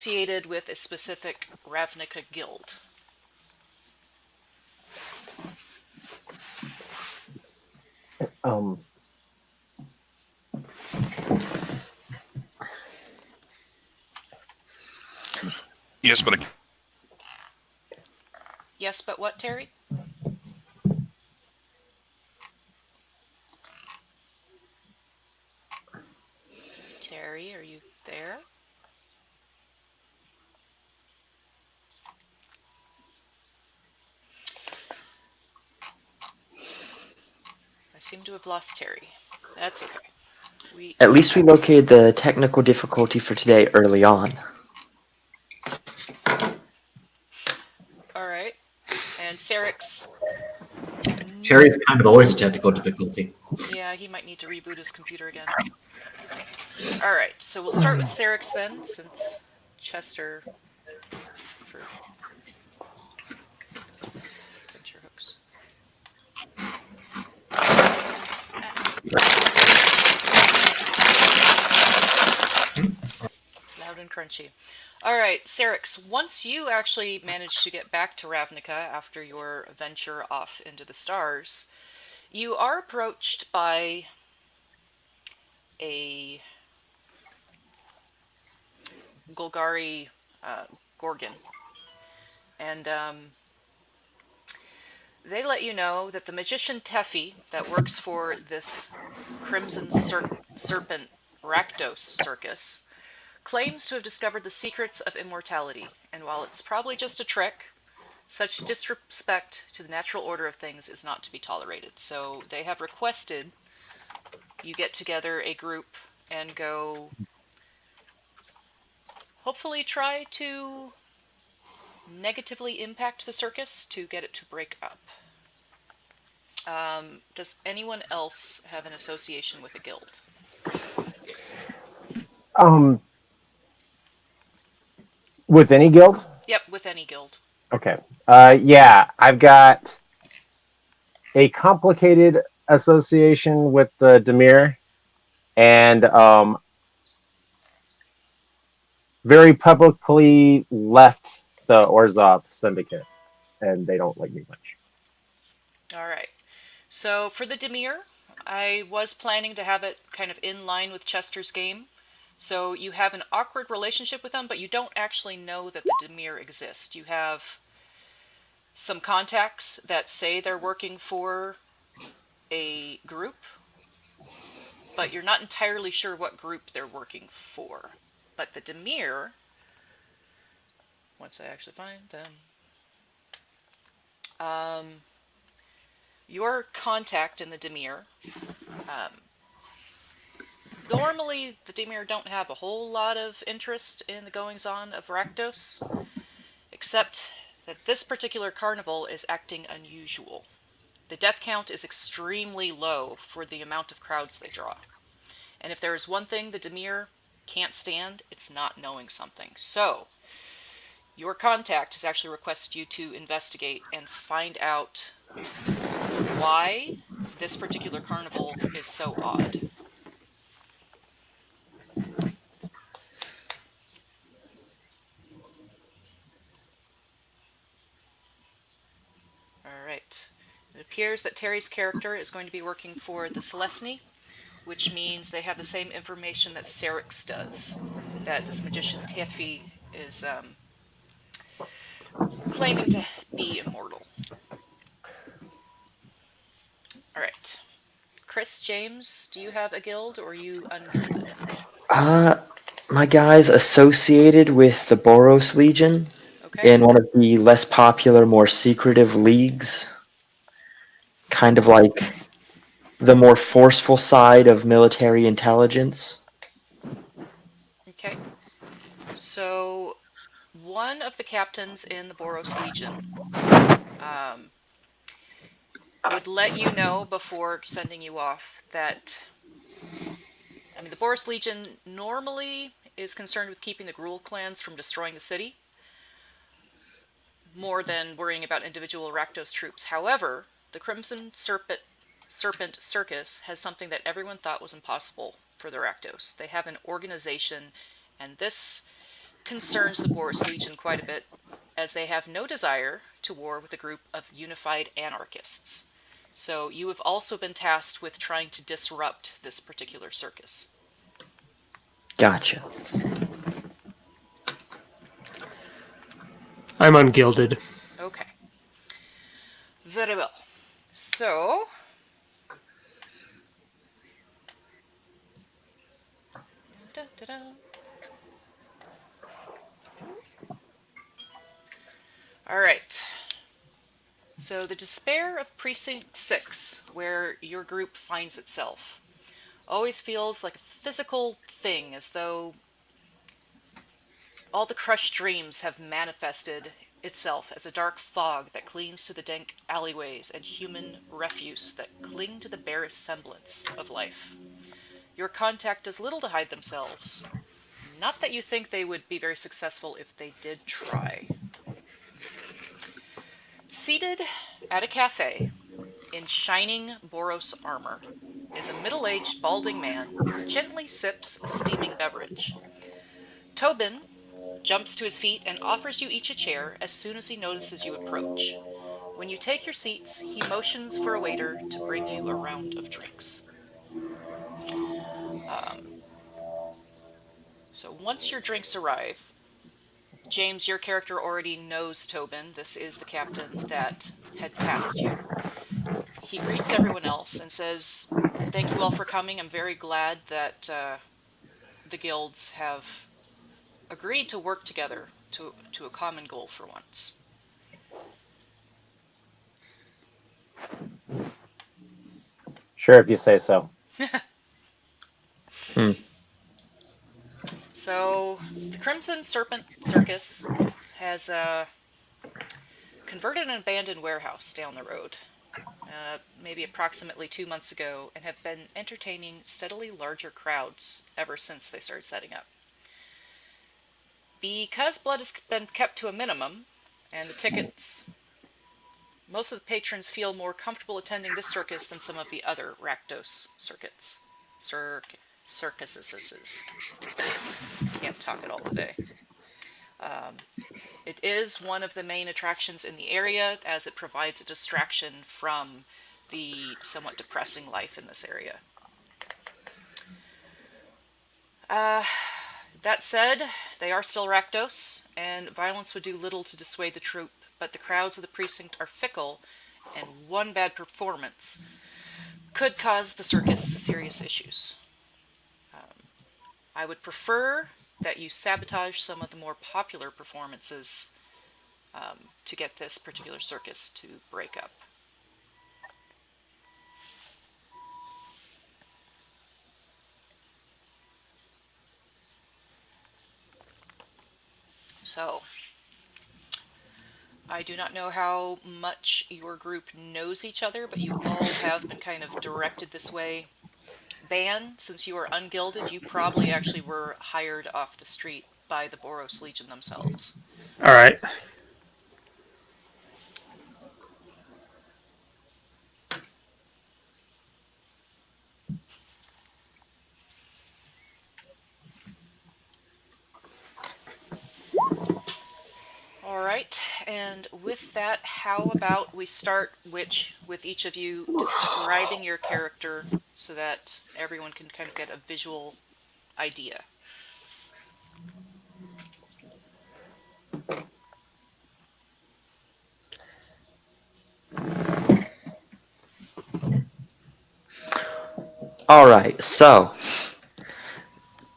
associated with a specific Ravnica guild. Um, Yes, but Yes, but what, Terry? Terry, are you there? I seem to have lost Terry. That's okay. At least we located the technical difficulty for today early on. All right. And Sarix. Terry's kind of always a technical difficulty. Yeah, he might need to reboot his computer again. All right. So we'll start with Sarix then, since Chester for venture hooks. Loud and crunchy. All right, Sarix, once you actually manage to get back to Ravnica after your venture off into the stars, you are approached by a Golgari Gorgon. And they let you know that the magician Teffy that works for this Crimson Serpent Rakdos Circus claims to have discovered the secrets of immortality, and while it's probably just a trick, such disrespect to the natural order of things is not to be tolerated. So they have requested you get together a group and go hopefully try to negatively impact the circus to get it to break up. Does anyone else have an association with a guild? um, with any guild? Yep, with any guild. Okay. Yeah, I've got a complicated association with the Demir, and very publicly left the Orzhov Syndicate, and they don't like me much. All right. So for the Demir, I was planning to have it kind of in line with Chester's game. So you have an awkward relationship with them, but you don't actually know that the Demir exist. You have some contacts that say they're working for a group, but you're not entirely sure what group they're working for. But the Demir, once I actually find them, your contact in the Demir, normally the Demir don't have a whole lot of interest in the goings-on of Rakdos, except that this particular carnival is acting unusual. The death count is extremely low for the amount of crowds they draw. And if there is one thing the Demir can't stand, it's not knowing something. So, your contact has actually requested you to investigate and find out why this particular carnival is so odd. Alright. It appears that Terry's character is going to be working for the Celestni, which means they have the same information that Syrinx does. That this magician Tiffy is claiming to be immortal. Alright. Chris, James, do you have a guild or are you ungilded? My guy's associated with the Boros Legion Okay. in one of the less popular, more secretive leagues. Kind of like the more forceful side of military intelligence. Okay. So, one of the captains in the Boros Legion would let you know before sending you off that, I mean, the Boros Legion normally is concerned with keeping the Gruul clans from destroying the city, more than worrying about individual Rakdos troops. However, the Crimson Serpent Circus has something that everyone thought was impossible for the Rakdos. They have an organization, and this concerns the Boris Legion quite a bit, as they have no desire to war with a group of unified anarchists. So you have also been tasked with trying to disrupt this particular circus. Gotcha. I'm ungilded. Okay. Very well. So... Da-da-da. All right. So the despair of Precinct 6, where your group finds itself, always feels like a physical thing, as though all the crushed dreams have manifested itself as a dark fog that clings to the dank alleyways and human refuse that cling to the barest semblance of life. Your contact does little to hide themselves. Not that you think they would be very successful if they did try. Seated at a cafe, in shining Boros armor, is a middle-aged, balding man who gently sips a steaming beverage. Tobin jumps to his feet and offers you each a chair as soon as he notices you approach. When you take your seats, he motions for a waiter to bring you a round of drinks. So once your drinks arrive, James, your character already knows Tobin. This is the captain that had passed you. He greets everyone else and says, "Thank you all for coming. I'm very glad that the guilds have agreed to work together to a common goal for once." Sure, if you say so. So, the Crimson Serpent Circus has converted an abandoned warehouse down the road, maybe approximately 2 months ago, and have been entertaining steadily larger crowds ever since they started setting up. Because blood has been kept to a minimum, and the tickets, most of the patrons feel more comfortable attending this circus than some of the other Rakdos circuits. Circuses. Can't talk it all today. It is one of the main attractions in the area, as it provides a distraction from the somewhat depressing life in this area. That said, they are still Rakdos, and violence would do little to dissuade the troop, but the crowds of the precinct are fickle, and one bad performance could cause the circus serious issues. I would prefer that you sabotage some of the more popular performances to get this particular circus to break up. So, I do not know how much your group knows each other, but you all have been kind of directed this way. Ban, since you are ungilded, you probably actually were hired off the street by the Boros Legion themselves. All right. Alright, and with that, how about we start with each of you describing your character so that everyone can kind of get a visual idea. Alright, so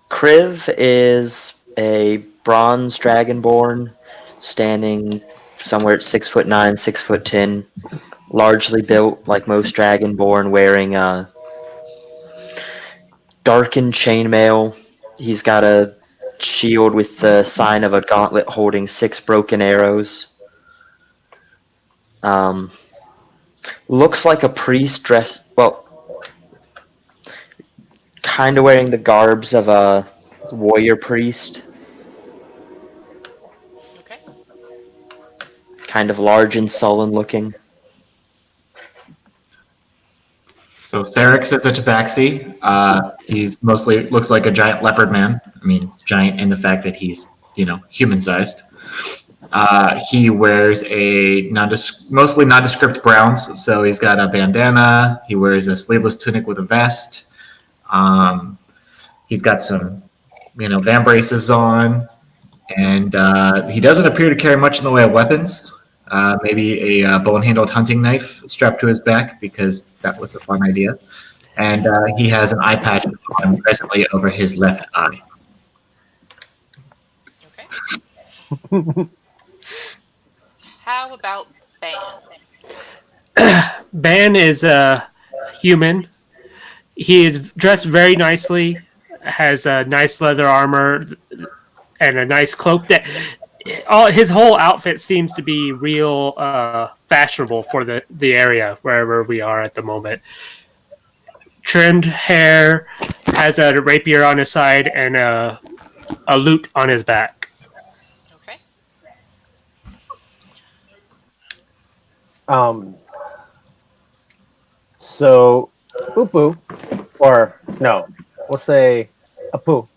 Kriv is a bronze dragonborn standing somewhere at 6'9", 6'10", largely built like most dragonborn, wearing a darkened chainmail. He's got a shield with the sign of a gauntlet holding 6 broken arrows. Looks like a priest dressed, well, kind of wearing the garbs of a warrior priest. Okay? Kind of large and sullen looking. So Syrinx is a tabaxi. He's mostly looks like a giant leopard man. I mean, giant in the fact that he's human-sized. He wears a mostly nondescript browns, so he's got a bandana. He wears a sleeveless tunic with a vest. He's got some, van braces on, and he doesn't appear to carry much in the way of weapons. Maybe a bone-handled hunting knife strapped to his back because that was a fun idea. And he has an eye patch on presently over his left eye. Okay. How about Ban? Ban is a human. He is dressed very nicely, has a nice leather armor and a nice cloak. That his whole outfit seems to be real fashionable for the area wherever we are at the moment. Trimmed hair, has a rapier on his side, and a lute on his back. Okay. So, Upu, or no, we'll say Apu,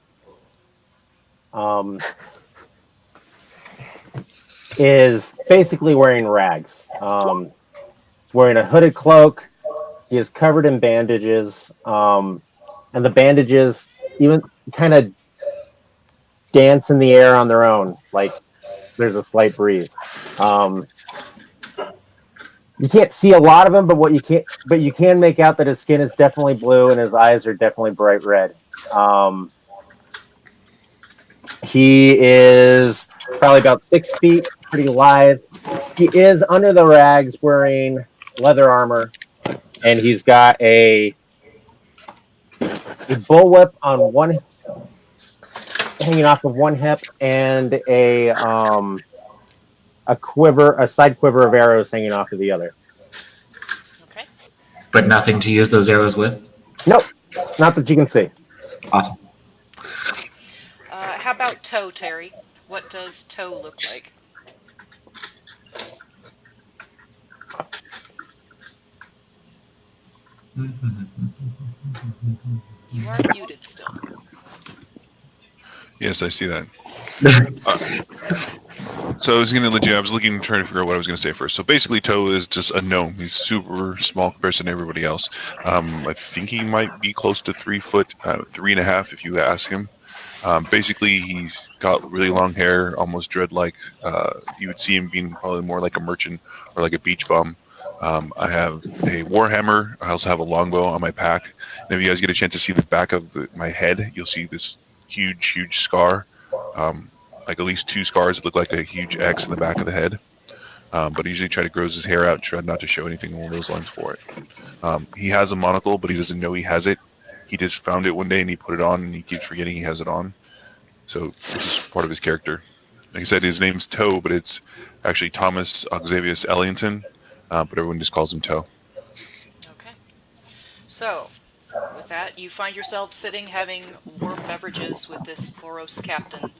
is basically wearing rags. He's wearing a hooded cloak. He is covered in bandages, and the bandages even kind of dance in the air on their own, like there's a slight breeze. You can't see a lot of him, but you can make out that his skin is definitely blue and his eyes are definitely bright red. He is probably about 6 feet, pretty lithe. He is under the rags wearing leather armor, and he's got a bullwhip on one, hanging off of one hip, and a side quiver of arrows hanging off of the other. Okay. But nothing to use those arrows with? Nope, not that you can see. Awesome. How about Toe, Terry? What does Toe look like? You are muted still. Yes, I see that. So I was going to let you. I was trying to figure out what I was going to say first. So basically, Toe is just a gnome. He's super small compared to everybody else. I think he might be close to 3 foot, 3.5 if you ask him. Basically, he's got really long hair, almost dread-like. You would see him being probably more like a merchant or like a beach bum. I have a warhammer. I also have a longbow on my pack. And if you guys get a chance to see the back of my head, you'll see this huge scar. Like at least 2 scars that look like a huge X in the back of the head. But he usually try to grow his hair out, try not to show anything along those lines for it. He has a monocle, but he doesn't know he has it. He just found it one day and he put it on, and he keeps forgetting he has it on. So this is part of his character. Like I said, his name's Toe, but it's actually Thomas Octavius Ellington, but everyone just calls him Toe. Okay. So, with that, you find yourself sitting having warm beverages with this Boros captain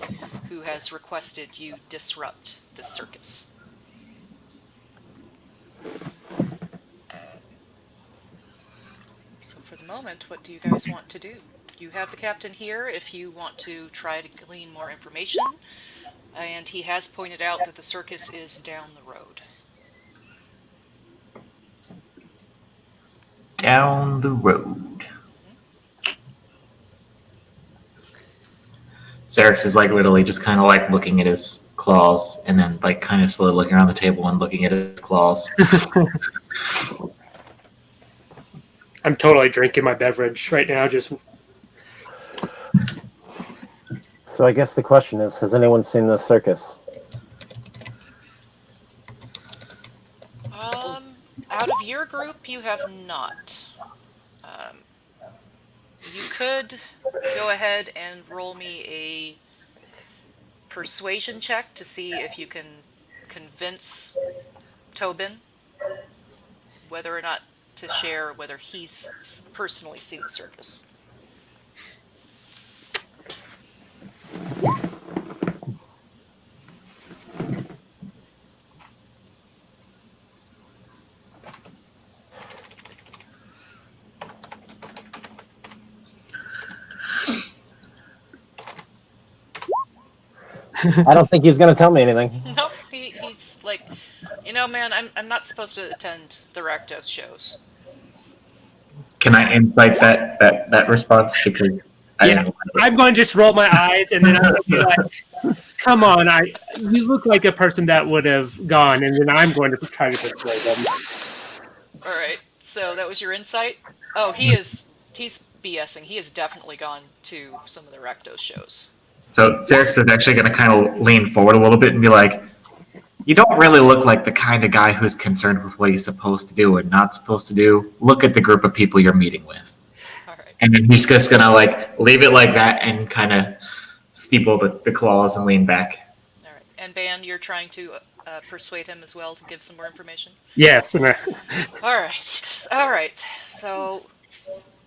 who has requested you disrupt the circus. So for the moment, what do you guys want to do? You have the captain here if you want to try to glean more information, and he has pointed out that the circus is down the road. Down the road. Xerix is like literally just kind of like looking at his claws and then like kind of slowly looking around the table and looking at his claws. I'm totally drinking my beverage right now. So I guess the question is, has anyone seen this circus? Out of your group, you have not. You could go ahead and roll me a persuasion check to see if you can convince Tobin whether or not to share whether he's personally seen the circus. I don't think he's going to tell me anything. Nope, he's like, man, I'm not supposed to attend the Rakdos shows. Can I insight that response because I Yeah, didn't. I'm going to just roll my eyes, and then I'm going to be like, "Come on, you look like a person that would have gone," and then I'm going to try to persuade them. All right, so that was your insight. Oh, he's BSing. He has definitely gone to some of the Rakdos shows. So Circus is actually going to kind of lean forward a little bit and be like, "You don't really look like the kind of guy who's concerned with what he's supposed to do and not supposed to do. Look at the group of people you're meeting with." All right. And then he's just going to like leave it like that and kind of steeple the claws and lean back. All right. And Ban, you're trying to persuade him as well to give some more information? Yes, and All right. All right. So,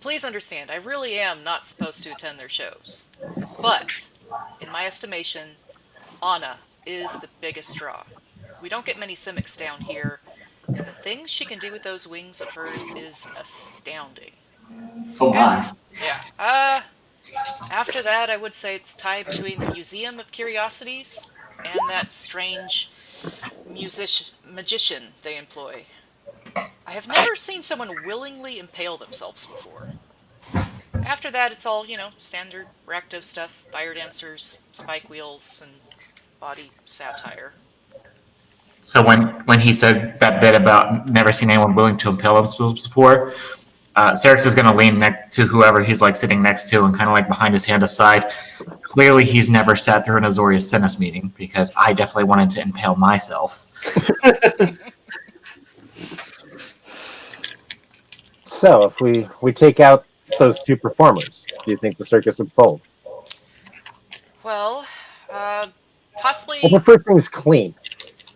please understand, I really am not supposed to attend their shows. But, in my estimation, Anna is the biggest draw. We don't get many Simics down here, and the things she can do with those wings of hers is astounding. Oh my. And, yeah. After that, I would say it's tied between the Museum of Curiosities and that strange magician they employ. I have never seen someone willingly impale themselves before. After that, it's all, standard Rakdos stuff, fire dancers, spike wheels, and body satire. So when he said that bit about never seen anyone willing to impale themselves before, Serix is going to lean next to whoever he's like sitting next to and kind of like behind his hand aside. Clearly, he's never sat through an Azorius Sinus meeting because I definitely wanted to impale myself. So, if we take out those two performers, do you think the circus would fold? Well, possibly. I prefer things clean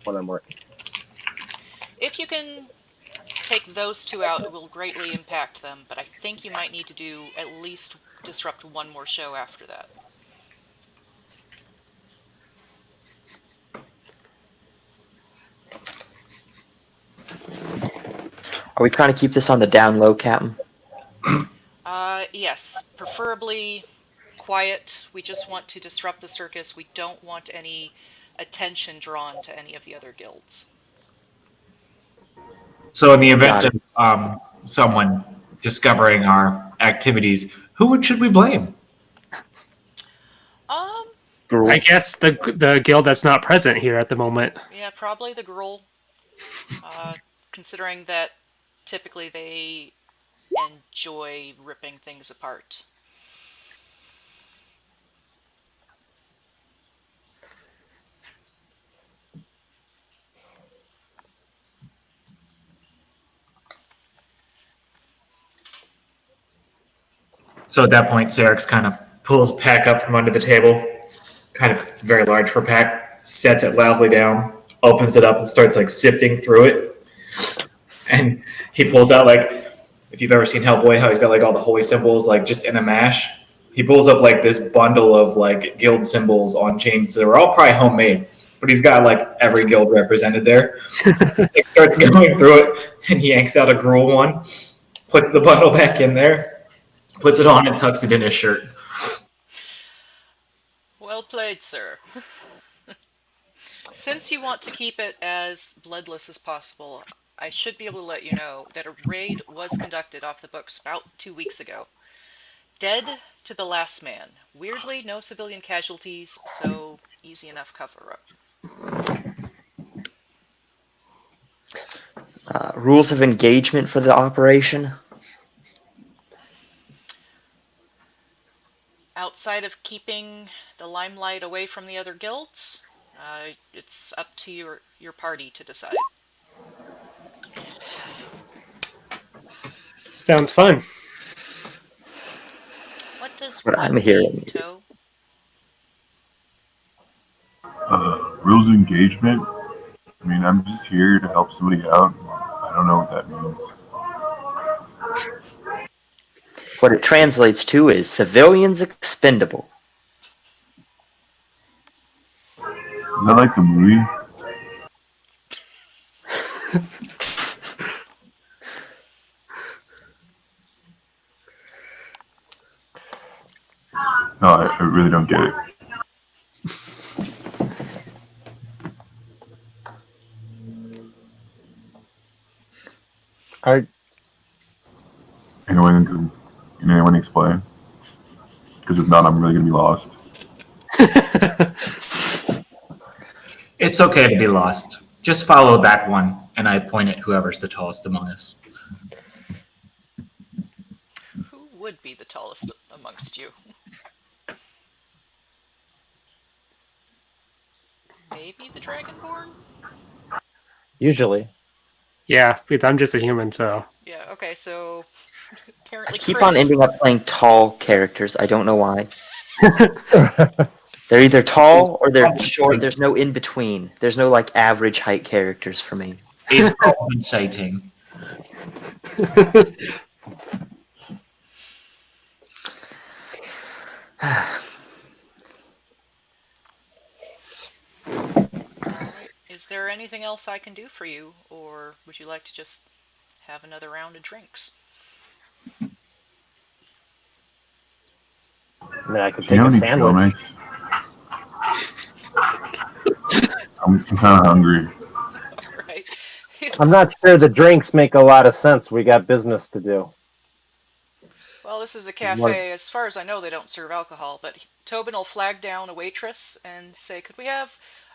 when I'm working. If you can take those two out, it will greatly impact them, but I think you might need to do at least disrupt one more show after that. Are we trying to keep this on the down low, Captain? Yes, preferably quiet. We just want to disrupt the circus. We don't want any attention drawn to any of the other guilds. So in the event of someone discovering our activities, who should we blame? I guess the guild that's not present here at the moment. Yeah, probably the Gruul. Considering that typically they enjoy ripping things apart. So at that point, Serix kind of pulls Pack up from under the table. It's kind of very large for Pack, sets it loudly down, opens it up, and starts like sifting through it. And he pulls out like, if you've ever seen Hellboy, how he's got like all the holy symbols like just in a mash. He pulls up like this bundle of like guild symbols on chains. They're all probably homemade, but he's got like every guild represented there. He starts going through it and he yanks out a Gruul one, puts the bundle back in there, puts it on and tucks it in his shirt. Well played, sir. Since you want to keep it as bloodless as possible, I should be able to let you know that a raid was conducted off the books about 2 weeks ago. Dead to the last man. Weirdly, no civilian casualties, so easy enough cover-up. Rules of engagement for the operation? Outside of keeping the limelight away from the other guilds, it's up to your party to decide. Sounds fun. What does But one I'm hearing mean, Toe? Rules of engagement? I mean, I'm just here to help somebody out. I don't know what that means. What it translates to is civilians expendable. Is that like the movie? No, I really don't get it. Are Can anyone explain? Because if not, I'm really gonna be lost. It's okay to be lost. Just follow that one, and I point at whoever's the tallest among us. Who would be the tallest amongst you? Maybe the Dragonborn? usually Yeah, because I'm just a human, so. Yeah, okay, so I apparently keep on Crit. ending up playing tall characters. I don't know why. They're either tall or they're short. There's no in between. There's no like average height characters for me. Is compensating. Alright, is there anything else I can do for you, or would you like to just have another round of drinks? I mean, I could Do take you have a any trail sandwich. mix? I'm kind of hungry. Alright. I'm not sure the drinks make a lot of sense. We got business to do. Well, this is a What- cafe. As far as I know, they don't serve alcohol, but Tobin will flag down a waitress and say, could we have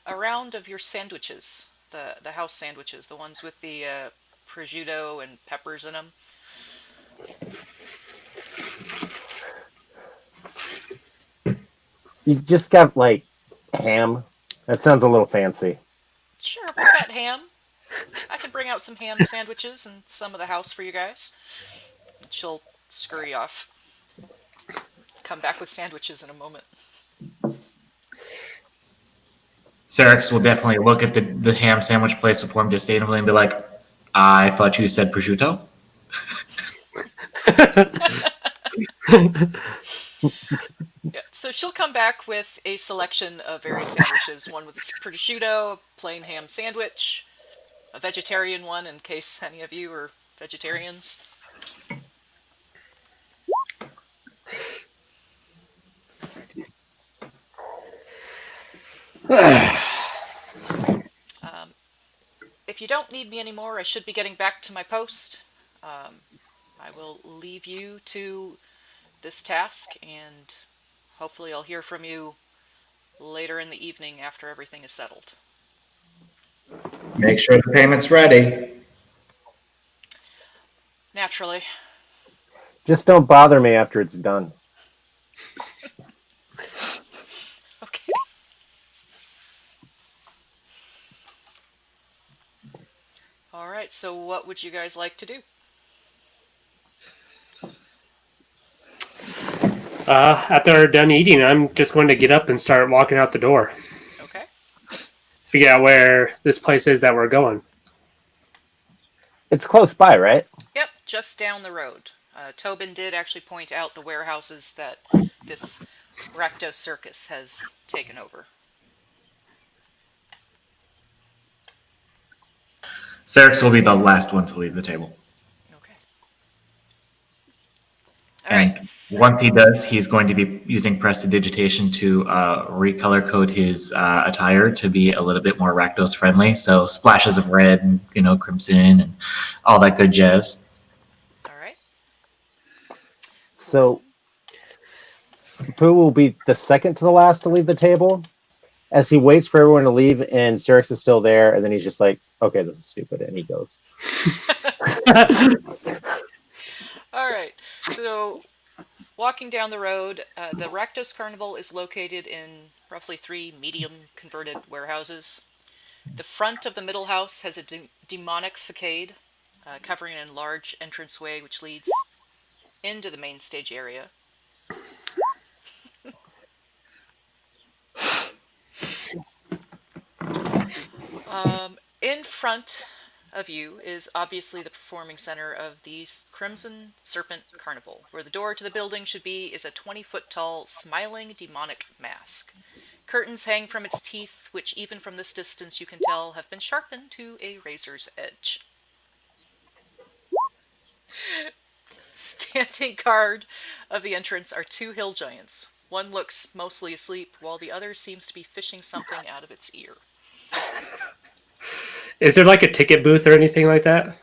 a round of your sandwiches? The house sandwiches, the ones with the prosciutto and peppers in them. You just got like ham. That sounds a little fancy. Sure, we've got ham. I can bring out some ham sandwiches and some of the house for you guys. She'll scurry off. Come back with sandwiches in a moment. Serix will definitely look at the ham sandwich place before him disdainfully and be like, I thought you said prosciutto? Yeah, so she'll come back with a selection of various sandwiches. One with prosciutto, a plain ham sandwich, a vegetarian one in case any of you are vegetarians. If you don't need me anymore, I should be getting back to my post. I will leave you to this task, and hopefully I'll hear from you later in the evening after everything is settled. Make sure the payment's ready. Naturally. Just don't bother me after it's done. Okay. Alright, so what would you guys like to do? After they're done eating, I'm just going to get up and start walking out the door. Okay. Figure out where this place is that we're going. It's close by, right? Yep, just down the road. Tobin did actually point out the warehouses that this Recto Circus has taken over. Serix will be the last one to leave the table. Okay. And Alright. once he does, he's going to be using prestidigitation to recolor code his attire to be a little bit more Rakdos friendly. So splashes of red and crimson and all that good jazz. Alright. So Pooh will be the second to the last to leave the table as he waits for everyone to leave and Cyrix is still there, and then he's just like, okay, this is stupid, and he goes. Alright, so walking down the road, the Rakdos Carnival is located in roughly 3 medium converted warehouses. The front of the middle house has a demonic facade covering an large entranceway which leads into the main stage area. In front of you is obviously the performing center of the Crimson Serpent Carnival. Where the door to the building should be is a 20-foot tall, smiling demonic mask. Curtains hang from its teeth, which even from this distance you can tell have been sharpened to a razor's edge. Standing guard of the entrance are 2 hill giants. One looks mostly asleep, while the other seems to be fishing something out of its ear. Is there like a ticket booth or anything like that?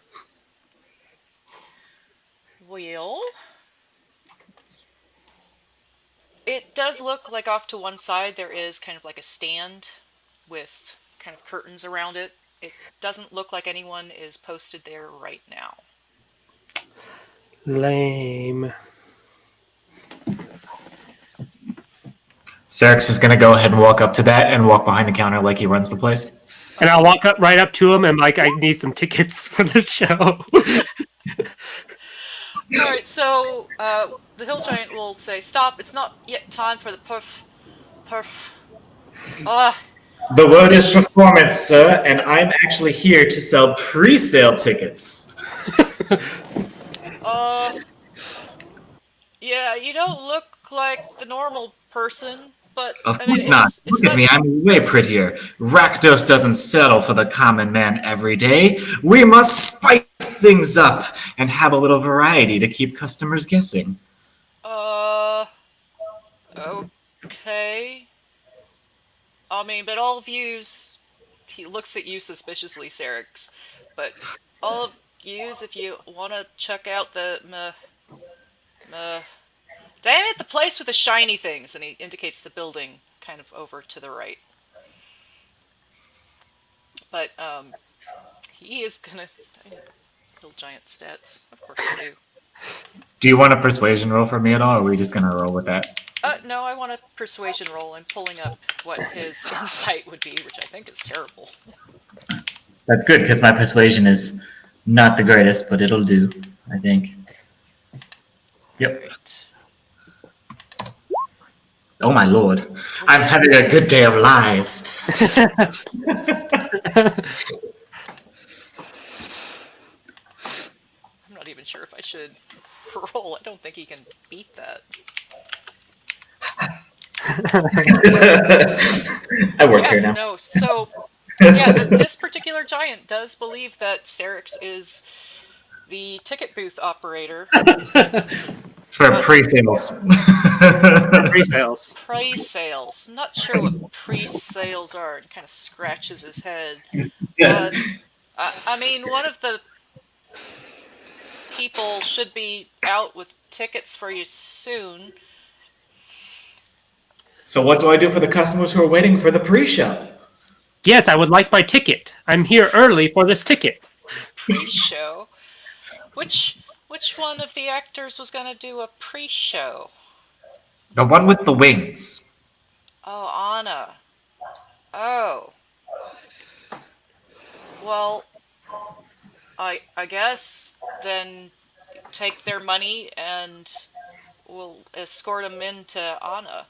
does look like off to one side there is kind of like a stand with kind of curtains around it. It doesn't look like anyone is posted there right now. Lame. Sarix is going to go ahead and walk up to that and walk behind the counter like he runs the place. And I'll walk up right up to him and like, I need some tickets for the show. All right, so the hill giant will say, "Stop! It's not yet time for the perf." The word is performance, sir, and I'm actually here to sell pre-sale tickets. Yeah, you don't look like the normal person, but Of I mean, course not. Look at me, I'm way prettier. Rakdos doesn't settle for the common man every day. We must spice things up and have a little variety to keep customers guessing. Okay. I mean, but all of yous, he looks at you suspiciously, Sarix, but all of yous, if you want to check out the, damn it, the place with the shiny things, and he indicates the building kind of over to the right. But, he is gonna, kill giant stats, of course I do. Do you want a persuasion roll for me at all, or are we just going to roll with that? No, I want a persuasion roll. I'm pulling up what his insight would be, which I think is terrible. That's good, because my persuasion is not the greatest, but it'll do, I think. Yep. Great. Oh my lord. I'm having a good day of lies. I'm not even sure if I should roll. I don't think he can beat that. I work here now. No, so, yeah, this particular giant does believe that Sarix is the ticket booth operator. For pre-sales. Pre-sales. Pre-sales. I'm not sure what pre-sales are, and kind of scratches his head. Yeah. I mean, one of the people should be out with tickets for you soon. So what do I do for the customers who are waiting for the pre-show? Yes, I would like my ticket. I'm here early for this ticket. Pre-show? Which one of the actors was going to do a pre-show? The one with the wings. Oh, Anna. Oh. Well, I guess then take their money and we'll escort them into Anna.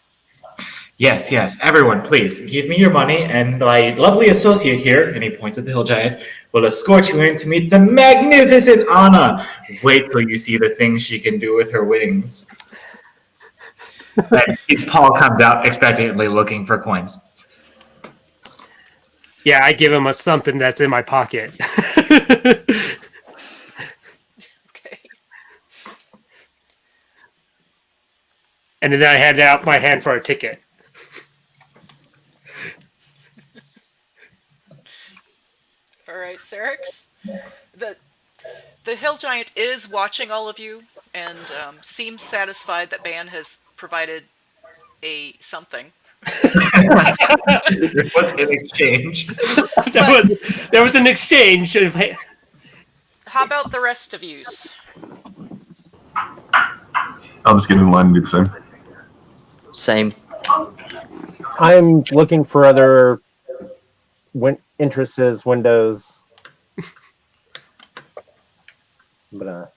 Yes, yes. Everyone, please, give me your money, and my lovely associate here, and he points at the hill giant, will escort you in to meet the magnificent Anna. Wait till you see the things she can do with her wings. And his paw comes out expectantly looking for coins. Yeah, I give him something that's in my pocket. Okay. And then I hand out my hand for a ticket. All right, Sarix. The hill giant is watching all of you and seems satisfied that Ban has provided a something. There was an exchange. There was an exchange. How about the rest of yous? I'll just get in line and do the same. Same. I'm looking for other entrances, windows. I'm gonna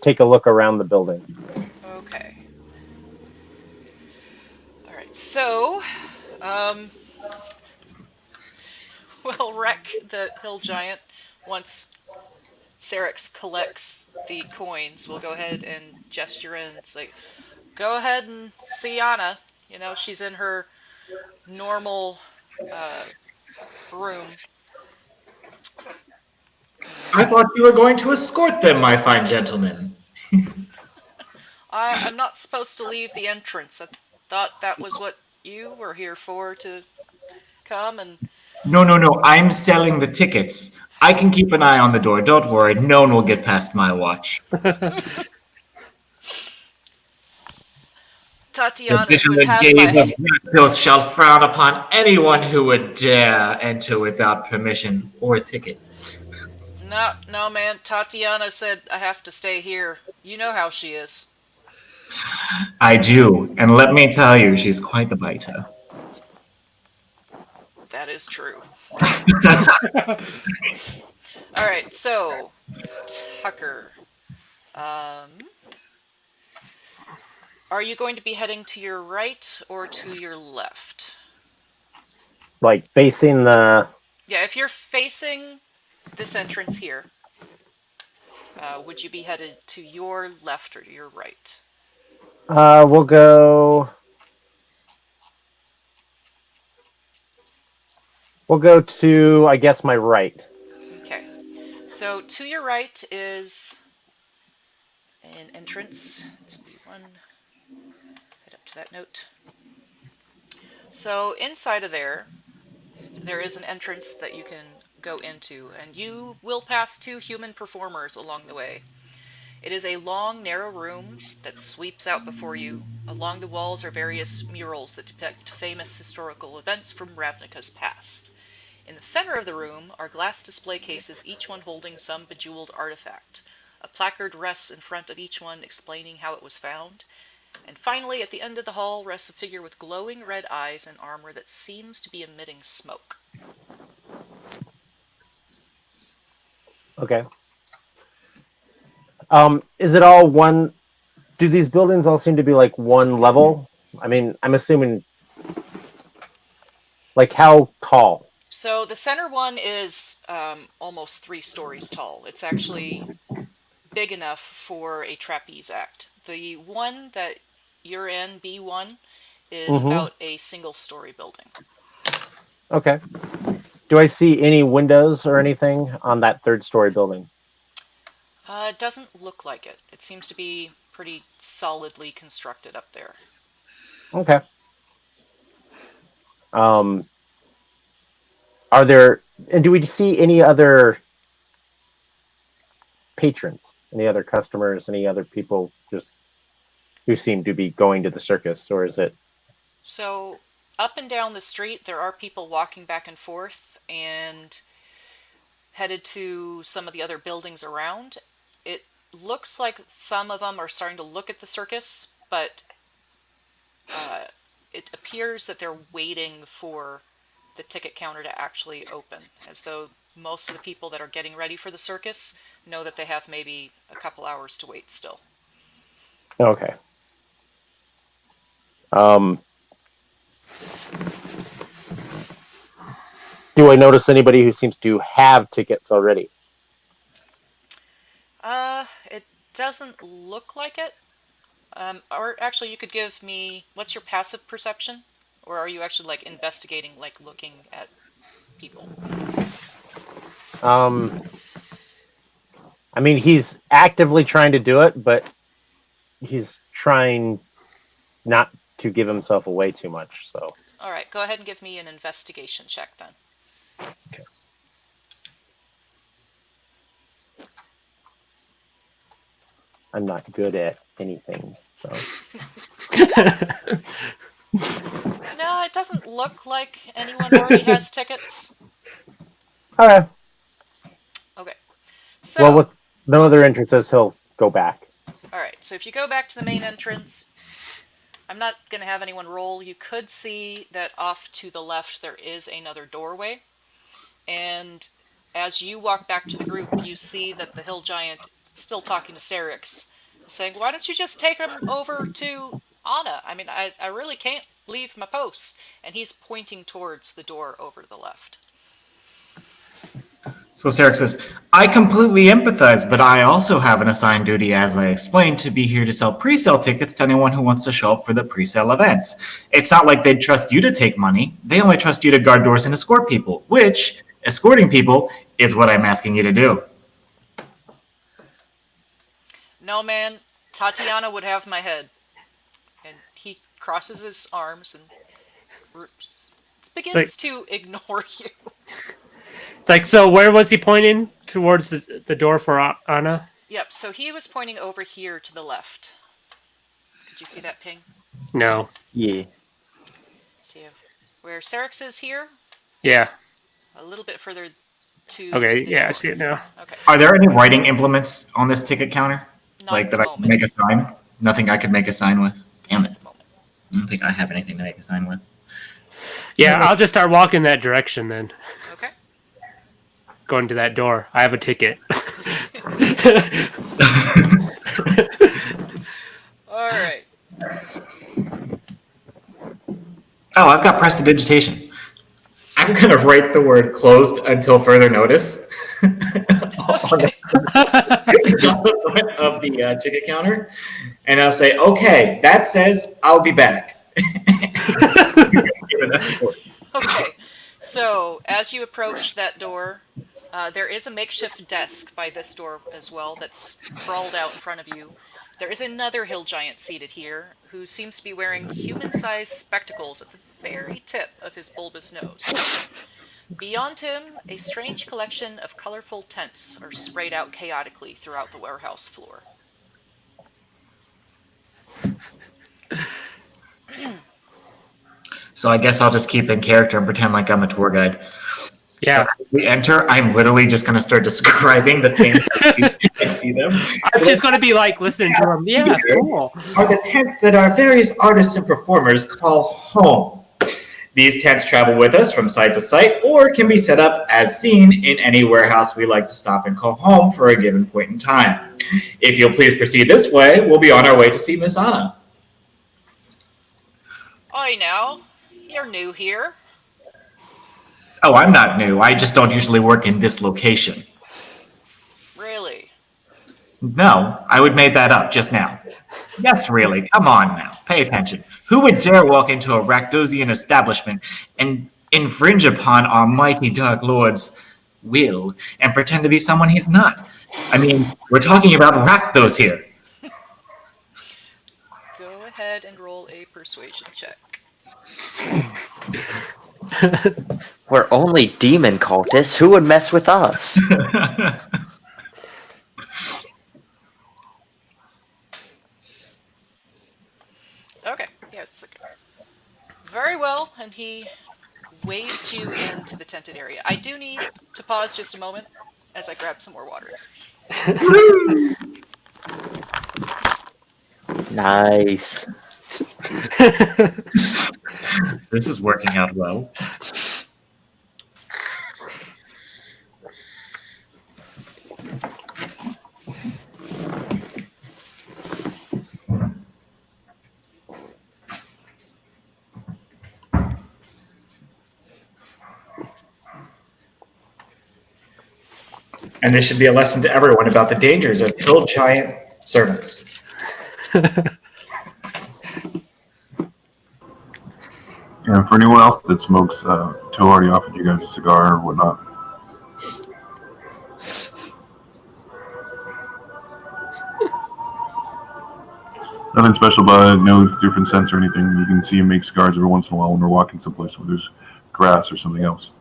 take a look around the building. Okay. All right. So, well, Wreck, the hill giant, once Sarix collects the coins, will go ahead and gesture in. It's like, go ahead and see Anna. You know, she's in her normal room. I thought you were going to escort them, my fine gentleman. I'm not supposed to leave the entrance. I thought that was what you were here for, to come and... No, I'm selling the tickets. I can keep an eye on the door. Don't worry, no one will get past my watch. The Tatiana would vigilant have gaze my. of Rakdos shall frown upon anyone who would dare enter without permission or a ticket. No, no, man. Tatiana said I have to stay here. You know how she is. I do, and let me tell you, she's quite the biter. That is true. All right, so Tucker, um, are you going to be heading to your right or to your left? Like facing the. Yeah, if you're facing this entrance here, would you be headed to your left or to your right? We'll go. We'll go to, I guess, my right. Okay. So to your right is an entrance. It's B1. Head up to that note. So inside of there is an entrance that you can go into, and you will pass two human performers along the way. It is a long, narrow room that sweeps out before you. Along the walls are various murals that depict famous historical events from Ravnica's past. In the center of the room are glass display cases, each one holding some bejeweled artifact. A placard rests in front of each one explaining how it was found. And finally, at the end of the hall rests a figure with glowing red eyes and armor that seems to be emitting smoke. Okay. Is it all one? Do these buildings all seem to be like one level? I mean, I'm assuming. Like how tall? So the center one is almost 3 stories tall. It's actually big enough for a trapeze act. The one that you're in, B1, is Mm-hmm. about a single-story building. Okay. Do I see any windows or anything on that third-story building? It doesn't look like it. It seems to be pretty solidly constructed up there. Okay. Are there, and do we see any other patrons, any other customers, any other people just who seem to be going to the circus, or is it? So up and down the street, there are people walking back and forth and headed to some of the other buildings around. It looks like some of them are starting to look at the circus, but it appears that they're waiting for the ticket counter to actually open, as though most of the people that are getting ready for the circus know that they have maybe a couple hours to wait still. Okay. Do I notice anybody who seems to have tickets already? It doesn't look like it. Or actually, you could give me, what's your passive perception? Or are you actually like investigating, like looking at people? I mean, he's actively trying to do it, but he's trying not to give himself away too much. So, All right, go ahead and give me an investigation check then. okay. I'm not good at anything. So, No, it doesn't look like anyone already has tickets. all right. Okay, so Well, with no other entrances, he'll go back. all right, so if you go back to the main entrance, I'm not going to have anyone roll. You could see that off to the left there is another doorway. And as you walk back to the group, you see that the hill giant is still talking to Circus, saying, why don't you just take him over to Anna? I mean, I really can't leave my post. And he's pointing towards the door over to the left. So Sarek says, I completely empathize, but I also have an assigned duty, as I explained, to be here to sell pre-sale tickets to anyone who wants to show up for the pre-sale events. It's not like they'd trust you to take money. They only trust you to guard doors and escort people, which, escorting people, is what I'm asking you to do. No, man, Tatiana would have my head. And he crosses his arms and begins to ignore you. It's like, so where was he pointing? Towards the door for Anna? Yep, so he was pointing over here to the left. Did you see that ping? No. Yeah. See where Circus is here, Yeah. a little bit further to Okay. the Yeah, I north. see it now. Okay, Are there any writing implements on this ticket counter? not Like at that the I can moment. make a sign? Nothing I could make a sign with? Damn Not it. at the moment. I don't think I have anything to make a sign with. Yeah, I'll just start walking that direction then. Okay. Going to that door. I have a ticket. All right. Oh, I've got prestidigitation. I'm going to write the word closed until further notice on the front of the ticket counter. And I'll say, okay, that says I'll be back. Give an escort. Okay. So as you approach that door, there is a makeshift desk by this door as well that's sprawled out in front of you. There is another hill giant seated here who seems to be wearing human-sized spectacles at the very tip of his bulbous nose. Beyond him, a strange collection of colorful tents are sprayed out chaotically throughout the warehouse floor. So I guess I'll just keep in character and pretend like I'm a tour guide. Yeah. So as we enter, I'm literally just going to start describing the things I see them. I'm just going to be like listening to them. Yeah, cool. Are the tents that our various artists and performers call home. These tents travel with us from site to site or can be set up as seen in any warehouse we like to stop and call home for a given point in time. If you'll please proceed this way, we'll be on our way to see Miss Anna. Oi now, you're new here. Oh, I'm not new. I just don't usually work in this location. Really? No, I would made that up just now. Yes, really. Come on now. Pay attention. Who would dare walk into a Rakdosian establishment and infringe upon our mighty Dark Lord's will and pretend to be someone he's not? I mean, we're talking about Rakdos here. Go ahead and roll a persuasion check. We're only demon cultists. Who would mess with us? Okay, yes. Okay. Very well, and he waves you into the tented area. I do need to pause just a moment as I grab some more water. Nice. This is working out well. And this should be a lesson to everyone about the dangers of hill giant servants. And for anyone else that smokes, Toe already offered you guys a cigar or whatnot. Nothing special about it, no different scents or anything. You can see him make cigars every once in a while when we're walking someplace where there's grass or something else.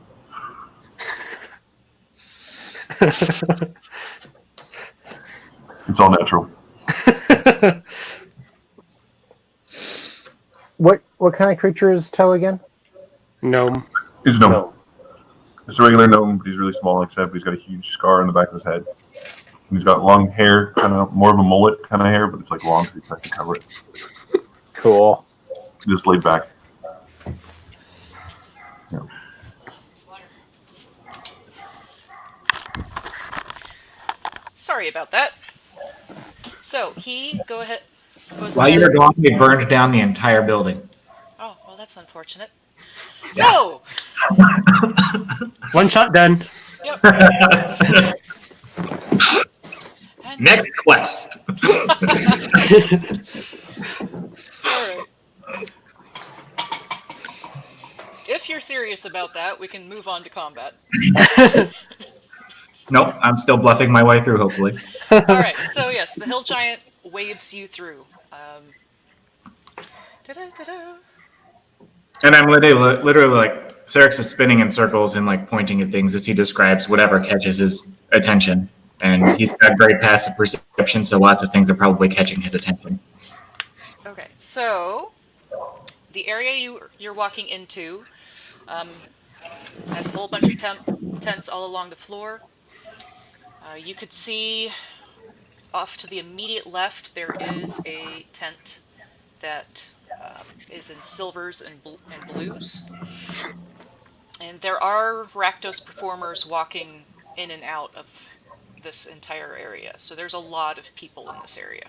It's all natural. What kind of creature is Toe again? Gnome. He's a gnome. It's a regular gnome, but he's really small, except he's got a huge scar on the back of his head. And he's got long hair, kind of more of a mullet kind of hair, but it's like long, so he tries to cover it. Cool. Just laid back. Yeah. Sorry about that. So he goes While ahead. you were gone, we burned down the entire building. Oh, well, that's unfortunate. So, One shot done. yep. And Next quest. all right. If you're serious about that, we can move on to combat. Nope, I'm still bluffing my way through, hopefully. All right. So yes, the hill giant waves you through. Da-da-da-da. And I'm literally like, Circus is spinning in circles and like pointing at things as he describes whatever catches his attention. And he's got great passive perception, so lots of things are probably catching his attention. Okay. So The area you're walking into has a whole bunch of tents all along the floor. You could see off to the immediate left there is a tent that is in silvers and blues. And there are Rakdos performers walking in and out of this entire area. So there's a lot of people in this area.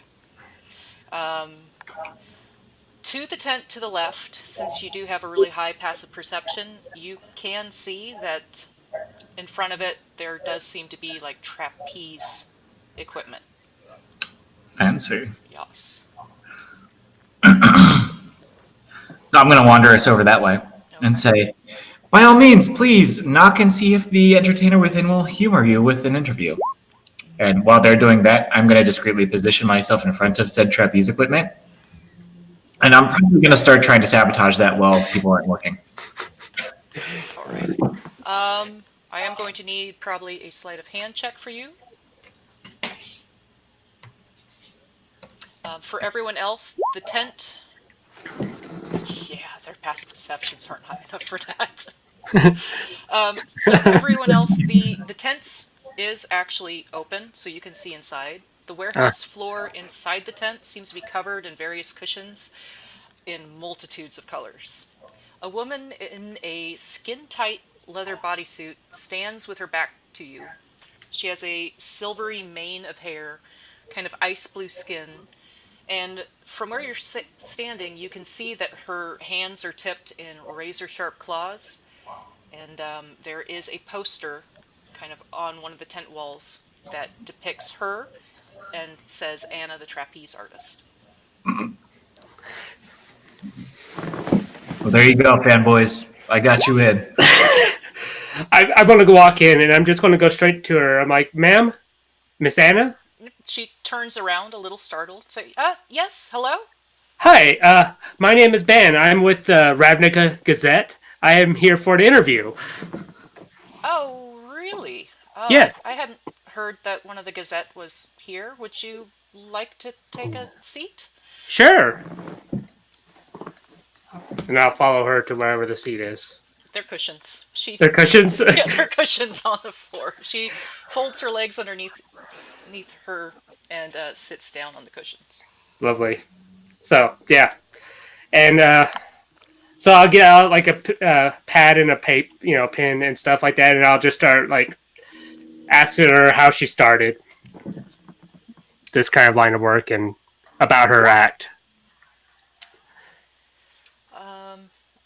To the tent to the left, since you do have a really high passive perception, you can see that in front of it there does seem to be like trapeze equipment. Fancy. Yes. So I'm going to wander us over that way and say, by all means, please knock and see if the entertainer within will humor you with an interview. And while they're doing that, I'm going to discreetly position myself in front of said trapeze equipment. And I'm probably going to start trying to sabotage that while people aren't looking. All right. I am going to need probably a sleight of hand check for you. For everyone else, the tent. Yeah, their passive perceptions aren't high enough for that. So everyone else, the tents is actually open, so you can see inside. The warehouse floor inside the tent seems to be covered in various cushions in multitudes of colors. A woman in a skin-tight leather bodysuit stands with her back to you. She has a silvery mane of hair, kind of ice blue skin, and from where you're standing, you can see that her hands are tipped in razor-sharp claws, and there is a poster kind of on one of the tent walls that depicts her and says Anna the Trapeze Artist. Well, there you go, fanboys. I got you in. I'm going to walk in, and I'm just going to go straight to her. I'm like, ma'am? Miss Anna? She turns around a little startled, say, yes, hello? Hi, my name is Ben. I'm with the Ravnica Gazette. I am here for an interview. Oh, really? Oh, Yes. I hadn't heard that one of the Gazette was here. Would you like to take a seat? Sure. And I'll follow her to wherever the seat is. They're cushions. They're cushions? Yeah, they're cushions on the floor. She folds her legs underneath her and sits down on the cushions. Lovely. So, yeah. And so I'll get out like a pad and a pen and stuff like that, and I'll just start like asking her how she started this kind of line of work and about her act.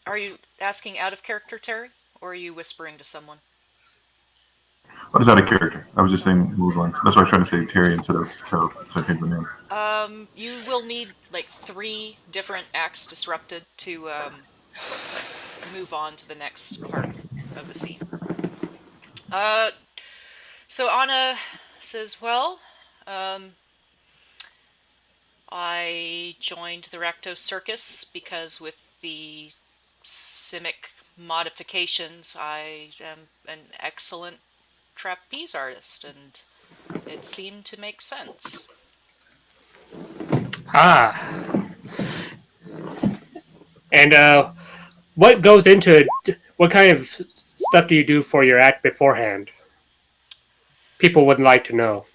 Are you asking out of character, Terry, or are you whispering to someone? What is out of character? I was just saying move lines. That's why I was trying to say Terry instead of Toe, so I changed the name. You will need like 3 different acts disrupted to move on to the next part of the scene. So Anna says, well, I joined the Rakdos Circus because with the Simic modifications, I am an excellent trapeze artist, and it seemed to make sense. And what goes into it? What kind of stuff do you do for your act beforehand? People would like to know.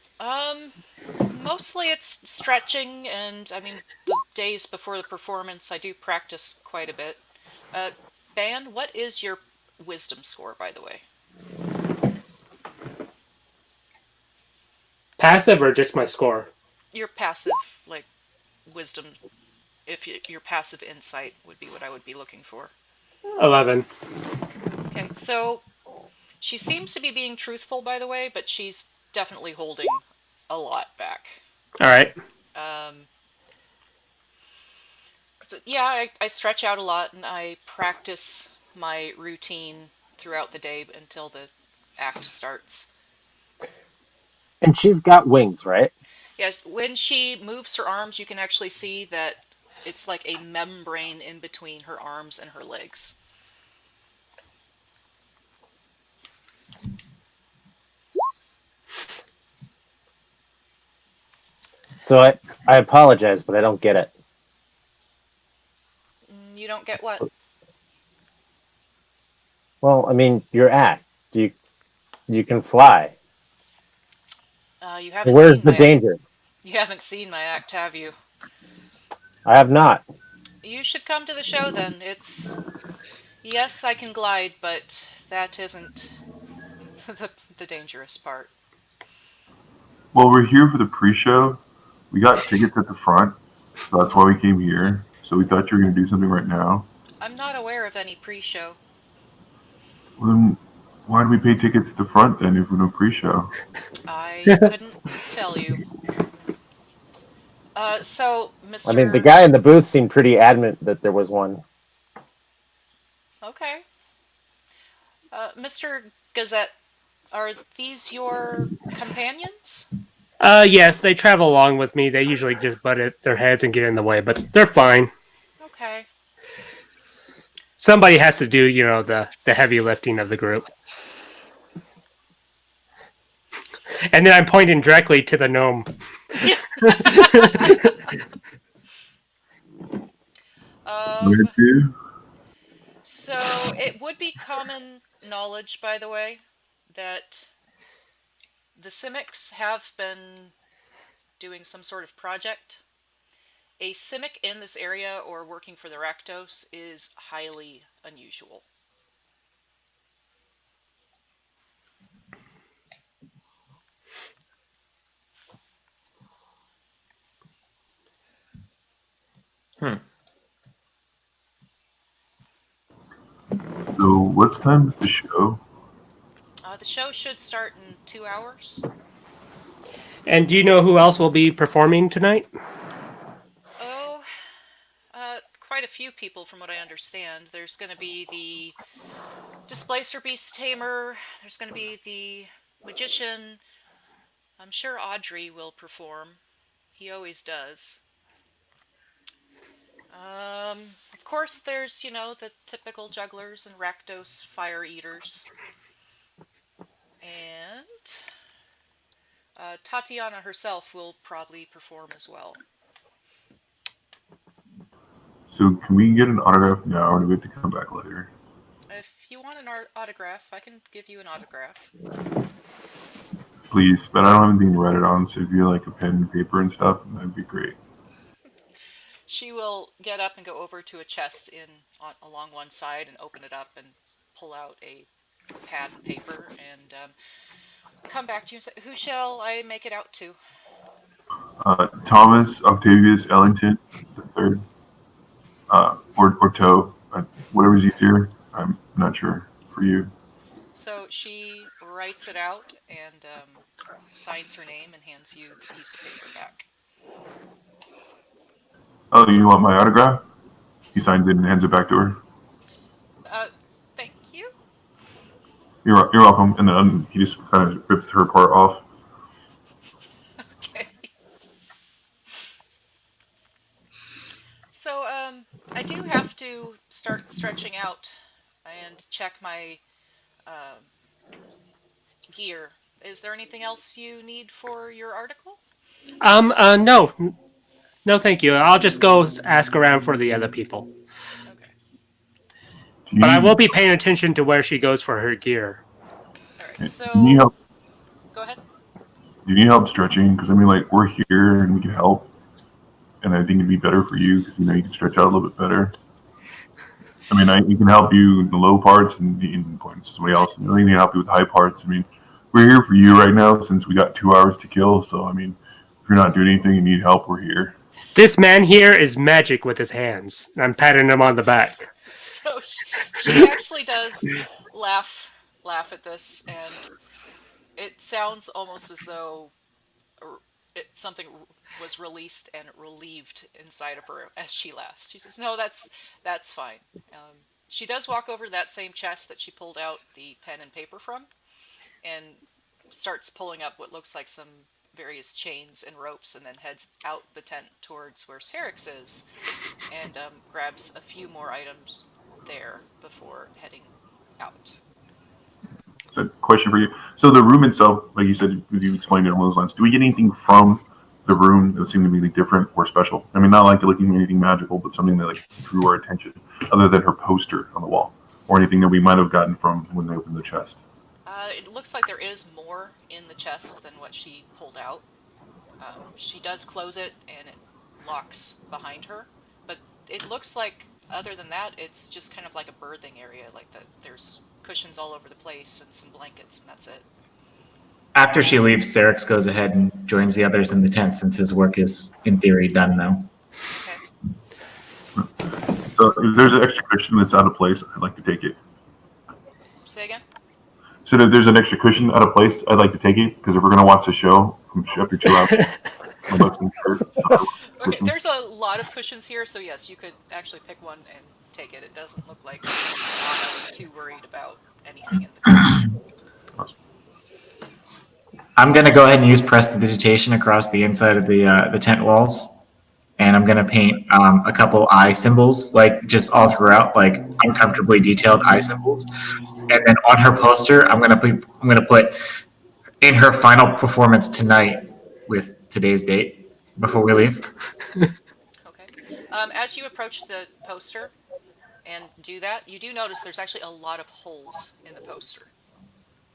Mostly it's stretching, and I mean, the days before the performance, I do practice quite a bit. Ban, what is your wisdom score, by the way? Passive or just my score? Your passive, like, wisdom, your passive insight would be what I would be looking for. 11. Okay, so she seems to be being truthful, by the way, but she's definitely holding a lot back. All right. So yeah, I stretch out a lot, and I practice my routine throughout the day until the act starts. And she's got wings, right? Yeah, when she moves her arms, you can actually see that it's like a membrane in between her arms and her legs. So I apologize, but I don't get it. don't get what? Well, I mean, your act. You can fly. You haven't Where's seen the my danger? you haven't seen my act, have you? I have not. You should come to the show then. It's yes, I can glide, but that isn't the dangerous part. Well, we're here for the pre-show. We got tickets at the front, so that's why we came here. So we thought you were going to do something right now. I'm not aware of any pre-show. Well, then why do we pay tickets at the front then if we no pre-show? I couldn't tell you. So, I mean, the Mr. guy in the booth seemed pretty adamant that there was one. Okay. Mr. Gazette, are these your companions? Yes, they travel along with me. They usually just butt at their heads and get in the way, but they're fine. Okay. Somebody has to do, the heavy lifting of the group. And then I'm pointing directly to the gnome. Where um, to? so it would be common knowledge, by the way, that the Simics have been doing some sort of project. A Simic in this area or working for the Rakdos is highly unusual. Hmm. So what's time is the show? The show should start in 2 hours. And do you know who else will be performing tonight? Oh, quite a few people from what I understand. There's going to be the Displacer Beast Tamer, there's going to be the Magician. I'm sure Audrey will perform. He always does. Of course, there's, the typical jugglers and Rakdos fire eaters. And Tatiana herself will probably perform as well. So can we get an autograph now, or do we have to come back later? If you want an autograph, I can give you an autograph. Please, but I don't have anything to write it on, so if you like a pen and paper and stuff, that'd be great. She will get up and go over to a chest along one side and open it up and pull out a pad and paper and come back to you and say, "Who shall I make it out to?" Thomas Octavius Ellington the third, or Toe, whatever's easier. I'm not sure for you. So she writes it out and signs her name and hands you the piece of paper back. Oh, you want my autograph? He signs it and hands it back to her. Thank you. You're welcome. And then he just kind of rips her part off. Okay. So, I do have to start stretching out and check my gear. Is there anything else you need for your article? No. No, thank you. I'll just go ask around for the other people. Okay. But I will be paying attention to where she goes for her gear. All right. Do you need So, help? go ahead. Do you need help stretching? Because I mean, like, we're here and we can help, and I think it'd be better for you because you can stretch out a little bit better. I mean, we can help you in the low parts and point to somebody else. And we can help you with the high parts. I mean, we're here for you right now since we got 2 hours to kill. So I mean, if you're not doing anything and need help, we're here. This man here is magic with his hands. I'm patting him on the back. So she actually does laugh at this, and it sounds almost as though something was released and relieved inside of her as she laughs. She says, "No, that's fine." She does walk over to that same chest that she pulled out the pen and paper from, and starts pulling up what looks like some various chains and ropes, and then heads out the tent towards where Circus is, and grabs a few more items there before heading out. So, question for you. So the room itself, like you said, you explained it along those lines. Do we get anything from the room that seemed to be different or special? I mean, not like looking at anything magical, but something that like drew our attention, other than her poster on the wall, or anything that we might have gotten from when they opened the chest. It looks like there is more in the chest than what she pulled out. She does close it and it locks behind her, but it looks like, other than that, it's just kind of like a birthing area, like that there's cushions all over the place and some blankets, and that's it. After she leaves, Syrinx goes ahead and joins the others in the tent since his work is, in theory, done now. Okay. So if there's an extra cushion that's out of place, I'd like to take it. Say again? So if there's an extra cushion out of place, I'd like to take it, because if we're going to watch the show after 2 hours, I'd like some Okay, there's a lot of cushions here, so yes, you could actually pick one and take it. It doesn't look like Anna was too worried about anything in the cushion. I'm going to go ahead and use prestidigitation across the inside of the tent walls. And I'm going to paint a couple eye symbols, like just all throughout, like uncomfortably detailed eye symbols. And then on her poster, I'm going to put in her final performance tonight with today's date before we leave. Okay. As you approach the poster and do that, you do notice there's actually a lot of holes in the poster.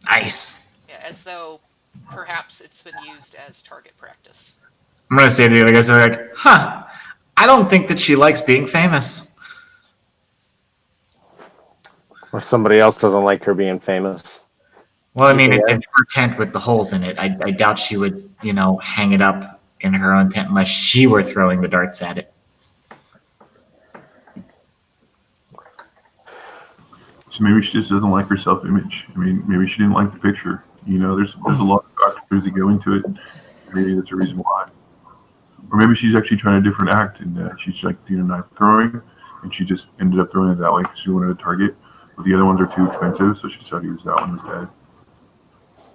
Nice. Yeah, as though perhaps it's been used as target practice. I'm going to say to the other guys, they're like, huh, I don't think that she likes being famous. Or somebody else doesn't like her being famous. Well, I mean, it's in her tent with the holes in it. I doubt she would, hang it up in her own tent unless she were throwing the darts at it. So maybe she just doesn't like her self-image. I mean, maybe she didn't like the picture. There's a lot of factors that go into it. Maybe that's a reason why. Or maybe she's actually trying a different act, and she's like doing knife throwing, and she just ended up throwing it that way because she wanted a target. But the other ones are too expensive, so she decided to use that one instead.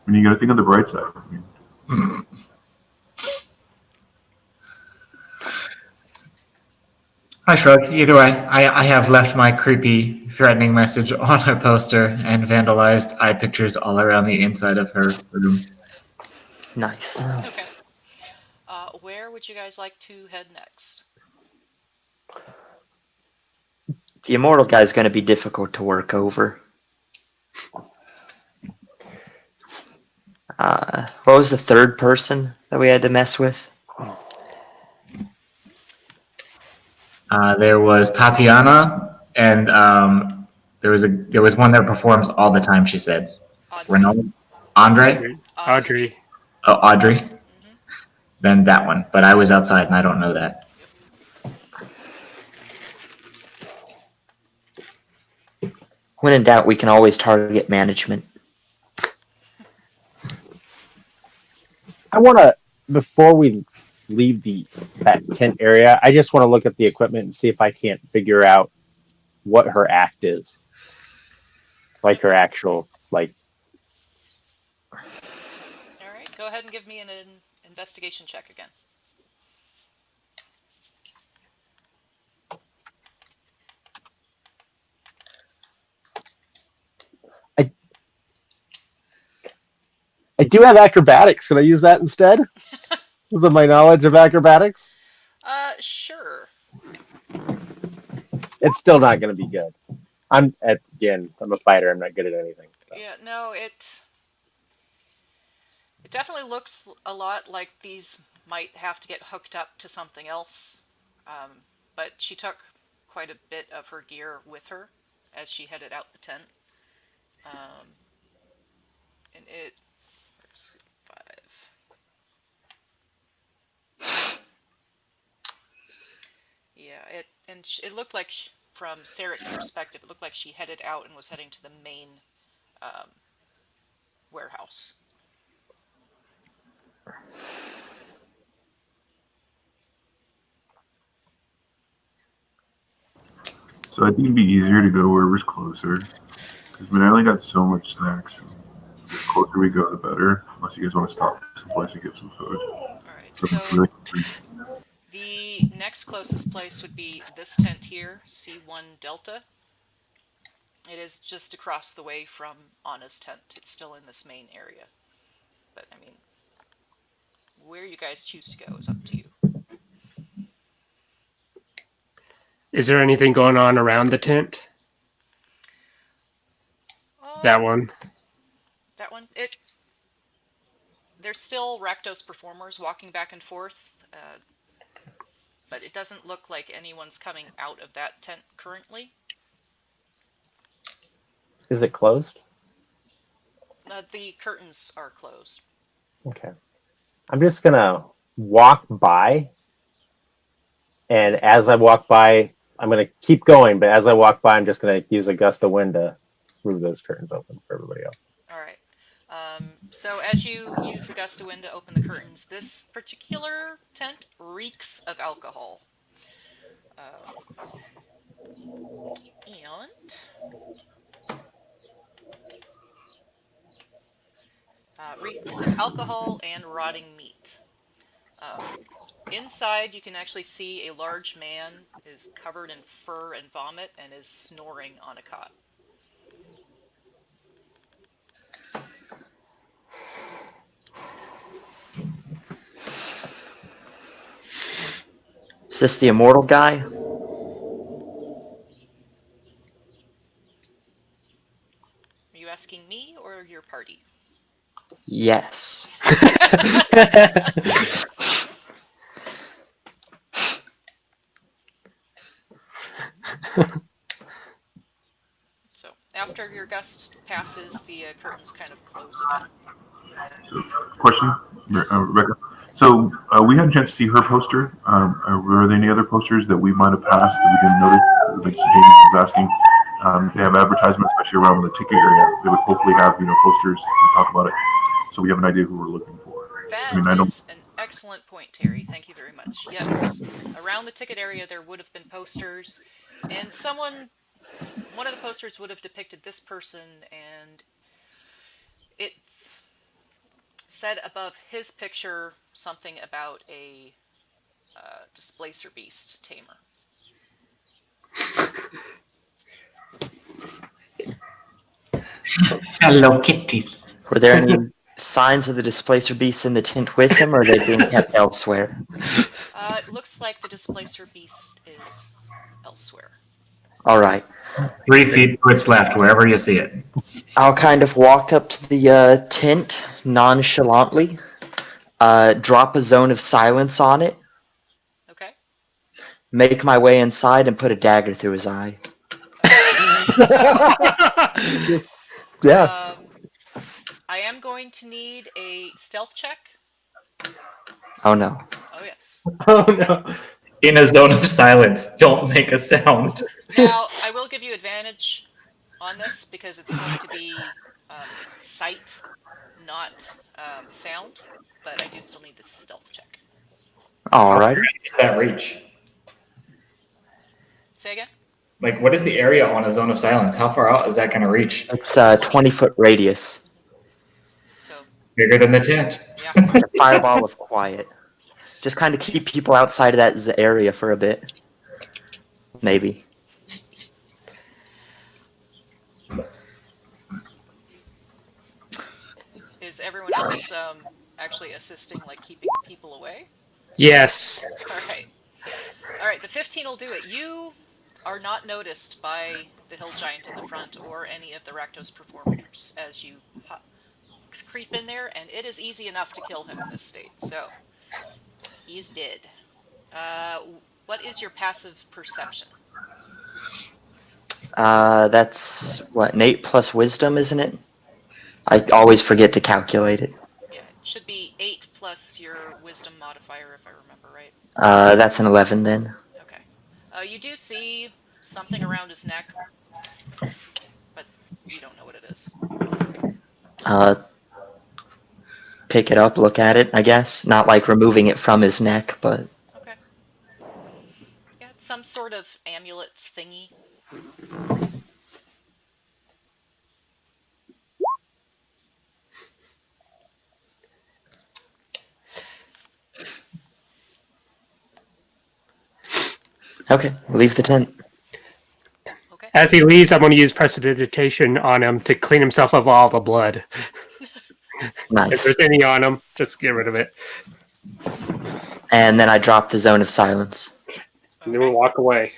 I mean, you got to think on the bright side. I mean, I shrug. Either way, I have left my creepy, threatening message on her poster and vandalized eye pictures all around the inside of her room. Nice. Okay. Where would you guys like to head next? The immortal guy's going to be difficult to work over. What was the third person that we had to mess with? There was Tatiana, and there was one that performs all the time. She said, Audrey. Andre, Audrey. oh, Audrey. Mm-hmm. Then that one, but I was outside and I don't know that. When in doubt, we can always target management. I want to, before we leave that tent area, I just want to look at the equipment and see if I can't figure out what her act is. Like her actual, like. All right, go ahead and give me an investigation check again. I do have acrobatics. Can I use that instead? Because of my knowledge of acrobatics? Sure. It's still not going to be good. I'm a fighter. I'm not good at anything. So. Yeah, no, it definitely looks a lot like these might have to get hooked up to something else. But she took quite a bit of her gear with her as she headed out the tent. And it... Let's see, 5. Yeah, it looked like, from Sarah's perspective, it looked like she headed out and was heading to the main warehouse. so I think it'd be easier to go wherever's closer. Because I only got so much snacks. The closer we go, the better. Unless you guys want to stop someplace and get some food. Alright, so the next closest place would be this tent here, C1 Delta. It is just across the way from Anna's tent. It's still in this main area. But, I mean, Where you guys choose to go is up to you. Is there anything going on around the tent? That one. That one. There's still Rakdos performers walking back and forth, but it doesn't look like anyone's coming out of that tent currently. Is it closed? The curtains are closed. Okay. I'm just gonna walk by, and as I walk by, I'm gonna keep going. But as I walk by, I'm just gonna use a gust of wind to move those curtains open for everybody else. All right. So as you use the gust of wind to open the curtains, this particular tent reeks of alcohol. Reeks of alcohol and rotting meat. Inside, you can actually see a large man is covered in fur and vomit and is snoring on a cot. Is this the immortal guy? Are you asking me or your party? Yes. So, after your gust passes, the curtains kind of close again. So, question, Rebecca. So we had a chance to see her poster. Were there any other posters that we might have passed that we didn't notice? Like Jamie was asking. They have advertisements, especially around the ticket area. They would hopefully have posters to talk about it, so we have an idea who we're looking for. That is an excellent point, Terry. Thank you very much. Yes, around the ticket area there would have been posters, and one of the posters would have depicted this person, and it said above his picture something about a displacer beast tamer. Hello, kitties. Were there any signs of the displacer beast in the tent with him, or are they being kept elsewhere? It looks like the displacer beast is elsewhere. All right. 3 feet to its left, wherever you see it. I'll kind of walk up to the tent nonchalantly, drop a zone of silence on it, Okay. make my way inside, and put a dagger through his eye. Yeah. I am going to need a stealth check. Oh no. Oh, yes. Oh no. In a zone of silence, don't make a sound. Now, I will give you advantage on this because it's going to be sight, not sound, but I do still need this stealth check. All right. Does that reach? Say again? Like, what is the area on a zone of silence? How far out is that going to reach? It's a 20-foot radius. So, Bigger than the tent. yeah. It's a fireball of quiet. Just kind of keep people outside of that area for a bit. Maybe. Is everyone else actually assisting, like keeping people away? Yes. All right, the 15 will do it. You are not noticed by the hill giant in the front or any of the Rakdos performers as you creep in there, and it is easy enough to kill him in this state, so he's dead. What is your passive perception? That's what, an 8 plus wisdom, isn't it? I always forget to calculate it. Yeah, it should be 8 plus your wisdom modifier, if I remember right. That's an 11 then. Okay. You do see something around his neck, but you don't know what it is. Pick it up, look at it, I guess. Not like removing it from his neck, but... Okay. Yeah, it's some sort of amulet thingy. Okay, leave the tent. Okay. As he leaves, I'm going to use prestidigitation on him to clean himself of all the blood. If Nice. there's any on him, just get rid of it. and then I drop the zone of silence. And then we walk away.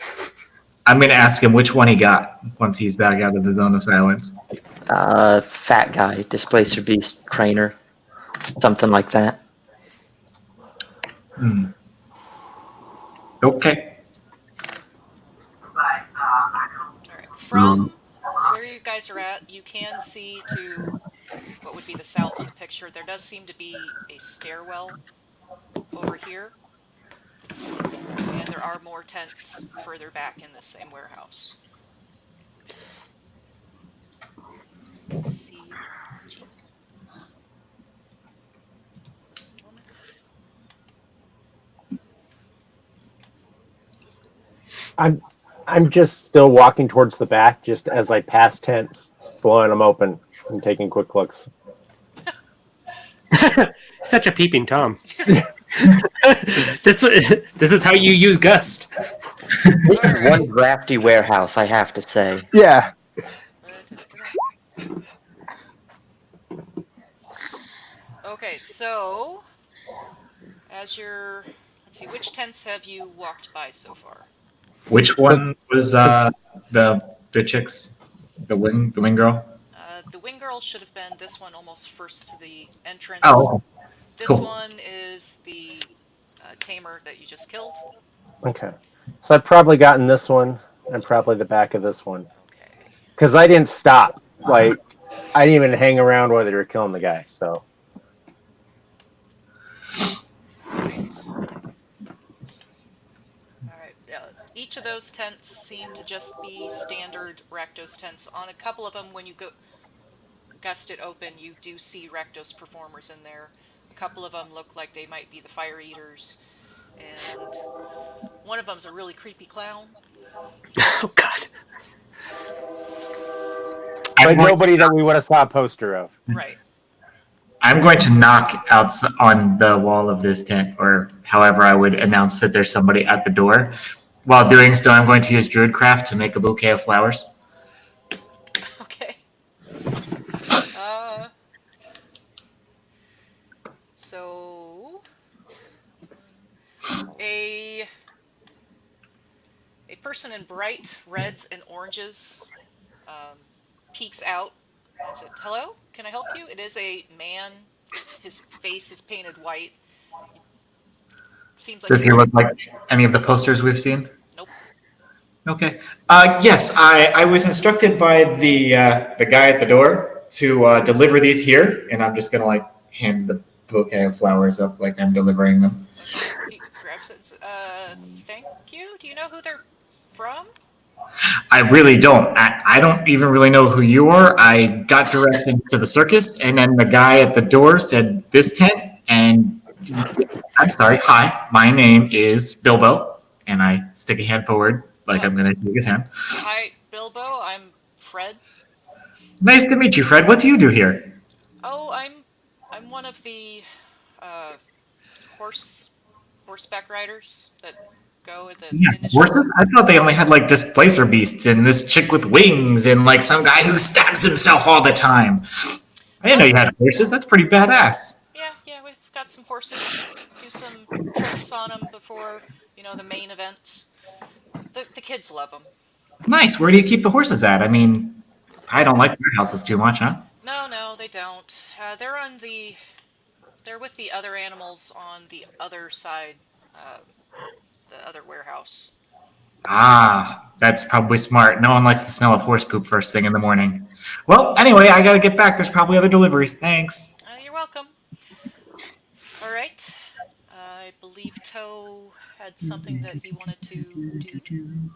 I'm going to ask him which one he got once he's back out of the zone of silence. Fat guy, displacer beast trainer, something like that. Okay. Alright. From where you guys are at, you can see to what would be the south on the picture. There does seem to be a stairwell over here. And there are more tents further back in the same warehouse. See. I'm just still walking towards the back, just as I pass tents, blowing them open and taking quick looks. Such a peeping Tom. this is how you use gust. This is one drafty warehouse, I have to say. Yeah. Okay, so as you're, let's see, which tents have you walked by so far? Which one was the chicks? The wing girl? The wing girl should have been this one almost first to the entrance. Oh, This cool. one is the tamer that you just killed. Okay. So I've probably gotten this one and probably the back of this one. Okay. Because I didn't stop. Like, I didn't even hang around while they were killing the guy, so. Alright, each of those tents seem to just be standard Rakdos tents. On a couple of them, when you gust it open, you do see Rakdos performers in there. A couple of them look like they might be the fire eaters. And one of them's a really creepy clown. Oh, God. But nobody that we would have saw a poster of. Right. I'm going to knock out on the wall of this tent, or however I would announce that there's somebody at the door. While doing so, I'm going to use Druidcraft to make a bouquet of flowers. Okay. So a person in bright reds and oranges peeks out and said, "Hello, can I help you?" It is a man. His face is painted white. Seems like Does he look like any of the posters we've seen? Nope. Okay. Yes, I was instructed by the guy at the door to deliver these here, and I'm just gonna like hand the bouquet of flowers up like I'm delivering them. He grabs it. Thank you. Do you know who they're from? I really don't. I don't even really know who you are. I got directions to the circus, and then the guy at the door said this tent, and I'm sorry. Hi, my name is Bilbo, and I stick a hand forward like I'm going to take his hand. Hi, Bilbo. I'm Fred. Nice to meet you, Fred. What do you do here? Oh, I'm one of the horseback riders that go with the initial... Horses? I thought they only had like displacer beasts and this chick with wings and like some guy who stabs himself all the time. I didn't know you had horses. That's pretty badass. Yeah, we've got some horses. Do some tricks on them before, the main events. The kids love them. Nice. Where do you keep the horses at? I mean, I don't like warehouses too much, huh? No, they don't. They're with the other animals on the other side, the other warehouse. Ah, that's probably smart. No one likes the smell of horse poop first thing in the morning. Well, anyway, I gotta get back. There's probably other deliveries. Thanks. You're welcome. All right. I believe Toe had something that he wanted to do.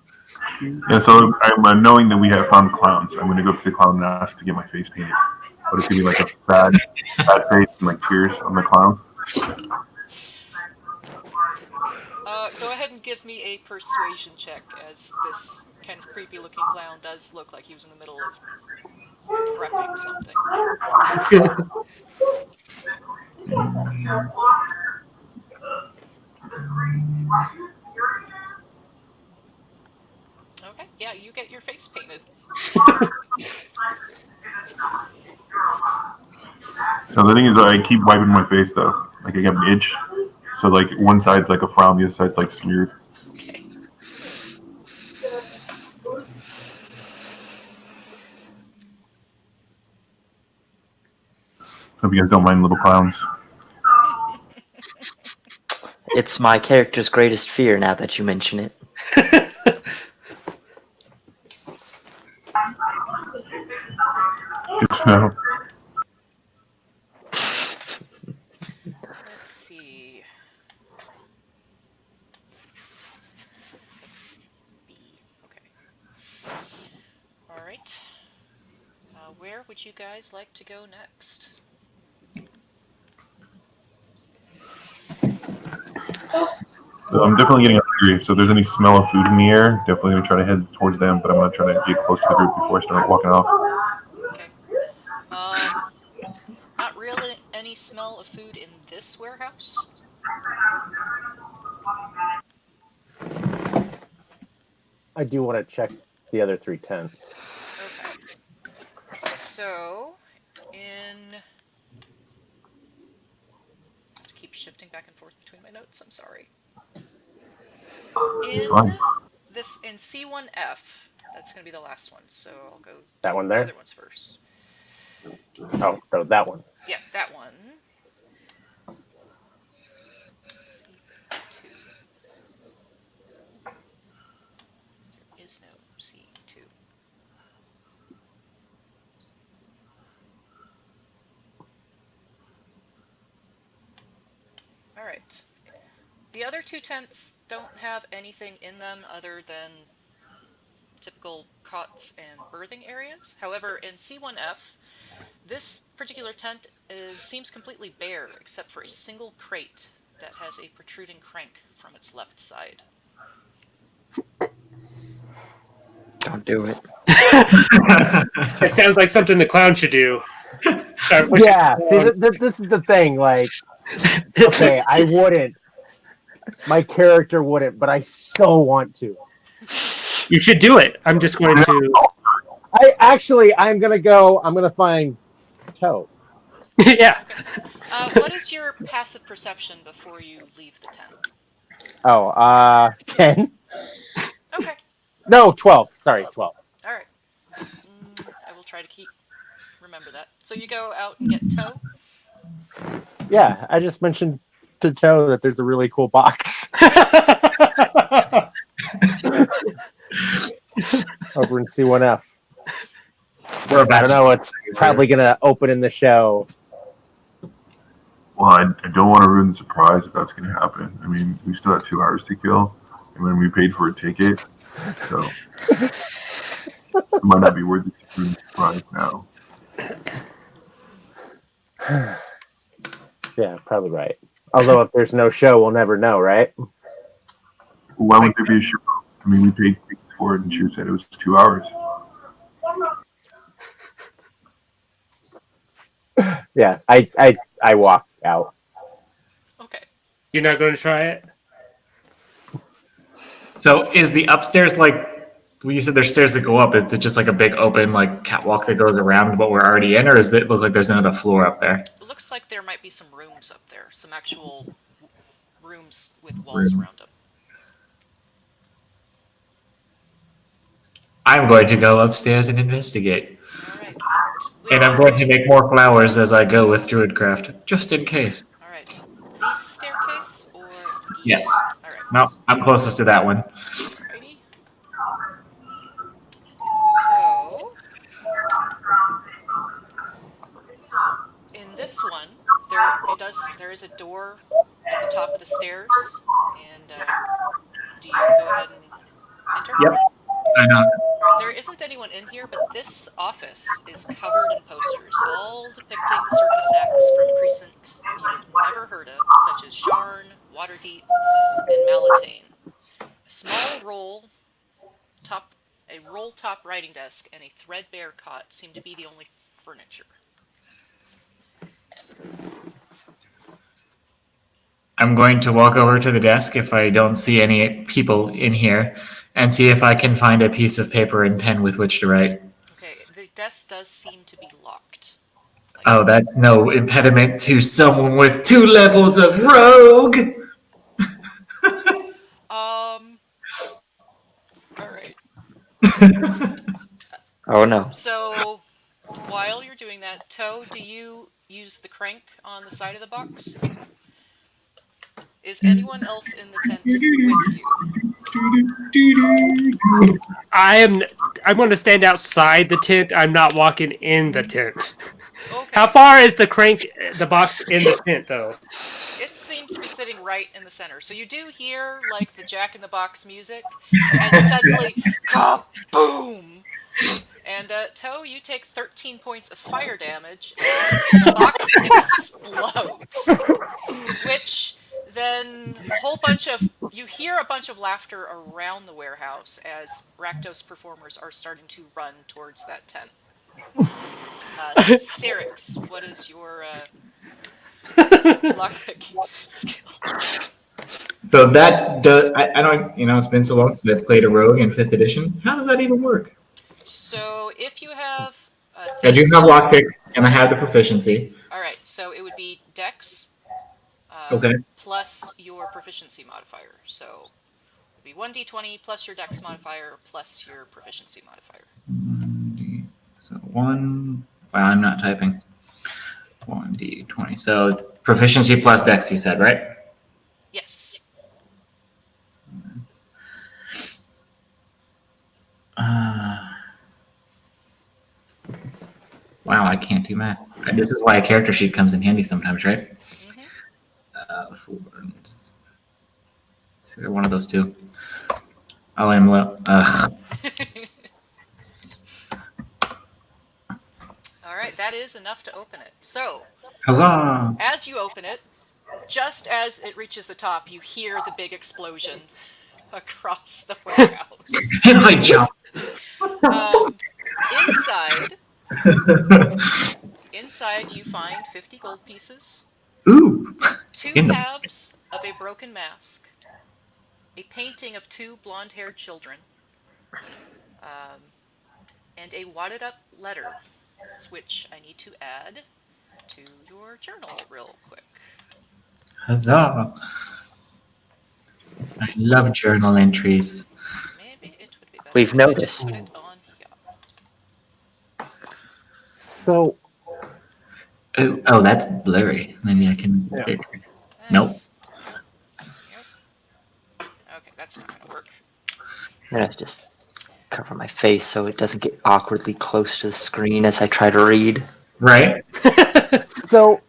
Yeah, so I'm knowing that we have found clowns. I'm going to go up to the clown and ask to get my face painted. But it's going to be like a sad face and like tears on the clown. Go ahead and give me a persuasion check, as this kind of creepy looking clown does look like he was in the middle of prepping something. Okay, yeah, you get your face painted. So the thing is, I keep wiping my face though. Like I get an itch. So like one side's like a frown, the other side's like smeared. Okay. Hope you guys don't mind little clowns. It's my character's greatest fear now that you mention it. Good to know. Let's see. B. Okay. All right. Where would you guys like to go next? So I'm definitely getting hungry. So if there's any smell of food in the air, definitely gonna try to head towards them. But I'm gonna try to get close to the group before I start walking off. Okay. Not really any smell of food in this warehouse. I do want to check the other 3 tents. Okay. So, in... I have to keep shifting back and forth between my notes, I'm sorry. In C1F, that's going to be the last one, so I'll go That one the there? other ones first. Oh, so that one. Yeah, that one. C2. There is no C2. Alright. The other 2 tents don't have anything in them other than typical cots and berthing areas. However, in C1F, this particular tent seems completely bare except for a single crate that has a protruding crank from its left side. Don't do it. It sounds like something the clown should do. Start pushing Yeah, see, along. this is the thing. Like, okay, I wouldn't. My character wouldn't, but I so want to. You should do it. I'm just going to. I'm gonna find Toe. Yeah. What is your passive perception before you leave the tent? Oh, 10? Okay. No, 12. Sorry, 12. Alright. I will try to remember that. So you go out and get Toe? Yeah, I just mentioned to Toe that there's a really cool box over in C1F. We're I about don't know. It's probably gonna open in the show. Well, I don't want to ruin the surprise if that's gonna happen. I mean, we still have 2 hours to kill, and when we paid for a ticket, so it might not be worth it to ruin the surprise now. Yeah, probably right. Although if there's no show, we'll never know, right? Why would there be a show? I mean, we paid tickets for it, and she said it was 2 hours. Yeah, I walked out. Okay. You're not going to try it? So is the upstairs like, when you said there's stairs that go up, is it just like a big open like catwalk that goes around what we're already in, or does it look like there's another floor up there? It looks like there might be some rooms up there. Some actual rooms with walls around them. I'm going to go upstairs and investigate. Alright. And I'm going to make more flowers as I go with Druidcraft, just in case. Alright. The staircase or the... Yes. Alright. No, I'm closest to that one. Alrighty. So... in this one, there is a door at the top of the stairs, and do you go ahead and enter? Yep. I know. There isn't anyone in here, but this office is covered in posters, all depicting the circus acts from precincts you've never heard of, such as Sharn, Waterdeep, and Malatane. A small roll-top writing desk, and a threadbare cot seem to be the only furniture. I'm going to walk over to the desk if I don't see any people in here and see if I can find a piece of paper and pen with which to write. Okay, the desk does seem to be locked. Oh, that's no impediment to someone with 2 levels of rogue! Oh no. So, while you're doing that, Toe, do you use the crank on the side of the box? Is anyone else in the tent with you? I'm going to stand outside the tent. I'm not walking in the tent. Okay. How far is the box in the tent, though? It seems to be sitting right in the center. So you do hear, like, the Jack in the Box music, and suddenly, kaboom! And, Toe, you take 13 points of fire damage as the box explodes. Which then you hear a bunch of laughter around the warehouse as Rakdos performers are starting to run towards that tent. Circus, what is your lockpicking skill? So that does, I don't, it's been so long since I played a rogue in 5th edition. How does that even work? So if you have I do have lockpicks, and I have the proficiency. Alright, so it would be Dex Okay. plus your proficiency modifier. So it would be 1d20 plus your Dex modifier plus your proficiency modifier. So 1, wow, I'm not typing. 1d20. So proficiency plus dex, you said, right? Yes. Wow, I can't do math. This is why a character sheet comes in handy sometimes, right? It's either one of those two. Oh, I'm low. Alright, that is enough to open it. So, Huzzah! as you open it, just as it reaches the top, you hear the big explosion across the warehouse. And I jump. Inside you find 50 gold pieces, Ooh! 2 halves of a broken mask, a painting of 2 blonde-haired children, and a wadded up letter, which I need to add to your journal real quick. Huzzah! I love journal entries. Maybe it would be better We've if I noticed. just put it on here. So, Oh, that's blurry. Maybe I can. Yeah. Nope. Okay, that's not gonna work. I'm gonna just cover my face so it doesn't get awkwardly close to the screen as I try to read. Right? so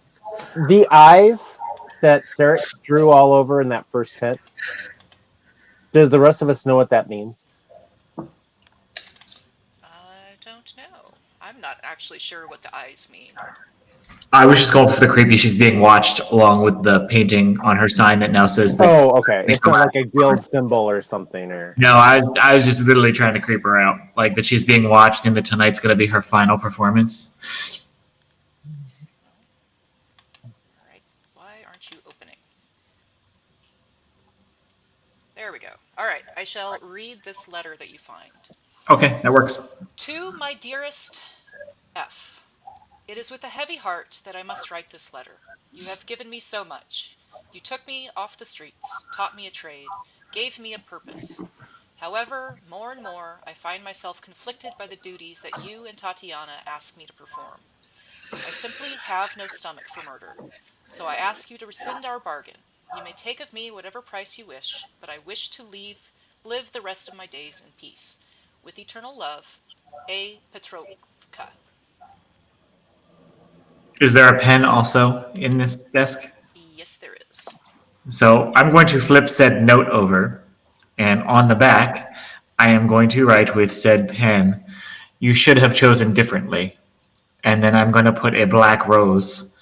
the eyes that Sarah drew all over in that first tent, does the rest of us know what that means? I don't know. I'm not actually sure what the eyes mean. I was just going for the creepy. She's being watched along with the painting on her sign that now says that. Oh, okay. It's not like a guild symbol or something, or No, I was just literally trying to creep her out. Like that she's being watched and that tonight's going to be her final performance. Alright, why aren't you opening? There we go. Alright, I shall read this letter that you find. Okay, that works. To my dearest F. It is with a heavy heart that I must write this letter. You have given me so much. You took me off the streets, taught me a trade, gave me a purpose. However, more and more, I find myself conflicted by the duties that you and Tatiana ask me to perform. I simply have no stomach for murder, so I ask you to rescind our bargain. You may take of me whatever price you wish, but I wish to live the rest of my days in peace. With eternal love, A. Petrovka. Is there a pen also in this desk? Yes, there is. So I'm going to flip said note over, and on the back, I am going to write with said pen, "You should have chosen differently." And then I'm going to put a black rose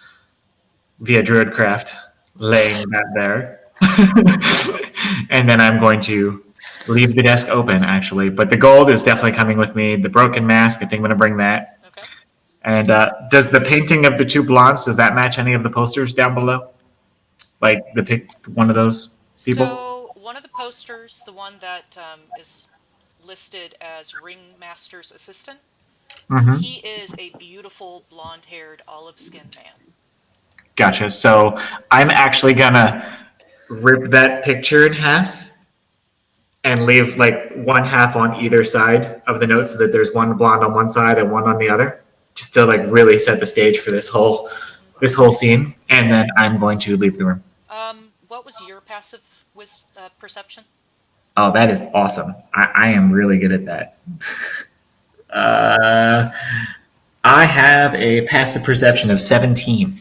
via Druidcraft, laying that there. And then I'm going to leave the desk open, actually. But the gold is definitely coming with me. The broken mask, I think I'm going to bring that. Okay. And does the painting of the 2 blondes, does that match any of the posters down below? Like one of those people? So, one of the posters, the one that is listed as Ringmaster's assistant, he is a beautiful blonde-haired, olive-skinned man. Gotcha. So I'm actually gonna rip that picture in half and leave like one half on either side of the note so that there's one blonde on one side and one on the other, just to like really set the stage for this whole scene. And then I'm going to leave the room. What was your passive perception? Oh, that is awesome. I am really good at that. Uh, I have a passive perception of 17.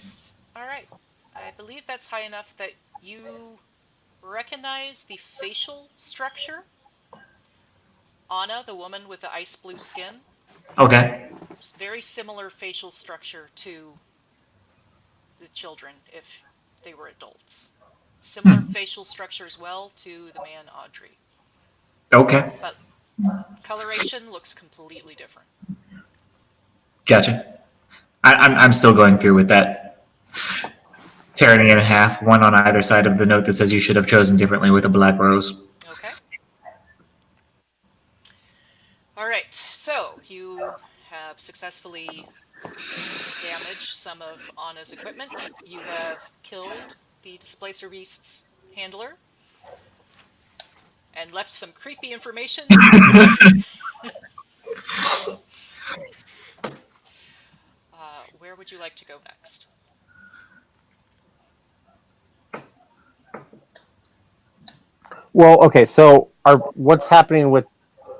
All right. I believe that's high enough that you recognize the facial structure. Anna, the woman with the ice blue skin, Okay. very similar facial structure to the children if they were adults. Similar facial structure as well to the man Audrey. Okay. But coloration looks completely different. Gotcha. I'm still going through with that. Tearing it in half, one on either side of the note that says you should have chosen differently with a black rose. Okay. All right. So you have successfully damaged some of Anna's equipment. You have killed the Displacer Beast's handler and left some creepy information. Where would you like to go next? Well, okay. So, what's happening with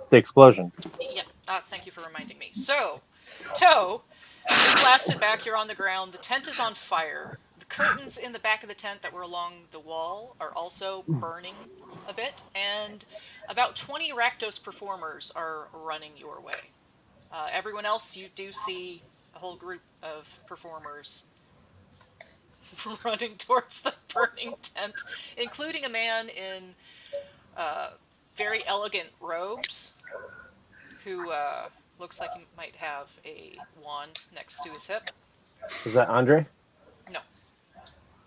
the explosion? Yeah, thank you for reminding me. So, Toe, you blasted back, you're on the ground, the tent is on fire. The curtains in the back of the tent that were along the wall are also burning a bit, and about 20 Rakdos performers are running your way. Everyone else, you do see a whole group of performers running towards the burning tent, including a man in very elegant robes who looks like he might have a wand next to his hip. Is that Andre? No.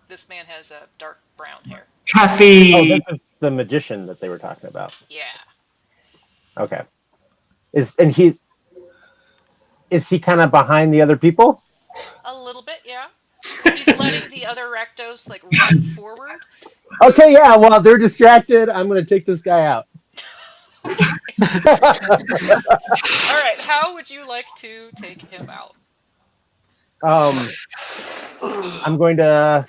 This man has a dark brown hair. Taffy! Oh, this is the magician that they were talking about. Yeah. Okay. Is he kind of behind the other people? A little bit, yeah. He's letting the other Rakdos like run forward. Okay, yeah. While they're distracted, I'm going to take this guy out. All right, how would you like to take him out? I'm going to.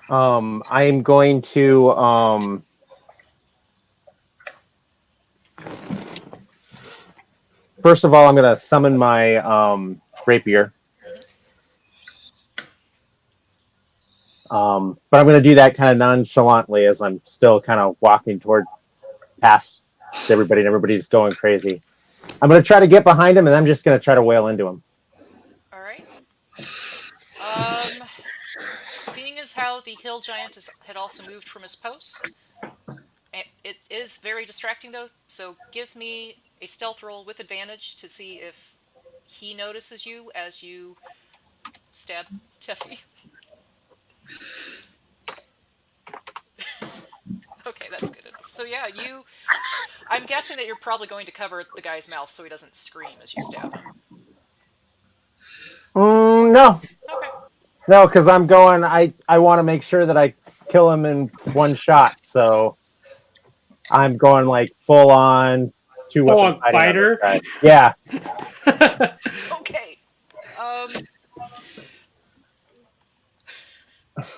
I'm going to. First of all, I'm going to summon my rapier. But I'm going to do that kind of nonchalantly as I'm still kind of walking toward past everybody, and everybody's going crazy. I'm going to try to get behind him, and I'm just going to try to wail into him. All right. Seeing as how the hill giant had also moved from his post, it is very distracting though. So give me a stealth roll with advantage to see if he notices you as you stab Tiffy. Okay, that's good enough. So yeah, I'm guessing that you're probably going to cover the guy's mouth so he doesn't scream as you stab him. No. Okay. No, because I'm going. I want to make sure that I kill him in one shot. So I'm going like full on Full-on fighter. Yeah. Okay.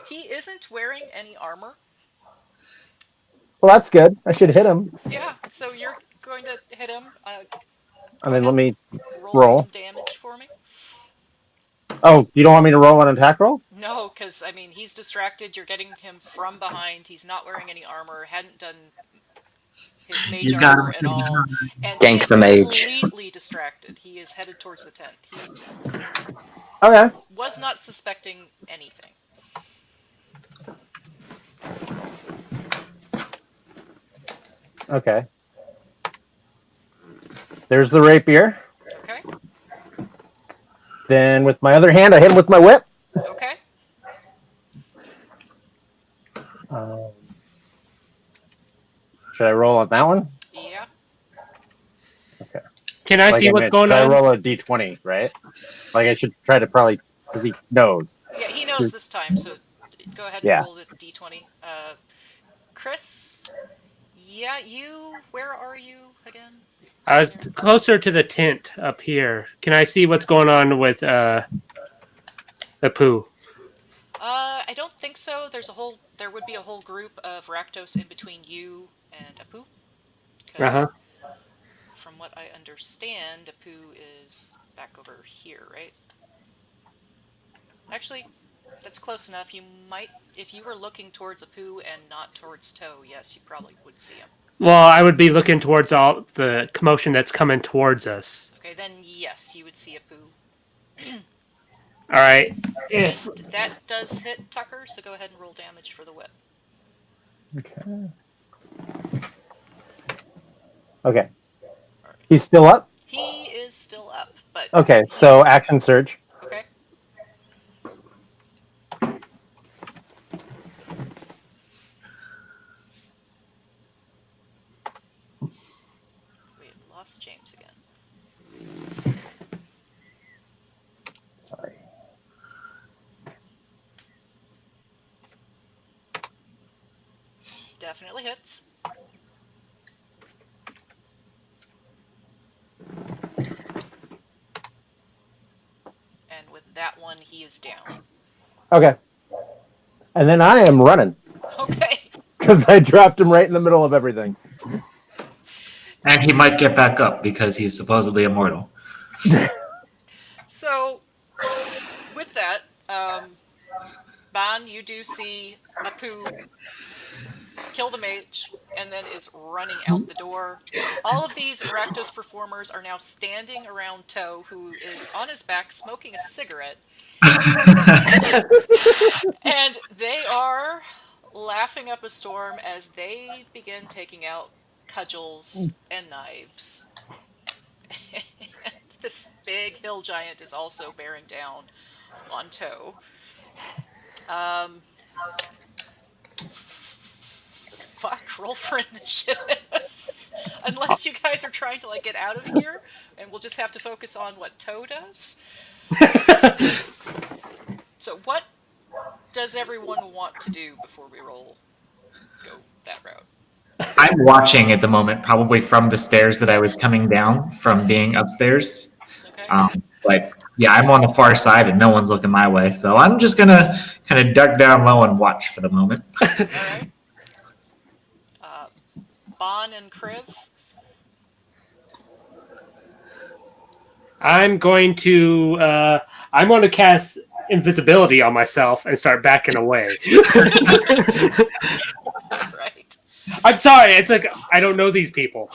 He isn't wearing any armor. Well, that's good. I should hit him. Yeah. So you're going to hit him. And then let me roll some damage for me. Oh, you don't want me to roll an attack roll? No, because, I mean, he's distracted. You're getting him from behind. He's not wearing any armor. Hadn't done his mage armor at all. And Gank the mage. Completely distracted. He is headed towards the tent. Okay. Was not suspecting anything. Okay. There's the rapier. Okay. Then with my other hand, I hit him with my whip. Okay. Should I roll on that one? Yeah. Okay. Can I see what's going I on? roll a d20, right? Like I should try to probably because he knows. Yeah, he knows this time, so go ahead and Yeah. roll the d20. Chris? Yeah, you... Where are you again? I was closer to the tent up here. Can I see what's going on with the poo? I don't think so. There would be a whole group of Rakdos in between you and Apu. Because, from what I understand, Apu is back over here, right? Actually, that's close enough. You might, if you were looking towards Apu and not towards Toe, yes, you probably would see him. Well, I would be looking towards all the commotion that's coming towards us. Okay, then yes, you would see Apu. All right. And that does hit Tucker, so go ahead and roll damage for the whip. Okay. Okay. He's still up? He is still up, but... Okay, so action surge. Okay. We had lost James again. Sorry. Definitely hits. And with that one, he is down. Okay. And then I am running. Okay. Because I dropped him right in the middle of everything. And he might get back up because he's supposedly immortal. So, with that, Ban, you do see Apu kill the mage and then is running out the door. All of these Rakdos performers are now standing around Toe, who is on his back smoking a cigarette. And they are laughing up a storm as they begin taking out cudgels and knives. And this big hill giant is also bearing down on Toe. Fuck, roll for initiative. Unless you guys are trying to like get out of here, and we'll just have to focus on what Toe does. So what does everyone want to do before we go that route? I'm watching at the moment, probably from the stairs that I was coming down from being upstairs. Okay. But yeah, I'm on the far side and no one's looking my way, so I'm just gonna kind of duck down low and watch for the moment. Alright. Bon and Kriv? I'm going to cast invisibility on myself and start backing away. Right. I'm sorry. It's like I don't know these people.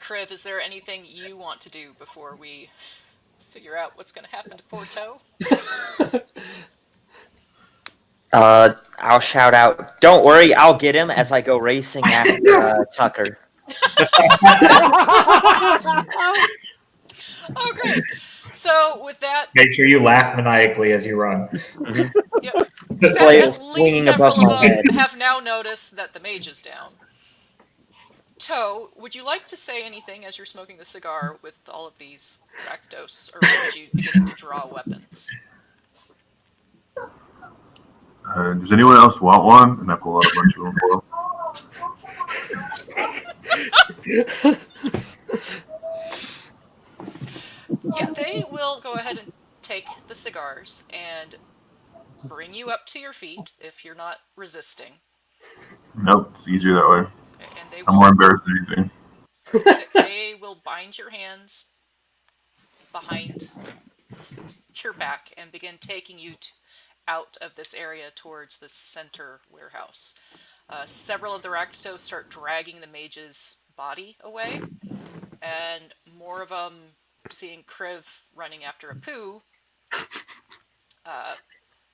Kriv, is there anything you want to do before we figure out what's going to happen to poor Toe? I'll shout out, "Don't worry, I'll get him," as I go racing after Tucker. Oh, great. So, with that... Make sure you laugh maniacally as you run. Yep. Flail At least swinging above several my of them head. have now noticed that the mage is down. Toe, would you like to say anything as you're smoking the cigar with all of these Rakdos around you beginning to draw weapons? Does anyone else want one? And I pull out a bunch of them for them. Yeah, they will go ahead and take the cigars and bring you up to your feet if you're not resisting. Nope, it's easier that way. And they I'm more embarrassed than anything. They will bind your hands behind your back and begin taking you out of this area towards the center warehouse. Several of the Rakdos start dragging the mage's body away, and more of them, seeing Kriv running after Apu,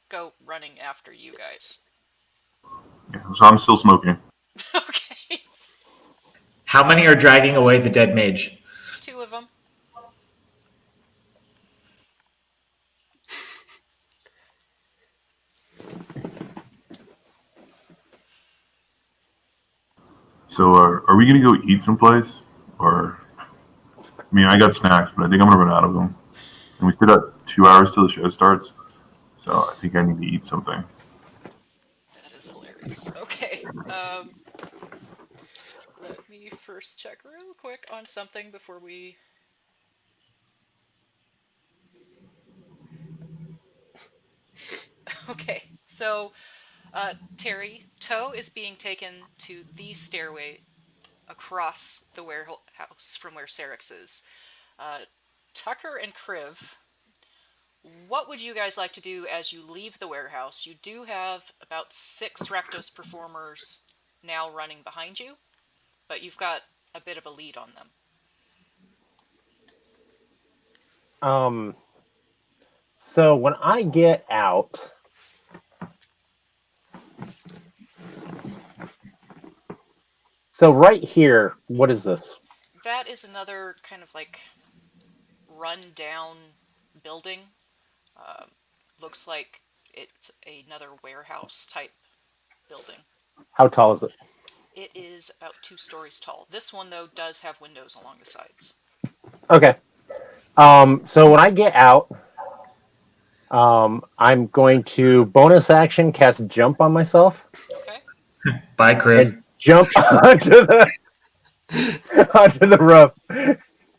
go running after you guys. Yeah, so I'm still smoking. Okay. How many are dragging away the dead mage? 2 of them. So are we gonna go eat someplace? Or I mean, I got snacks, but I think I'm gonna run out of them. And we still got 2 hours till the show starts. So I think I need to eat something. That is hilarious. Okay. Let me first check real quick on something before we. Okay, so Terry, Toe is being taken to the stairway across the warehouse from where Syrinx is. Uh, Tucker and Kriv, what would you guys like to do as you leave the warehouse? You do have about 6 Rakdos performers now running behind you, but you've got a bit of a lead on them. So when I get out, so right here, what is this? That is another kind of like run down building. Um, Looks like it's another warehouse type building. How tall is it? It is about 2 stories tall. This one, though, does have windows along the sides. Okay. So when I get out, I'm going to bonus action cast jump on myself Okay. Bye, Chris. and jump onto the roof,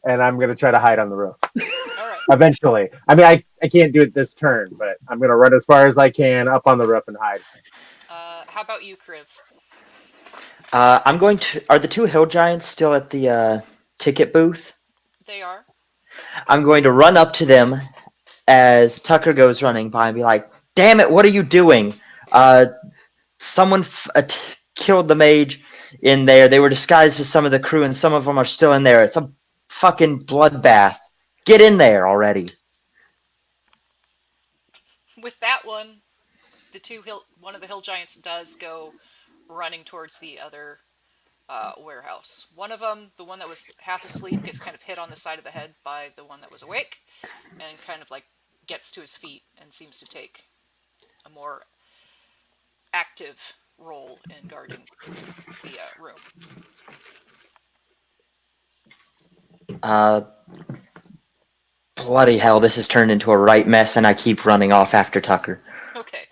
and I'm gonna try to hide on the roof. All right. Eventually, I mean, I can't do it this turn, but I'm gonna run as far as I can up on the roof and hide. How about you, Kriv? I'm going to. Are the 2 hill giants still at the ticket booth? They are. I'm going to run up to them as Tucker goes running by and be like, "Damn it! What are you doing? Someone killed the mage in there. They were disguised as some of the crew, and some of them are still in there. It's a fucking bloodbath. Get in there already!" With that one, one of the hill giants does go running towards the other warehouse. One of them, the one that was half asleep, gets kind of hit on the side of the head by the one that was awake, and kind of like gets to his feet and seems to take a more active role in guarding the room. Bloody hell, this has turned into a right mess, and I keep running off after Tucker. Okay.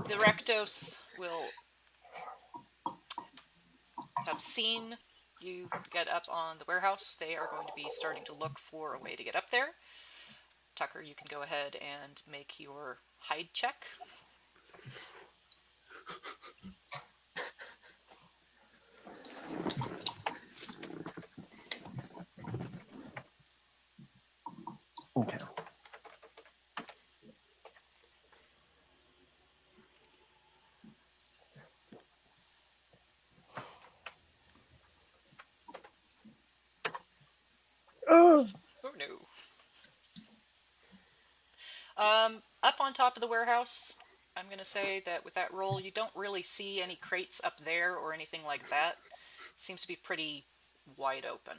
The Rakdos will have seen you get up on the warehouse. They are going to be starting to look for a way to get up there. Tucker, you can go ahead and make your hide check. Okay. Oh no. Up on top of the warehouse, I'm gonna say that with that roll, you don't really see any crates up there or anything like that. Seems to be pretty wide open.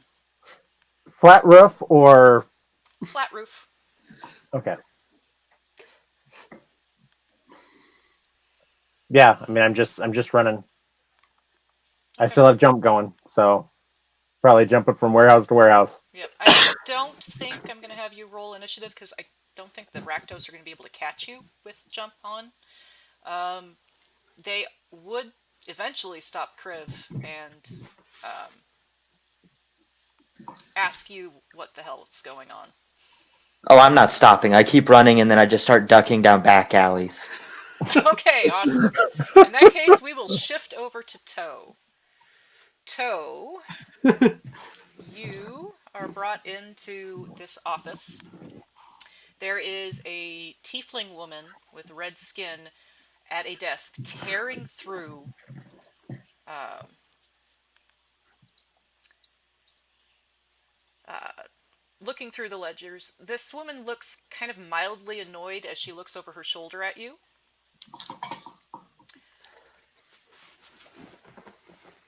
Flat roof or Flat roof. okay. Yeah, I mean, I'm just running. I Okay. still have jump going, so probably jumping from warehouse to warehouse. Yep. I don't think I'm gonna have you roll initiative because I don't think the Rakdos are gonna be able to catch you with jump on. They would eventually stop Kriv and ask you what the hell is going on. Oh, I'm not stopping. I keep running, and then I just start ducking down back alleys. Okay, awesome. In that case, we will shift over to Toe. Toe, you are brought into this office. There is a tiefling woman with red skin at a desk tearing through um, looking through the ledgers. This woman looks kind of mildly annoyed as she looks over her shoulder at you.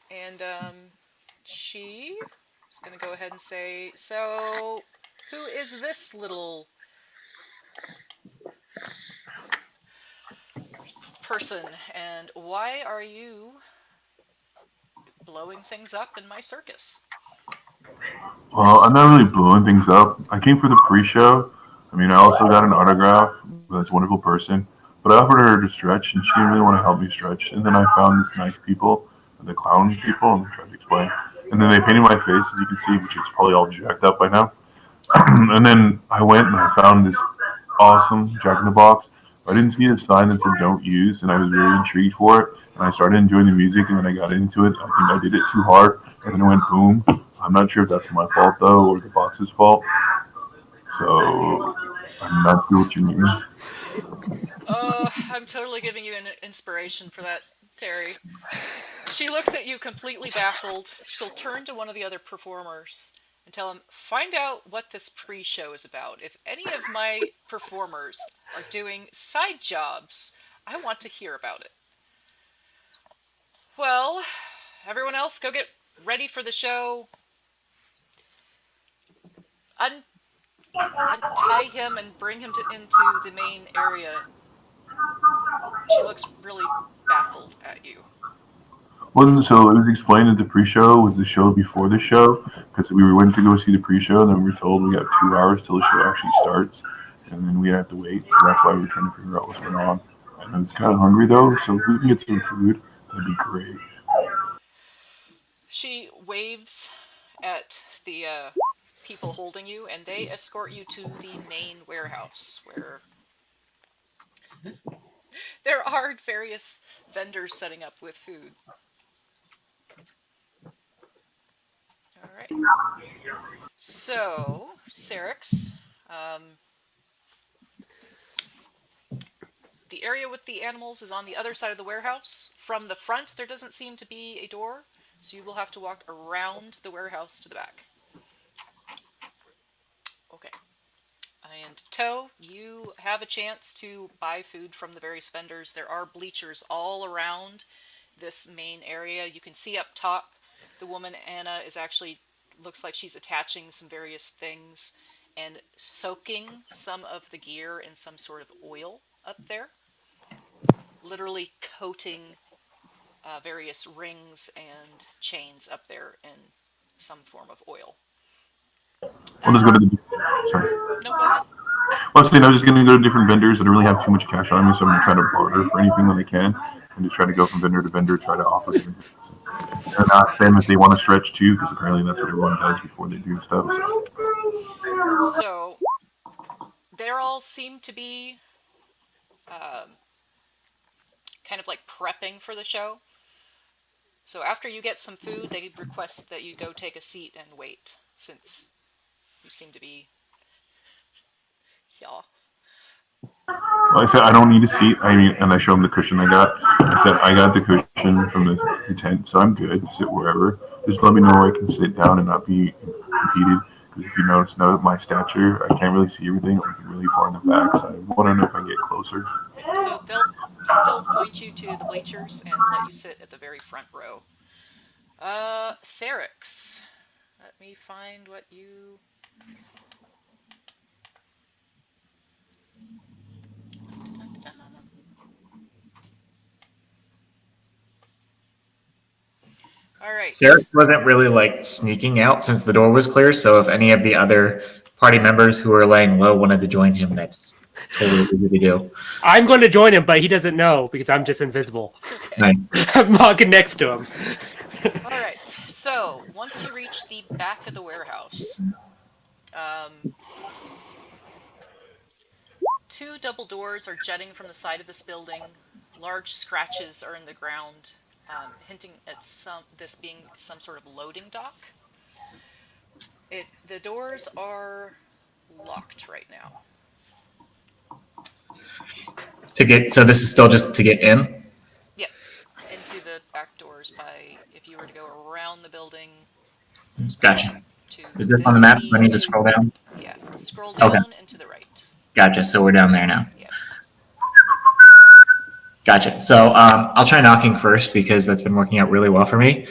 And she is going to go ahead and say, "So, who is this little person, and why are you blowing things up in my circus. Well, I'm not really blowing things up. I came for the pre-show. I mean, I also got an autograph with this wonderful person, but I offered her to stretch, and she didn't really want to help me stretch. And then I found this nice people, the clown people, and tried to explain. And then they painted my face, as you can see, which is probably all jacked up by now. And then I went and I found this awesome Jack in the Box. I didn't see a sign that said "Don't use," and I was really intrigued for it. And I started enjoying the music, and then I got into it. I think I did it too hard, and then it went boom. I'm not sure if that's my fault though, or the box's fault. So I'm not sure what you mean. Oh, I'm totally giving you an inspiration for that, Terry. She looks at you completely baffled. She'll turn to one of the other performers and tell him, find out what this pre-show is about. If any of my performers are doing side jobs, I want to hear about it. Well, everyone else, go get ready for the show. Untie him and bring him into the main area. She looks really baffled at you. Well, so it was explained that the pre-show was the show before the show because we went to go see the pre-show, and then we were told we got 2 hours till the show actually starts, and then we have to wait. So that's why we're trying to figure out what's going on. And I was kind of hungry though, so if we can get some food, that'd be great. She waves at the people holding you, and they escort you to the main warehouse where there are various vendors setting up with food. All right. So, Syrinx, the area with the animals is on the other side of the warehouse. From the front, there doesn't seem to be a door, so you will have to walk around the warehouse to the back. Okay. And Toe, you have a chance to buy food from the various vendors. There are bleachers all around this main area. You can see up top, the woman Anna is actually, looks like she's attaching some various things and soaking some of the gear in some sort of oil up there. Literally coating various rings and chains up there in some form of oil. I'll just go to the. Sorry. No, go ahead. Well, I was just going to go to different vendors. I don't really have too much cash on me, so I'm going to try to barter for anything that I can, and just try to go from vendor to vendor, try to offer different things. And ask them if they want to stretch too, because apparently that's what everyone does before they do stuff. So, they all seem to be kind of like prepping for the show. So after you get some food, they request that you go take a seat and wait, since you seem to be, yeah. Well, I said I don't need a seat. I mean, and I showed them the cushion I got. I said I got the cushion from the tent, so I'm good to sit wherever. Just let me know where I can sit down and not be impeded. Because if you notice, now with my stature, I can't really see everything. I'm really far in the back, so I want to know if I get closer. So they'll still point you to the bleachers and let you sit at the very front row. Syrinx. Let me find what you... All right. Sarah wasn't really like sneaking out since the door was clear. So if any of the other party members who were laying low wanted to join him, that's totally easy to do. I'm going to join him, but he doesn't know because I'm just invisible. Okay. Nice. I'm walking next to him. All right. So once you reach the back of the warehouse, two double doors are jutting from the side of this building. Large scratches are in the ground, hinting at this being some sort of loading dock. The doors are locked right now. So this is still just to get in? Yep, into the back doors by, if you were to go around the building. Gotcha. Is this on the map? Do I need to scroll down? Yeah, scroll down and to the right. Gotcha. So we're down there now. Yeah. Gotcha. So I'll try knocking first because that's been working out really well for me.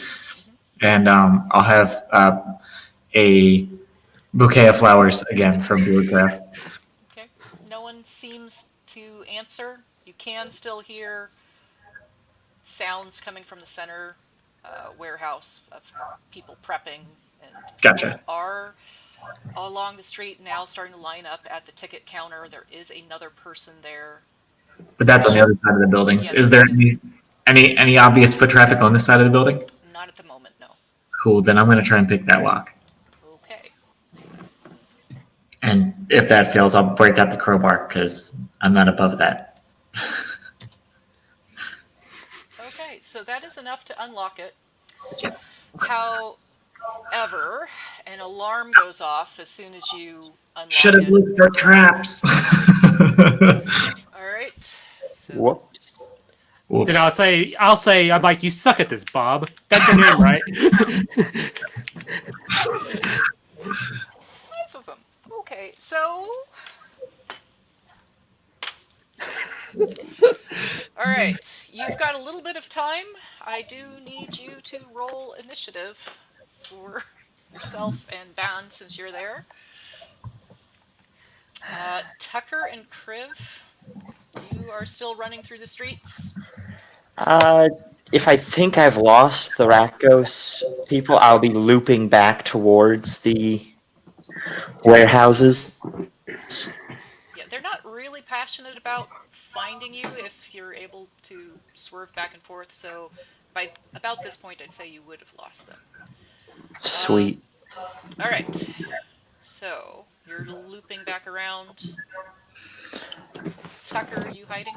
And I'll have a bouquet of flowers again from Bluecraft. Okay. No one seems to answer. You can still hear sounds coming from the center warehouse of people prepping, and Gotcha. people are along the street now starting to line up at the ticket counter. There is another person there. But that's on the other side of the buildings. Yeah, Is there any obvious foot traffic on this side of the building? Not at the moment, no. Cool. Then I'm going to try and pick that lock. Okay. And if that fails, I'll break out the crowbar because I'm not above that. Okay, so that is enough to unlock it. Yes. However, an alarm goes off as soon as you unlock Should have it. looked for traps. All right. So Whoops. Whoops. Then I'll say, I'm like, you suck at this, Bob. That's your name, right? 5 of them. Okay, so. All right, you've got a little bit of time. I do need you to roll initiative for yourself and Ban since you're there. Tucker and Kriv, you are still running through the streets. If I think I've lost the Rakdos people, I'll be looping back towards the warehouses. Yeah, they're not really passionate about finding you if you're able to swerve back and forth, so by about this point I'd say you would have lost them. Sweet. Alright, so you're looping back around. Tucker, are you hiding?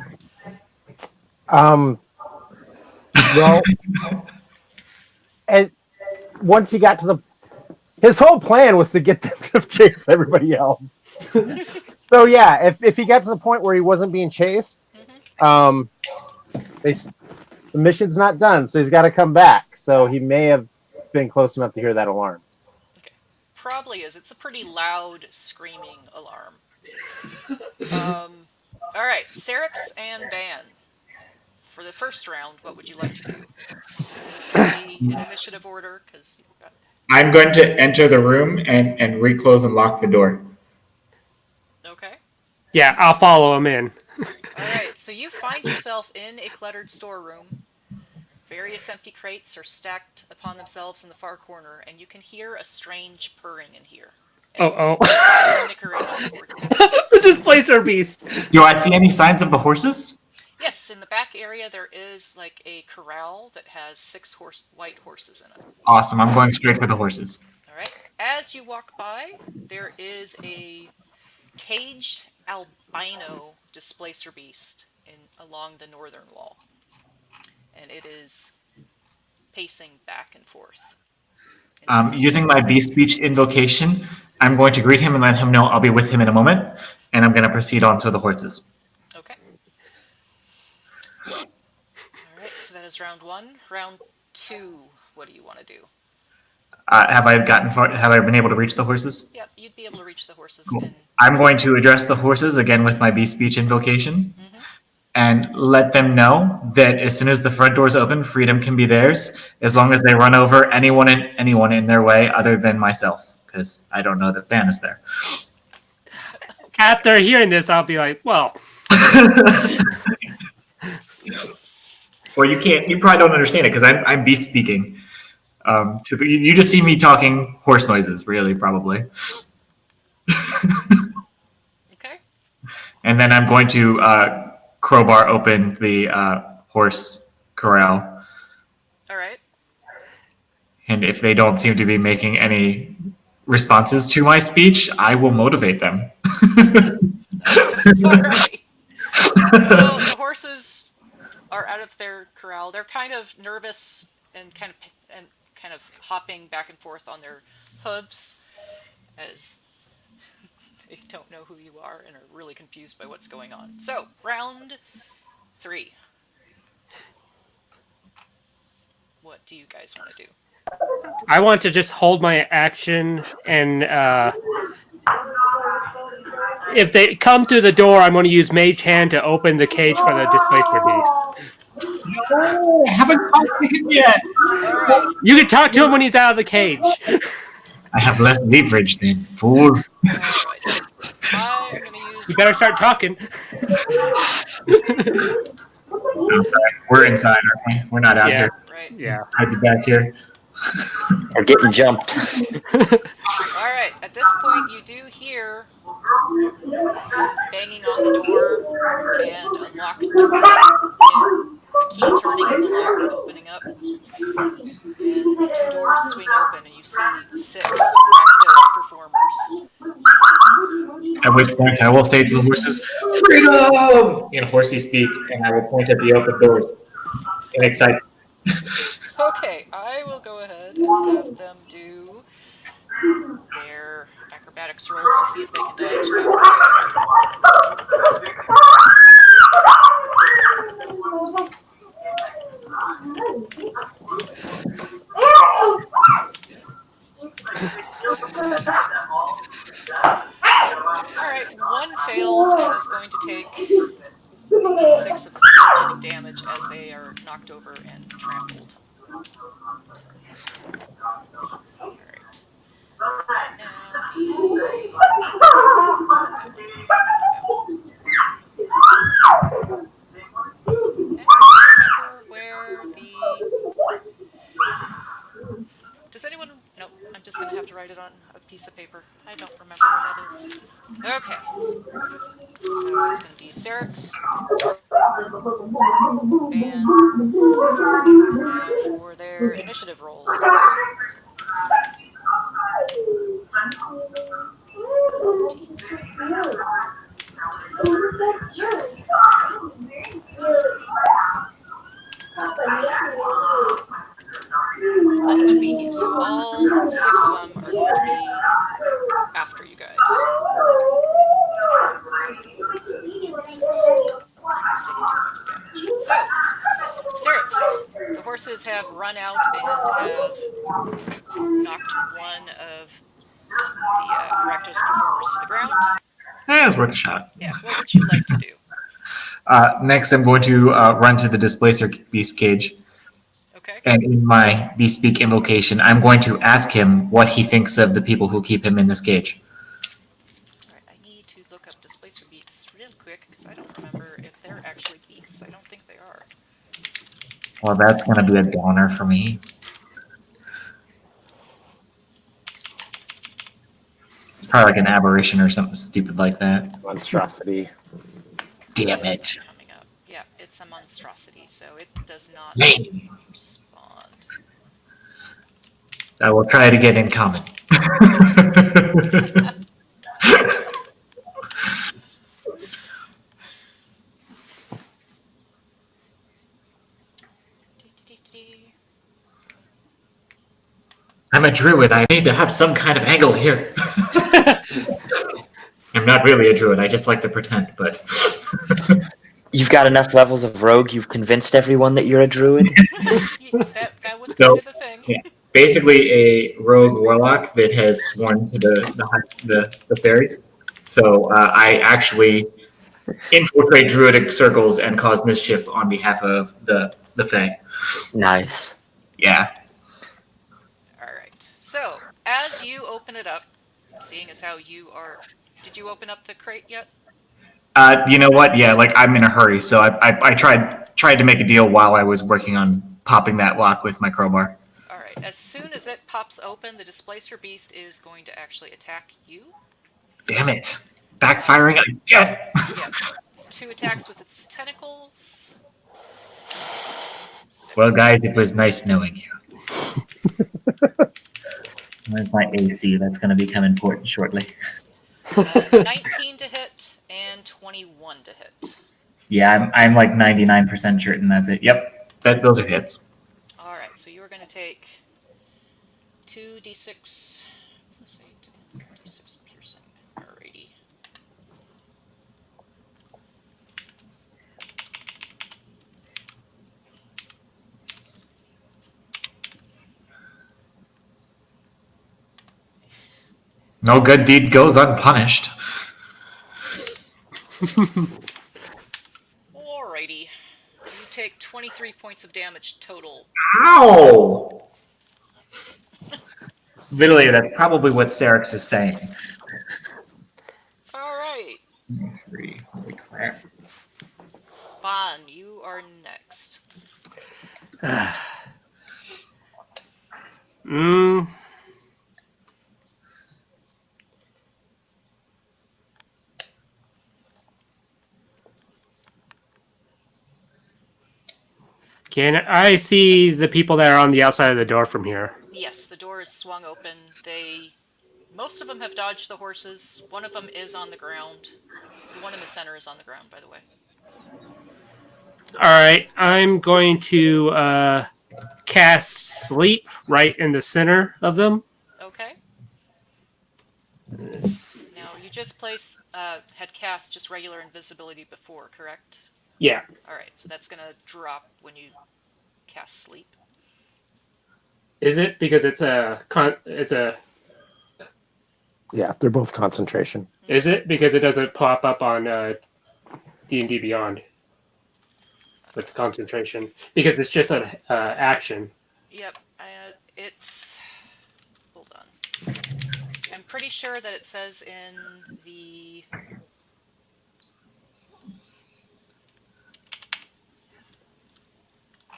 Well, and once he got to his whole plan was to get them to chase everybody else. So yeah, if he got to the point where he wasn't being chased, the mission's not done, so he's got to come back. So he may have been close enough to hear that alarm. Okay, probably is. It's a pretty loud screaming alarm. All right, Circus and Ban. For the first round, what would you like to do? This could be in initiative order, because you've got... I'm going to enter the room and reclose and lock the door. Okay. Yeah, I'll follow him in. Alright, so you find yourself in a cluttered storeroom. Various empty crates are stacked upon themselves in the far corner, and you can hear a strange purring in here. Oh. Nickering on the board. The displacer beast. Do I see any signs of the horses? Yes, in the back area there is like a corral that has 6 white horses in it. Awesome. I'm going straight for the horses. Alright, as you walk by, there is a caged albino displacer beast along the northern wall. And it is pacing back and forth. Using my beast speech invocation, I'm going to greet him and let him know I'll be with him in a moment, and I'm going to proceed on to the horses. Okay. Alright, so that is round 1. Round 2, what do you want to do? Have I been able to reach the horses? Yep, you'd be able to reach the horses. Cool. I'm going to address the horses again with my beast speech invocation. And let them know that as soon as the front doors open, freedom can be theirs, as long as they run over anyone in their way other than myself, because I don't know that Ban is there. After hearing this, I'll be like, well. Well, you probably don't understand it, because I'm beast speaking. You just see me talking horse noises, really, probably. Okay. And then I'm going to crowbar open the horse corral. All right. And if they don't seem to be making any responses to my speech, I will motivate them. All right. So the horses are out of their corral. They're kind of nervous and kind of hopping back and forth on their hooves as they don't know who you are and are really confused by what's going on. So, round 3. What do you guys want to do? I want to just hold my action, and if they come through the door, I'm going to use Mage Hand to open the cage for the displacer beast. No, I haven't talked to him yet. Alright. You can talk to him when he's out of the cage. I have less leverage then, fool. Alright. I'm going to use... You better start talking. I'm sorry. We're inside, aren't we? We're not out here. Right. right. Yeah. I'd be back here. Or getting jumped. All right. At this point, you do hear some banging on the door and a lock turning in, a key turning in the lock, opening up, and the two doors swing open, and you see 6 Rakdos performers. At which point I will say to the horses, "Freedom!" in horsey speak, and I will point at the open doors in excitement. Okay, I will go ahead and have them do their acrobatics rolls to see if they can dodge out of the way. Alright, one fails and is going to take a d6 of bludgeoning damage as they are knocked over and trampled. Alright. Now the... That one. I don't remember where the... Does anyone... Nope, I'm just going to have to write it on a piece of paper. I don't remember where that is. Okay. So it's going to be Circus, Van, and now for their initiative rolls. 13, 11 would be you. So all 6 of them are going to be after you guys. 6. One has taken 2 points of damage. So, Cirrus, the horses have run out and have knocked one of the Rakdos performers to the ground. It was worth a shot. Yeah, what would you like to do? Next, I'm going to run to the Displacer Beast cage, Okay. and in my Bespeak invocation, I'm going to ask him what he thinks of the people who keep him in this cage. Alright, I need to look up Displacer Beasts real quick because I don't remember if they're actually beasts. I don't think they are. Well, that's going to be a downer for me. It's probably like an aberration or something stupid like that. Monstrosity. Damn it. Coming up. Yeah, it's a monstrosity, so it does not Man. respond. I will try to get in common. I'm a druid. I need to have some kind of angle here. I'm not really a druid. I just like to pretend, but You've got enough levels of rogue, you've convinced everyone that you're a druid? that was So, kind of the thing. yeah. Basically a rogue warlock that has sworn to the fairies. So I actually infiltrate druidic circles and cause mischief on behalf of the fae. Nice. Yeah. Alright, so as you open it up, seeing as how you are... Did you open up the crate yet? You know what? Yeah, like I'm in a hurry, so I tried to make a deal while I was working on popping that lock with my crowbar. Alright, as soon as it pops open, the Displacer Beast is going to actually attack you. Damn it! Backfiring again. Yeah. 2 attacks with its tentacles. Well, guys, it was nice knowing you. Where's my AC? That's going to become important shortly. 19 to hit and 21 to hit. Yeah, I'm like 99% certain that's it. Yep, those are hits. Alright, so you are going to take 2d6 plus 8, d6 piercing. Alrighty. No good deed goes unpunished. Alrighty. You take 23 points of damage total. Ow! Literally, that's probably what Syrinx is saying. Alright. 3, holy crap. Bon, you are next. Mm. Can I see the people that are on the outside of the door from here? Yes, the door is swung open. Most of them have dodged the horses. One of them is on the ground. The one in the center is on the ground, by the way. All right, I'm going to cast sleep right in the center of them. Okay. Now, you just had cast just regular invisibility before, correct? Yeah. Alright, so that's gonna drop when you cast sleep. Is it because it's a Yeah, they're both concentration. Is it because it doesn't pop up on D&D Beyond with the concentration because it's just an action. Yep, it's... Hold on. I'm pretty sure that it says in the...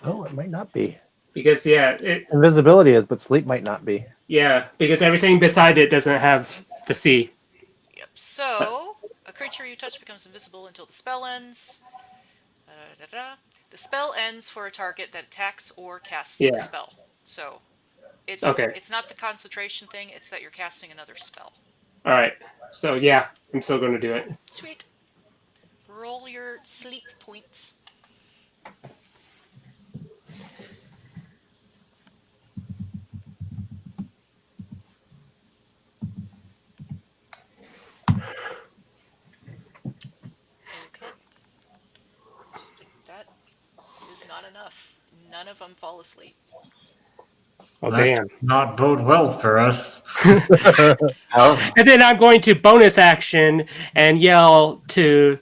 Oh, it might not be. Because Invisibility is, but sleep might not be. yeah, because everything beside it doesn't have the C. Yep, so... A creature you touch becomes invisible until the spell ends. The spell ends for a target that attacks or casts a spell. So, it's not the concentration thing, it's that you're casting another spell. Alright, so yeah, I'm still going to do it. Sweet. Roll your sleep points. Okay. That is not enough. None of them fall asleep. Oh, That damn. did not bode well for us. Oh, And then I'm going to bonus action and yell to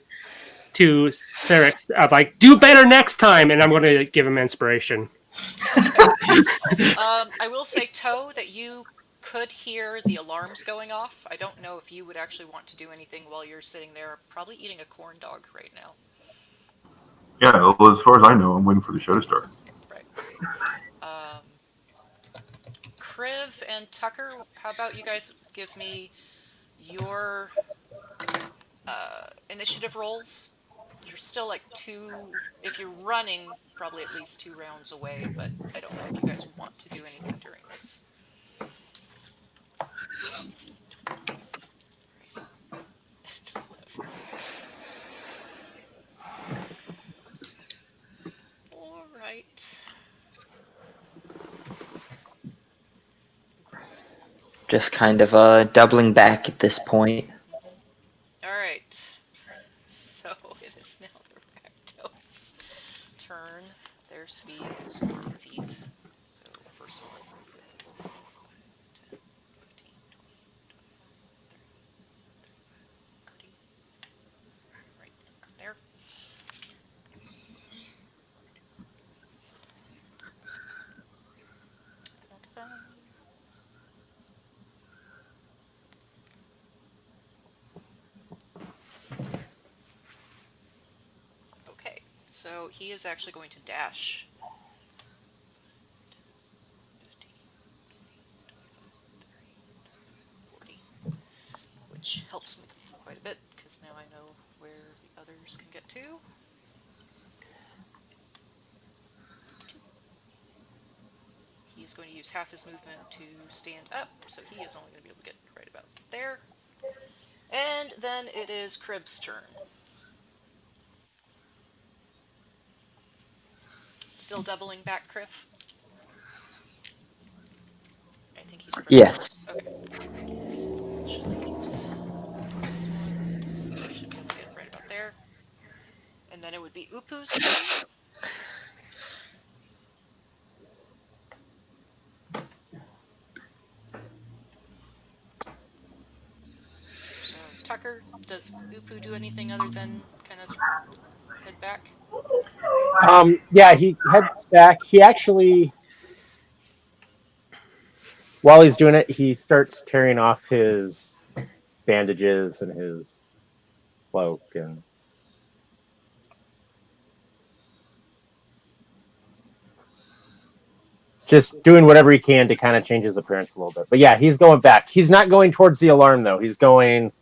Circus, like, do better next time, and I'm going to give him inspiration. I will say, Toe, that you could hear the alarms going off. I don't know if you would actually want to do anything while you're sitting there, probably eating a corn dog right now. Yeah, well, as far as I know, I'm waiting for the show to start. Right. Kriv and Tucker, how about you guys give me your initiative rolls? You're still like if you're running, probably at least 2 rounds away, but I don't know if you guys want to do anything during this. Alright. just kind of doubling back at this point. Alright. So it is now the Rakdos' turn. Their speed is 40 feet. So first one is 5, 10, 15, 20, 30, right there. Okay, so he is actually going to dash. 15, 20, 30, 40, which helps me quite a bit, because now I know where the others can get to. He's going to use half his movement to stand up, so he is only going to be able to get right about there. And then it is Crib's turn. Still doubling back, Crib? I think he's pretty Yes. Okay. Should use this one. Should be able to get right about there. And then it would be Upu's turn. So, Tucker, does Upu do anything other than kind of head back? Yeah, he heads back. He actually, while he's doing it, he starts tearing off his bandages and his cloak and just doing whatever he can to kind of change his appearance a little bit. But yeah, he's going back. He's not going towards the alarm though. He's going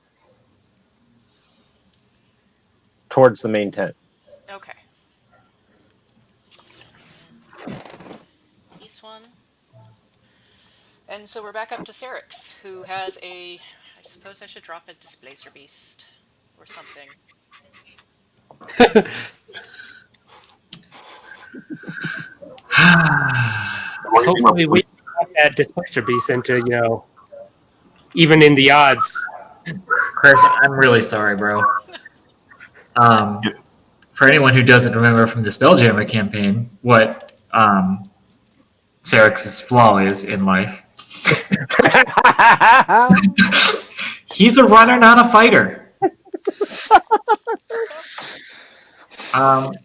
towards the main tent. Okay. East one. And so we're back up to Circus, who has a... I suppose I should drop a Displacer Beast or something. Hopefully we got that Displacer Beast into, even in the odds. Chris, I'm really sorry, bro. For anyone who doesn't remember from the Spelljammer campaign, what Serex's flaw is in life, he's a runner, not a fighter.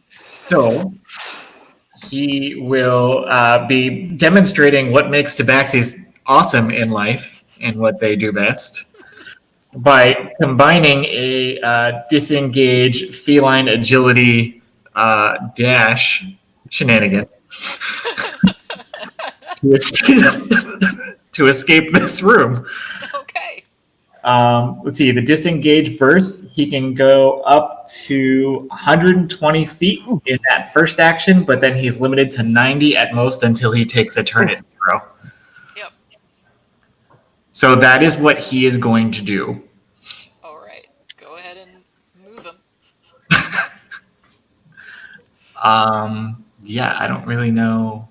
So he will be demonstrating what makes tabaxis awesome in life and what they do best by combining a disengage feline agility dash shenanigan to escape this room. Okay. Let's see, the disengage burst, he can go up to 120 feet in that first action, but then he's limited to 90 at most until he takes a turn at 0. Yep. So that is what he is going to do. All right. Go ahead and move him. Yeah, I don't really know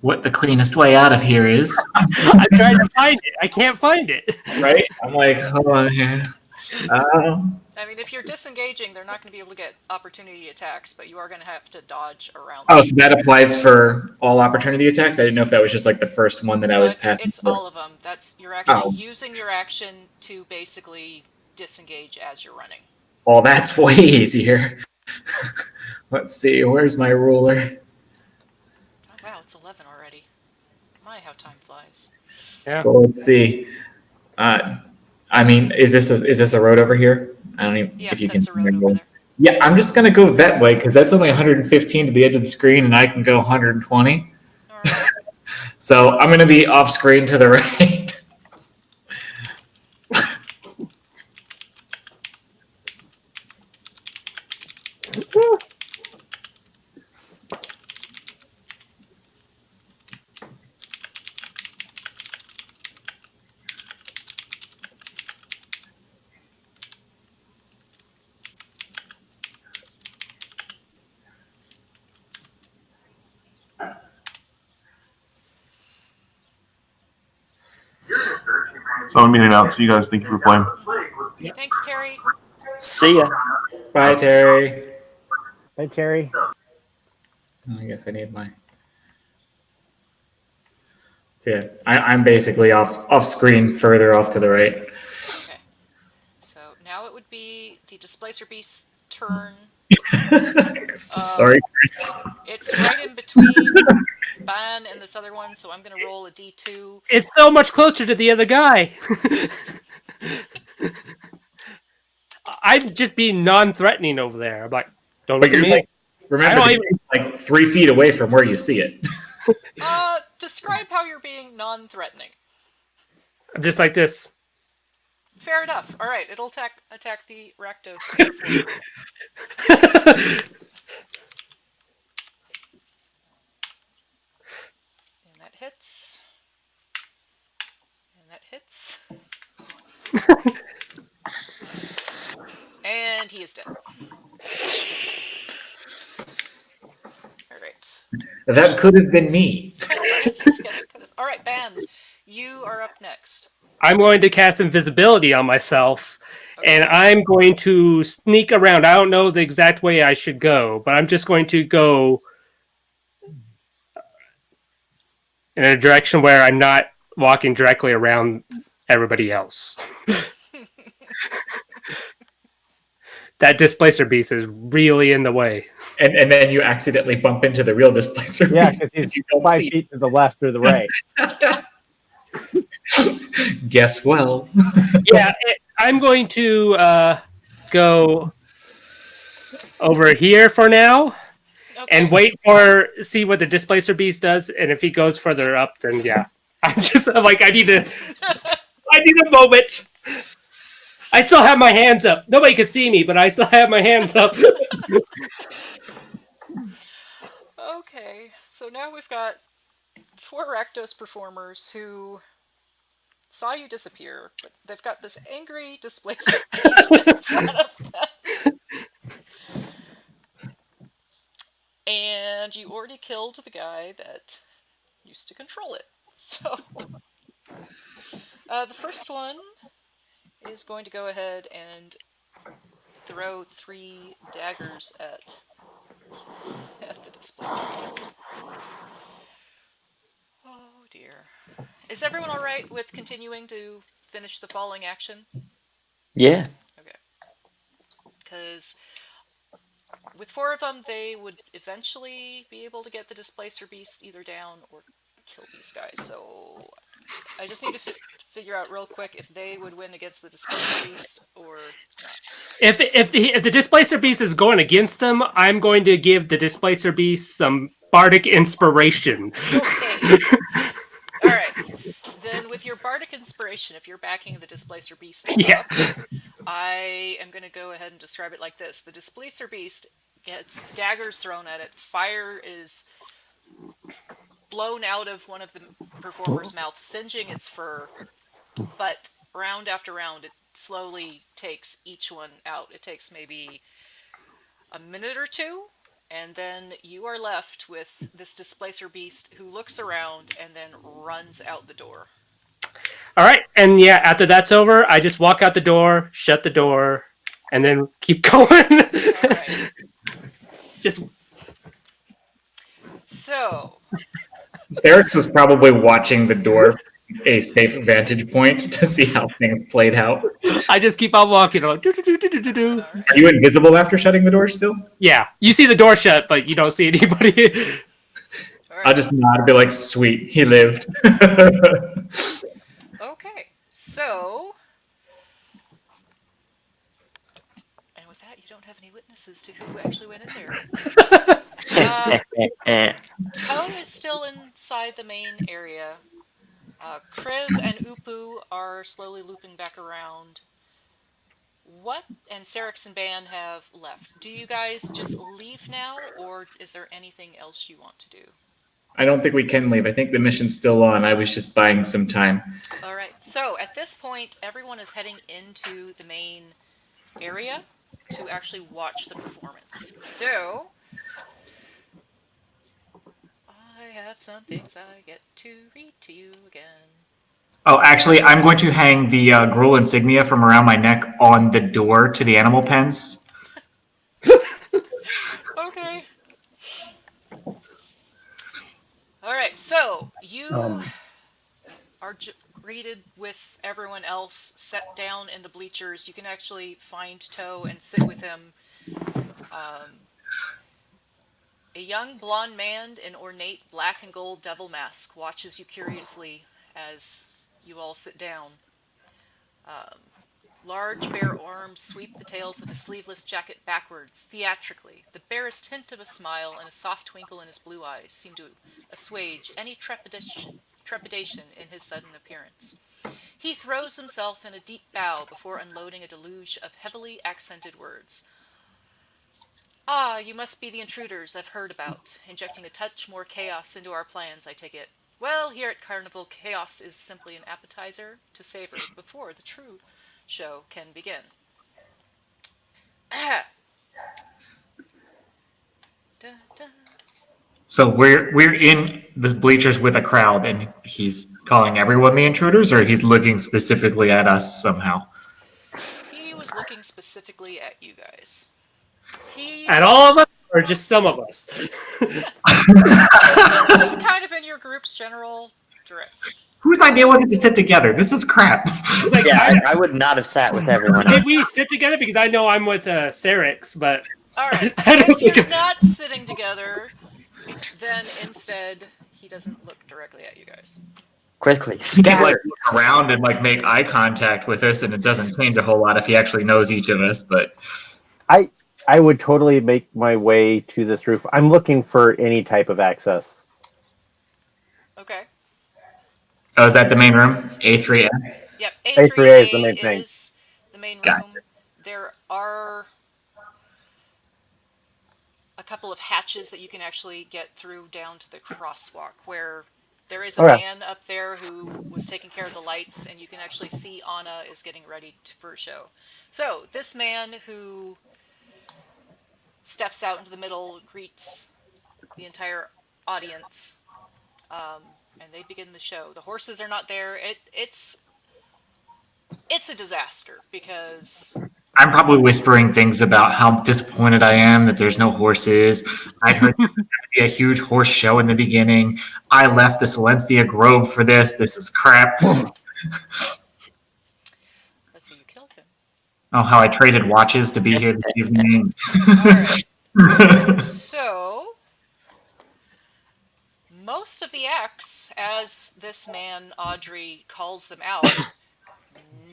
what the cleanest way out of here is. I'm trying to find it. I can't find it. Right? I'm like, hold on here. I mean, if you're disengaging, they're not going to be able to get opportunity attacks, but you are going to have to dodge around Oh, them. so that applies for all opportunity attacks? I didn't know if that was just like the first one that I was passing. It's all of them. You're actually using your action to basically disengage as you're running. Well, that's way easier. Let's see, where's my ruler? Oh, wow, it's 11 already. My, how time flies. Yeah. Well, let's see. I mean, is this a road over here? I don't even Yeah, if you that's can a road over there. Yeah, I'm just gonna go that way because that's only 115 to the edge of the screen, and I can go 120. All right. So I'm gonna be off screen to the right. So I'm heading out. See you guys. Thank you for playing. Thanks, Terry. See ya. Bye, Terry. Hey, Terry. Oh, I guess I need my. So yeah, I'm basically off screen, further off to the right. Okay. So now it would be the Displacer Beast's turn. Sorry, Chris. It's right in between Ban and this other one, so I'm going to roll a D2. It's so much closer to the other guy. I'm just being non-threatening over there. I'm like, don't look But at me. like, remember, like 3 feet away from where you see it. Describe how you're being non-threatening. I'm just like this. Fair enough. All right, it'll attack the Rakdos. And that hits. And that hits. And he is dead. All right. That could have been me. Yes, could have. All right, Ban, you are up next. I'm going to cast invisibility on myself, and I'm going to sneak around. I don't know the exact way I should go, but I'm just going to go in a direction where I'm not walking directly around everybody else. That Displacer Beast is really in the way. And then you accidentally bump into the real Displacer Yeah, Beast. because You he's don't 5 see. feet to the left or the right. Guess well. Yeah, I'm going to go over here for now. and wait for see what the displacer beast does, and if he goes further up, then yeah. I'm like I need a moment. I still have my hands up. Nobody could see me, but I still have my hands up. Okay, so now we've got 4 Rakdos performers who saw you disappear, but they've got this angry displacer beast in front of them. And you already killed the guy that used to control it. So, the first one is going to go ahead and throw 3 daggers at the displacer beast. Oh dear. Is everyone alright with continuing to finish the falling action? Yeah. Okay. Because with 4 of them, they would eventually be able to get the displacer beast either down or kill these guys. So I just need to figure out real quick if they would win against the displacer beast or not. If the displacer beast is going against them, I'm going to give the displacer beast some bardic inspiration. Okay. All right. Then with your bardic inspiration, if you're backing the displacer beast Yeah. up, I am going to go ahead and describe it like this. The displacer beast gets daggers thrown at it. Fire is blown out of one of the performer's mouth, singeing its fur. But round after round, it slowly takes each one out. It takes maybe a minute or 2, and then you are left with this displacer beast who looks around and then runs out the door. All right, and yeah, after that's over, I just walk out the door, shut the door, and then keep going. All right. Just So, Cerix was probably watching the door, a safe vantage point, to see how things played out. I just keep on walking. Like, Are you invisible after shutting the door still? yeah, you see the door shut, but you don't see anybody. all right. I'll just nod and be like, sweet, he lived. Okay, so, and with that, you don't have any witnesses to who actually went in there. Toe is still inside the main area. Kriv and Upu are slowly looping back around. What and Cerix and Ban have left? Do you guys just leave now, or is there anything else you want to do? I don't think we can leave. I think the mission's still on. I was just buying some time. Alright, so at this point, everyone is heading into the main area to actually watch the performance. So, I have some things I get to read to you again. Oh, actually, I'm going to hang the Gruul insignia from around my neck on the door to the animal pens. Okay. Alright, so you are greeted with everyone else set down in the bleachers. You can actually find Toe and sit with him. A young blonde man in ornate black and gold devil mask watches you curiously as you all sit down. Large bare arms sweep the tails of his sleeveless jacket backwards, theatrically. The barest hint of a smile and a soft twinkle in his blue eyes seem to assuage any trepidation in his sudden appearance. He throws himself in a deep bow before unloading a deluge of heavily accented words. Ah, you must be the intruders I've heard about, injecting a touch more chaos into our plans, I take it. Well, here at Carnival, chaos is simply an appetizer to savor before the true show can begin. Dun, dun. So we're in the bleachers with a crowd, and he's calling everyone the intruders, or he's looking specifically at us somehow. He was looking specifically at you guys. At all of us, or just some of us? It's kind of in your group's general direction. Whose idea was it to sit together? This is crap. Like, Yeah, I would not have sat with everyone Did else. we sit together? Because I know I'm with Cerix, but Alright, I don't if think you're not sitting together, then instead he doesn't look directly at you guys. Quickly, He could like scatter. look around and like make eye contact with us, and it doesn't change a whole lot if he actually knows each of us. But I would totally make my way to this roof. I'm looking for any type of access. Okay. Oh, is that the main room? A3A? Yep. A3A is the A3A main thing. is the main Got room. There are a couple of hatches that you can actually get through down to the crosswalk where there is a Okay. man up there who was taking care of the lights, and you can actually see Anna is getting ready for a show. So, this man who steps out into the middle greets the entire audience, and they begin the show. The horses are not there. It's a disaster because I'm probably whispering things about how disappointed I am that there's no horses. I heard there was going to be a huge horse show in the beginning. I left the Silencia Grove for this. This is crap. let's see, you killed him. Oh, how I traded watches to be here this evening. All right. So, most of the acts, as this man, Audrey, calls them out,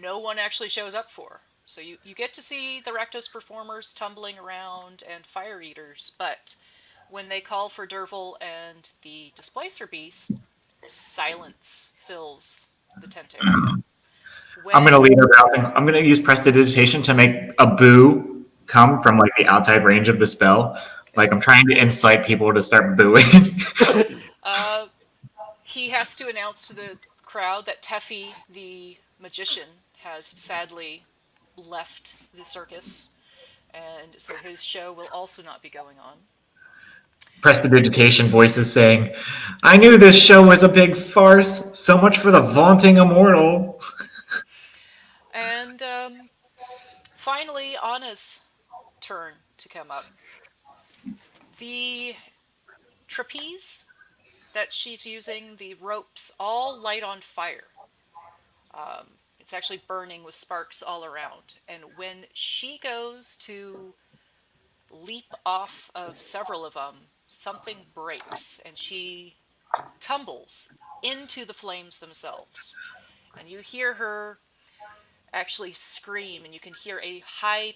no one actually shows up for. So you get to see the Rectos performers tumbling around and fire eaters, but when they call for Derval and the Displacer Beast, silence fills the tent area. When, I'm going to lead our browsing. I'm going to use prestidigitation to make a boo come from like the outside range of the spell. Like I'm trying to incite people to start booing. he has to announce to the crowd that Teffy, the magician, has sadly left the circus, and so his show will also not be going on. Prestidigitation voices saying, I knew this show was a big farce. So much for the vaunting immortal. And finally, Anna's turn to come up. The trapeze that she's using, the ropes, all light on fire. It's actually burning with sparks all around. And when she goes to leap off of several of them, something breaks and she tumbles into the flames themselves. And you hear her actually scream, and you can hear a high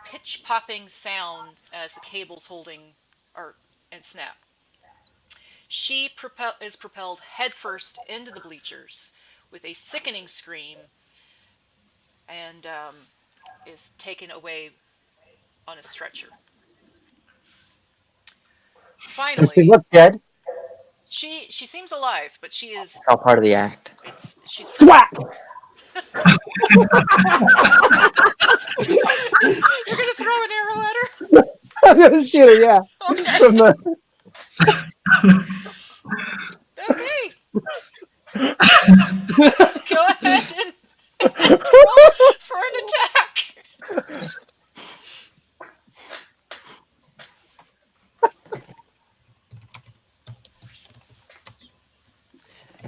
pitch popping sound as the cables holding and snap. She is propelled headfirst into the bleachers with a sickening scream, and is taken away on a stretcher. Does she Finally, look dead? she seems alive, but she is It's all part of the act. she's Swat! You're gonna throw an arrow at her? I'm gonna shoot her, yeah. Okay. From the... Okay. Go ahead and roll for an attack.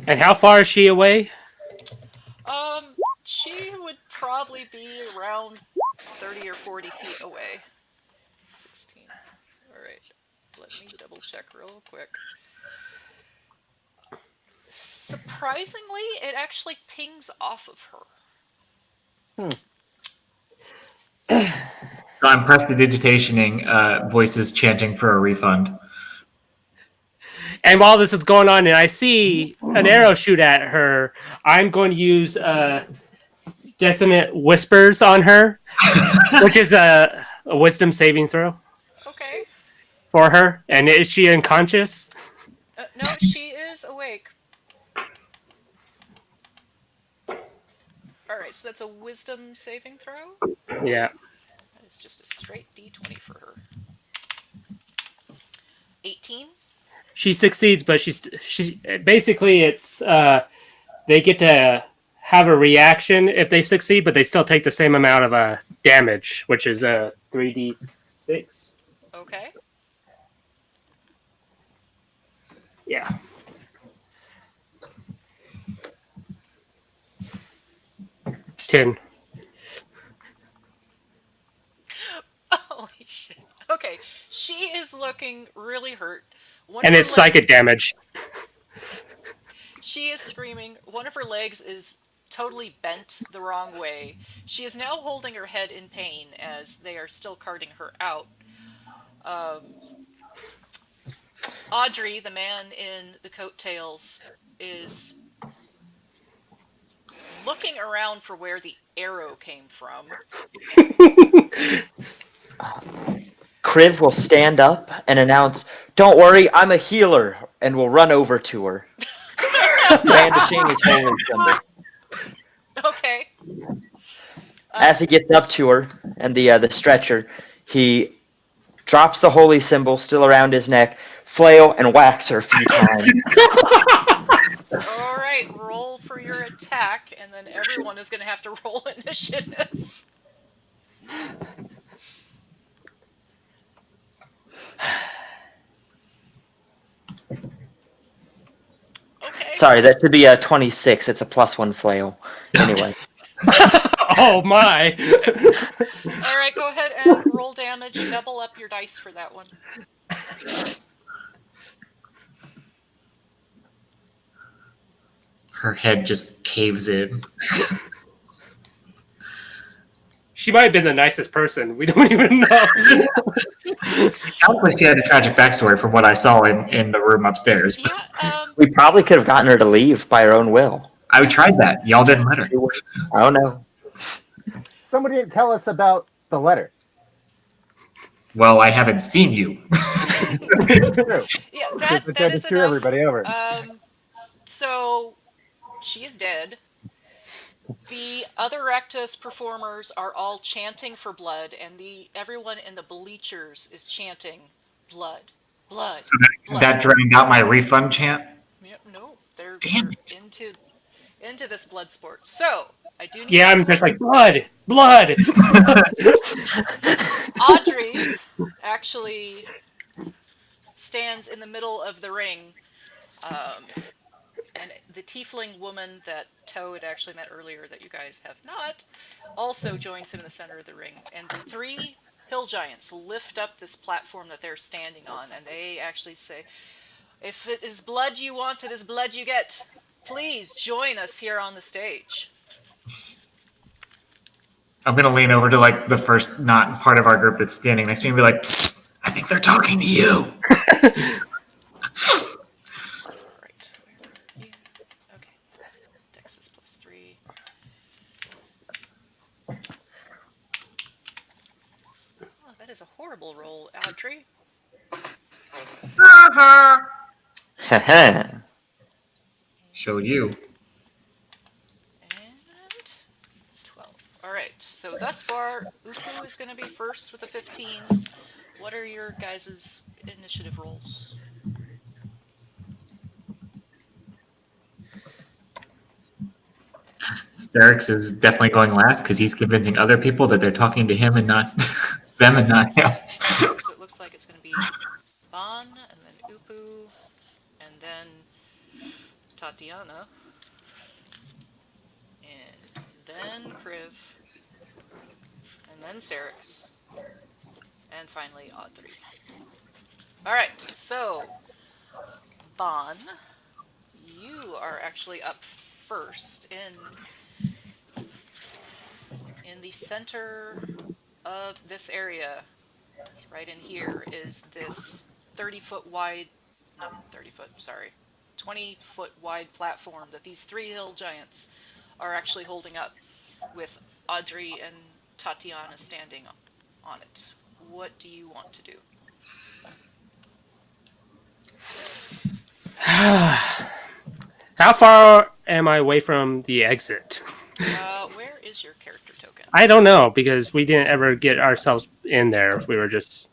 And how far is she away? She would probably be around 30 or 40 feet away. 16. Alright. Let me double check real quick. Surprisingly, it actually pings off of her. So I'm prestidigitationing voices chanting for a refund. And while this is going on, and I see an arrow shoot at her, I'm going to use Dissonant Whispers on her, which is a wisdom saving throw Okay. for her. And is she unconscious? No, she is awake. Alright, so that's a wisdom saving throw? Yeah. That is just a straight d20 for her. 18? She succeeds, but she basically it's they get to have a reaction if they succeed, but they still take the same amount of damage, which is 3d6. Okay. Yeah. Ten. Holy shit. Okay, she is looking really hurt. And it's psychic damage. She is screaming. One of her legs is totally bent the wrong way. She is now holding her head in pain as they are still carting her out. Audrey, the man in the coattails, is looking around for where the arrow came from. Kriv will stand up and announce, "Don't worry, I'm a healer," and will run over to her, brandishing his holy symbol. Okay. As he gets up to her and the stretcher, he drops the holy symbol still around his neck, flail, and whacks her a few times. All right, roll for your attack, and then everyone is going to have to roll initiative. Okay. Sorry, that should be a 26. It's a +1 flail. Anyway. Oh my! All right, go ahead and roll damage. Double up your dice for that one. Her head just caves in. She might have been the nicest person. We don't even know. It sounds like she had a tragic backstory from what I saw in the room upstairs. Yeah, We probably could have gotten her to leave by her own will. I tried that. Y'all didn't let her. I don't know. Somebody didn't tell us about the letter. Well, I haven't seen you. True. yeah, Because we that tried to is screw enough. everybody over. So, she is dead. The other Rakdos performers are all chanting for blood, and everyone in the bleachers is chanting blood, blood, So blood. that drained out my refund chant. Yep, no, they're Damn it. into this blood sport. So I do need. Yeah, I'm just like blood, blood. Audrey actually stands in the middle of the ring. And the tiefling woman that Toad actually met earlier that you guys have not also joins him in the center of the ring. And the three hill giants lift up this platform that they're standing on, and they actually say, "If it is blood you want, it is blood you get. Please join us here on the stage." I'm gonna lean over to like the first not part of our group that's standing next to me and be like, "Psst, I think they're talking to you." Okay. Dex is +3. Oh, that is a horrible roll, Audrey. Showed you. And 12. Alright, so thus far, Uku is going to be first with a 15. What are your guys' initiative rolls? Sterix is definitely going last because he's convincing other people that they're talking to him and not them and not him. So it looks like it's going to be Bon, and then Upu, and then Tatiana, and then Kriv, and then Sterix, and finally Audrey. Alright, so Bon, you are actually up first in the center of this area. Right in here is this 30-foot wide, not 30 foot, sorry, 20-foot wide platform that these three hill giants are actually holding up, with Audrey and Tatiana standing on it. What do you want to do? How far am I away from the exit? Where is your character token? I don't know because we didn't ever get ourselves in there. We were just.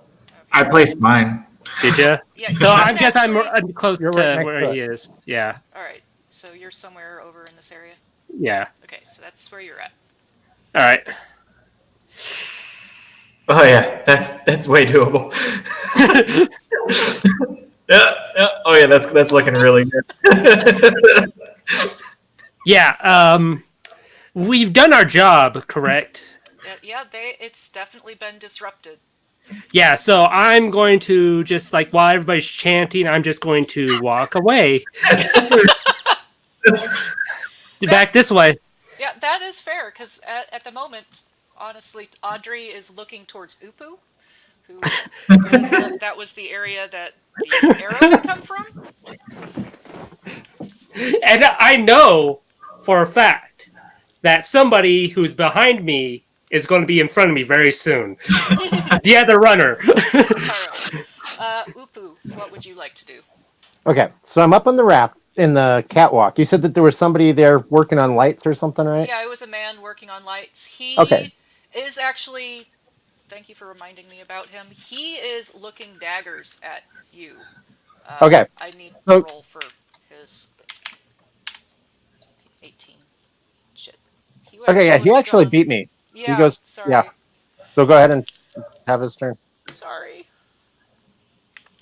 I placed mine. Did you? Yeah. So you I can guess I'm actually- close You're to right next where to he it. is. Yeah. All right. So you're somewhere over in this area. Yeah. Okay. So that's where you're at. All right. Oh yeah, that's way doable. Yeah. Oh yeah, that's looking really good. Yeah. We've done our job, correct? Yeah. It's definitely been disrupted. Yeah. So I'm going to just like while everybody's chanting, I'm just going to walk away. Back this way. Yeah, that is fair, because at the moment, honestly, Audrey is looking towards Upu, who that was the area that the arrow had come from. And I know for a fact that somebody who's behind me is going to be in front of me very soon. The other runner. Alright. Upu, what would you like to do? Okay, so I'm up on the raft in the catwalk. You said that there was somebody there working on lights or something, right? Yeah, it was a man working on lights. Okay. He is actually. Thank you for reminding me about him. He is looking daggers at you. Okay. I need to So roll for his 18. Shit. okay, yeah, he actually beat me. He Yeah, goes, yeah. sorry. So go ahead and have his turn. Sorry.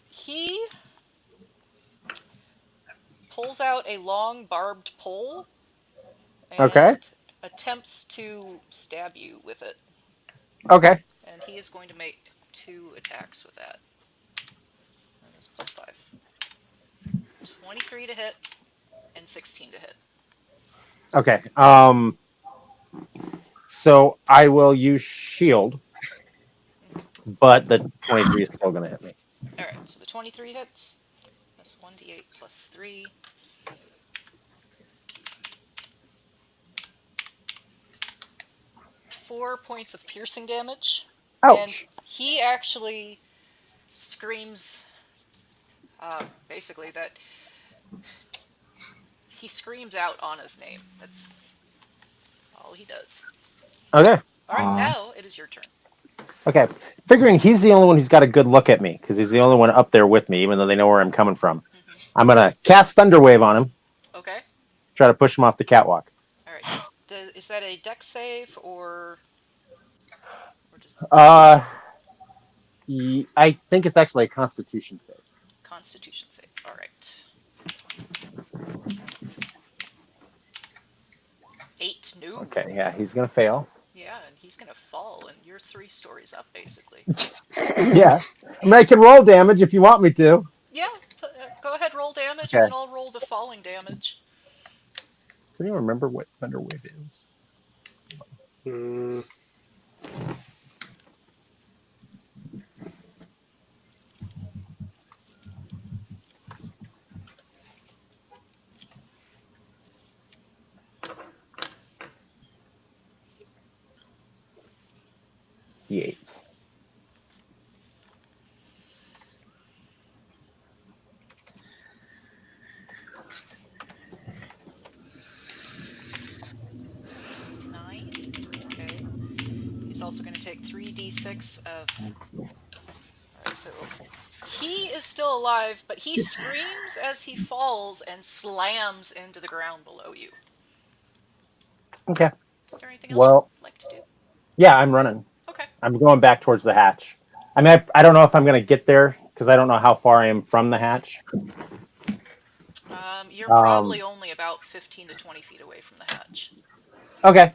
He pulls out a long barbed pole Okay. and attempts to stab you with it. Okay. And he is going to make 2 attacks with that. That is plus 5. 23 to hit and 16 to hit. Okay. So I will use shield, but the 23 is still gonna hit me. Alright, so the 23 hits. That's 1d8 plus 3. Four points of piercing damage. And Ouch. he actually screams, basically, that he screams out Anna's name. That's all he does. Okay. Alright, now it is your turn. Okay. Figuring he's the only one who's got a good look at me, because he's the only one up there with me, even though they know where I'm coming from. I'm gonna cast Thunderwave on him, Okay. try to push him off the catwalk. Alright. Is that a dex save or just I think it's actually a Constitution save. Constitution save? Alright. 8, no. Okay, yeah, he's gonna fail. Yeah, and he's gonna fall, and you're 3 stories up, basically. Yeah. I mean, I can roll damage if you want me to. Yeah, go ahead, roll damage, Okay. and then I'll roll the falling damage. Do you remember what Thunderwave is? D8. Okay. He's also going to take 3d6 of... Alright, so... He is still alive, but he screams as he falls and slams into the ground below you. Okay. Is there anything else Well, you'd like to do? yeah, I'm running. Okay. I'm going back towards the hatch. I mean, I don't know if I'm going to get there because I don't know how far I am from the hatch. You're probably only about 15 to 20 feet away from the hatch. Okay.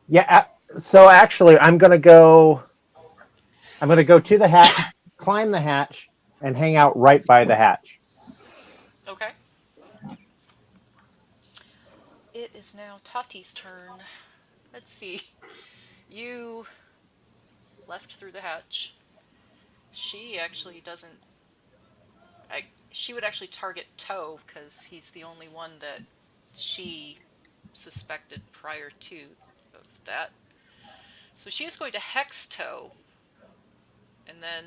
Yeah. So actually, I'm gonna go to the hatch, climb the hatch, and hang out right by the hatch. Okay. It is now Tati's turn. Let's see. You left through the hatch. She actually doesn't... she would actually target Toe, because he's the only one that she suspected prior to of that. So she is going to hex Toe, and then...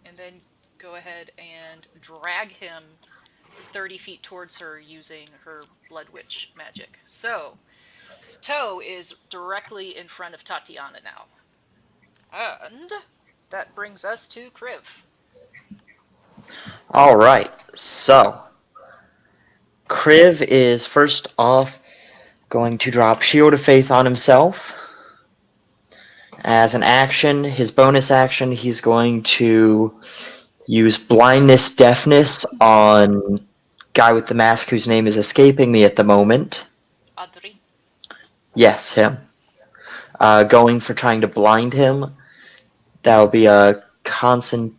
And then go ahead and drag him 30 feet towards her using her Blood Witch magic. So, Toe is directly in front of Tatiana now. And that brings us to Kriv. Alright, so Kriv is first off going to drop Shield of Faith on himself. As an action, his bonus action, he's going to use Blindness Deafness on guy with the mask whose name is escaping me at the moment. Audrey. Yes, him. Going for trying to blind him. That will be a Constitution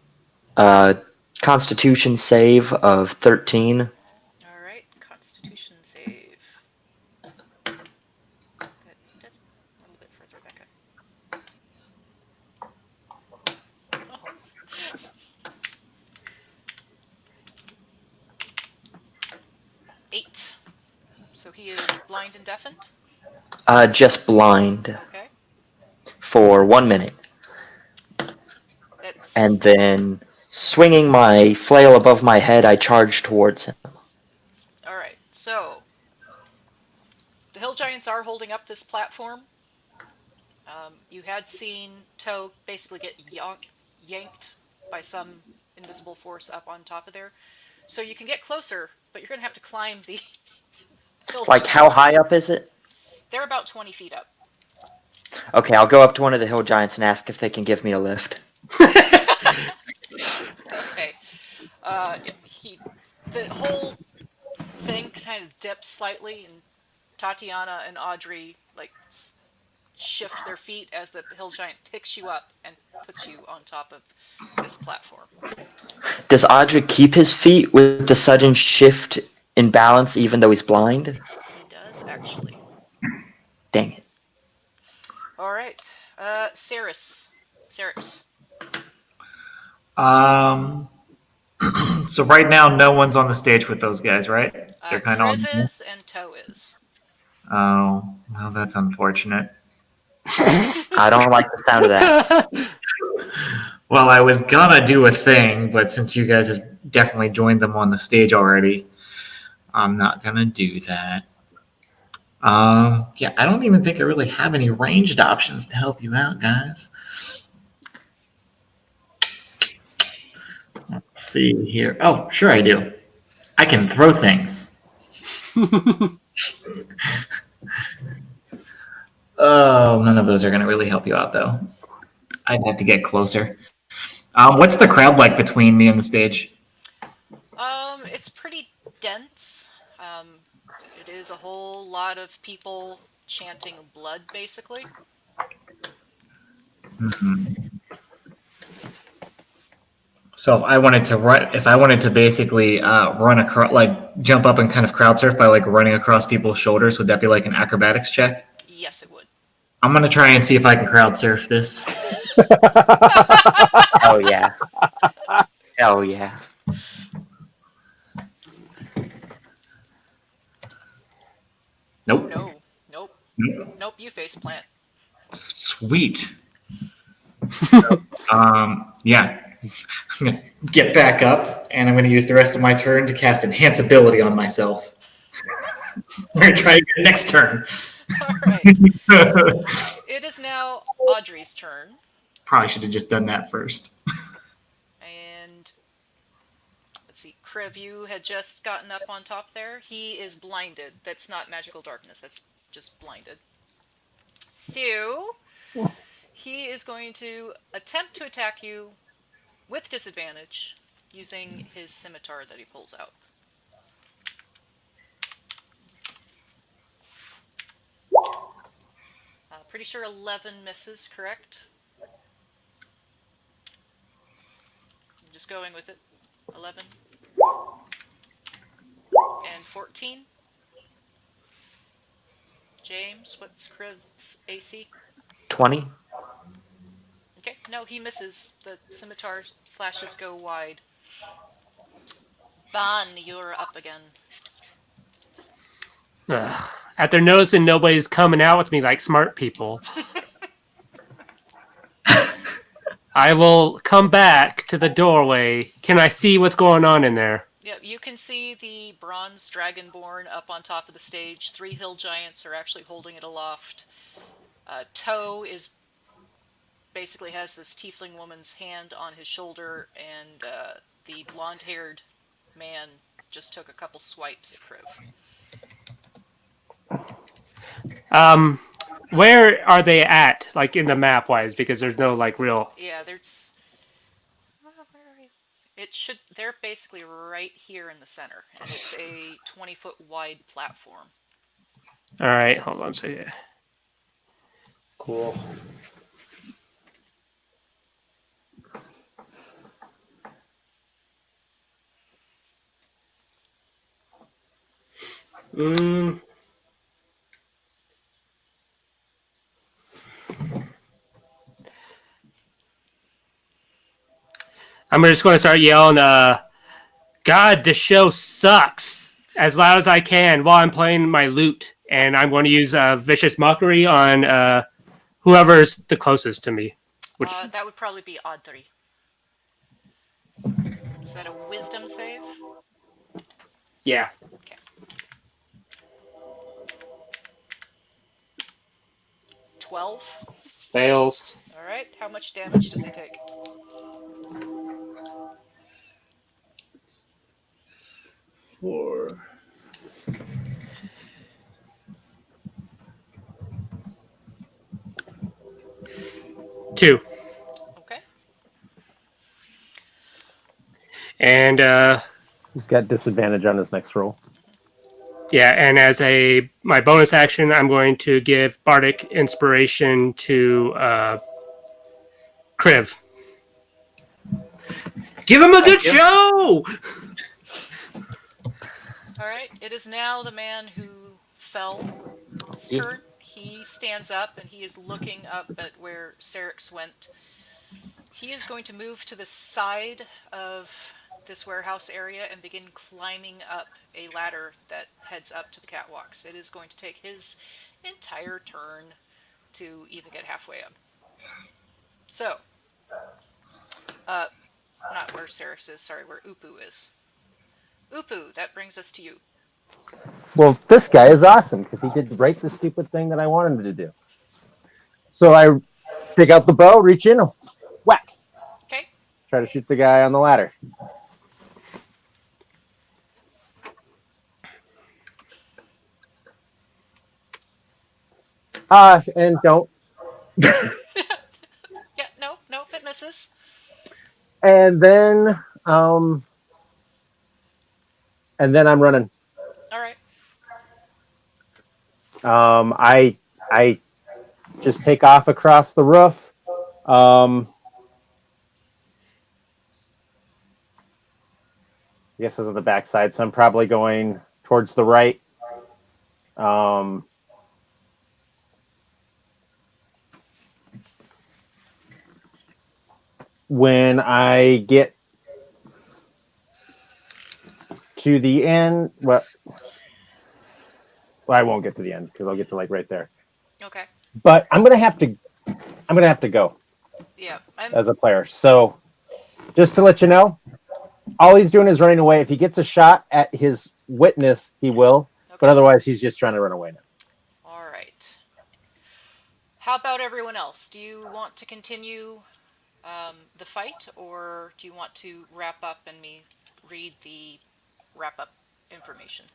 save of 13. All right, Constitution save. Good. A little bit further back up. Oh. 8. So he is blind and deafened. Just blind Okay. for 1 minute. That's And then, swinging my flail above my head, I charge towards him. all right. So the hill giants are holding up this platform. You had seen Toe basically get yanked by some invisible force up on top of there. So you can get closer, but you're going to have to climb the hill. Like, how high up is it? They're about 20 feet up. Okay, I'll go up to one of the hill giants and ask if they can give me a lift. Okay. The whole thing kind of dips slightly, and Tatiana and Audrey shift their feet as the hill giant picks you up and puts you on top of this platform. Does Audrey keep his feet with the sudden shift in balance even though he's blind? He does, actually. Dang it. All right. Cirrus. So right now, no one's on the stage with those guys, right? They're kind of on. Kriv is and Toe is. Oh, well, that's unfortunate. I don't like the sound of that. Well, I was gonna do a thing, but since you guys have definitely joined them on the stage already, I'm not gonna do that. Yeah, I don't even think I really have any ranged options to help you out, guys. Let's see here. Oh, sure I do. I can throw things. Oh, none of those are going to really help you out, though. I'd have to get closer. What's the crowd like between me and the stage? It's pretty dense. It is a whole lot of people chanting blood, basically. Mm-hmm. So if I wanted to basically run across, like jump up and kind of crowd surf by like running across people's shoulders, would that be like an acrobatics check? Yes, it would. I'm gonna try and see if I can crowd surf this. Oh, yeah. Hell yeah. Nope. Nope, you face plant. Sweet. Yeah. I'm gonna get back up, and I'm gonna use the rest of my turn to cast Enhance Ability on myself. We're gonna try again next turn. Alright. It is now Audrey's turn. Probably should have just done that first. And let's see, Kriv, you had just gotten up on top there. He is blinded. That's not magical darkness, that's just blinded. So he is going to attempt to attack you with disadvantage using his scimitar that he pulls out. Pretty sure 11 misses, correct? I'm just going with it. 11. And 14. James, what's Kriv's AC? 20. Okay, no, he misses. The scimitar slashes go wide. Ban, you're up again. After noticing nobody's coming out with me like smart people, I will come back to the doorway. Can I see what's going on in there? Yeah, you can see the bronze dragonborn up on top of the stage. 3 hill giants are actually holding it aloft. Toe is basically has this tiefling woman's hand on his shoulder, and the blonde-haired man just took a couple swipes at Kriv. Where are they at, like in the map wise? Because there's no like real. Yeah, there's. Where are you? They're basically right here in the center, and it's a 20-foot wide platform. All right, hold on a second. Cool. Mm. I'm just going to start yelling, God, this show sucks, as loud as I can while I'm playing my lute. And I'm going to use Vicious Mockery on whoever's the closest to me. Which, That would probably be Audrey. Is that a wisdom save? yeah, Okay. 12. fails. All right. How much damage does he take? 4. 2. Okay. And He's got disadvantage on his next roll. yeah, and as my bonus action, I'm going to give Bardic Inspiration to Kriv. Give him a good show! All right. It is now the man who fell. His turn. He stands up and he is looking up at where Syrinx went. He is going to move to the side of this warehouse area and begin climbing up a ladder that heads up to the catwalks. It is going to take his entire turn to even get halfway up. So, not where Syrinx is, sorry, where Upu is. Upu, that brings us to you. Well, this guy is awesome because he did right the stupid thing that I wanted him to do. So I take out the bow, reach in, whack. Okay. Try to shoot the guy on the ladder. And don't. Yeah, no, it misses. And then I'm running. All right. I just take off across the roof. I guess this is the backside, so I'm probably going towards the right. When I get to the end, well, I won't get to the end because I'll get to like right there. Okay. But I'm gonna have to go Yeah. as a player. So just to let you know, all he's doing is running away. If he gets a shot at his witness, he will. Okay. But otherwise, he's just trying to run away now. All right. How about everyone else? Do you want to continue the fight, or do you want to wrap up and me read the wrap-up information?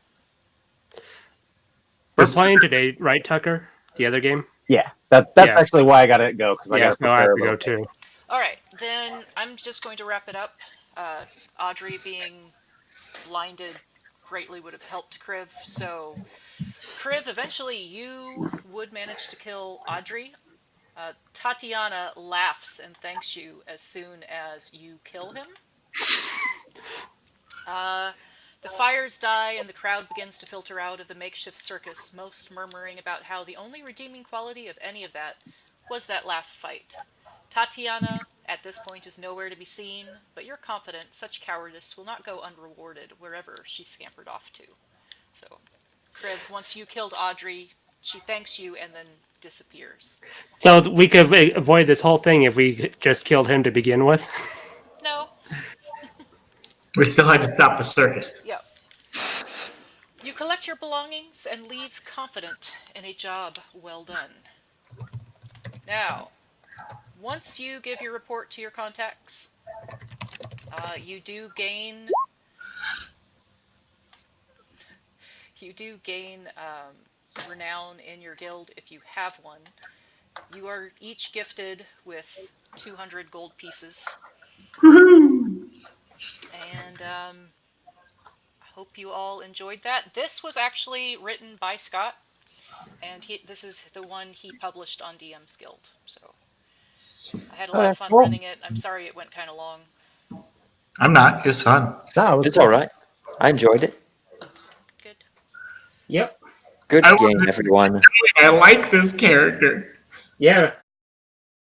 We're playing today, right, Tucker? The other game? Yeah, that's Yes. actually why I got to go because I got to no, I have prepare to a go little. too. All right, then I'm just going to wrap it up. Audrey being blinded greatly would have helped Kriv, so Kriv, eventually you would manage to kill Audrey. Tatiana laughs and thanks you as soon as you kill him. The fires die and the crowd begins to filter out of the makeshift circus, most murmuring about how the only redeeming quality of any of that was that last fight. Tatiana, at this point, is nowhere to be seen, but you're confident such cowardice will not go unrewarded wherever she scampered off to. So, Kriv, once you killed Audrey, she thanks you and then disappears. So we could avoid this whole thing if we just killed him to begin with. No. We still had to stop the circus. Yep. You collect your belongings and leave confident in a job well done. Now, once you give your report to your contacts, you do gain renown in your guild if you have one. You are each gifted with 200 gold pieces. Woohoo! And I hope you all enjoyed that. This was actually written by Scott, and this is the one he published on DM's Guild. So I had a lot of Okay, fun cool. running it. I'm sorry it went kind of long. I'm not. It's fun. No, it was It's cool. all right. I enjoyed it. Good. Yep. Good I game, wanted- everyone. I like this character. Yeah.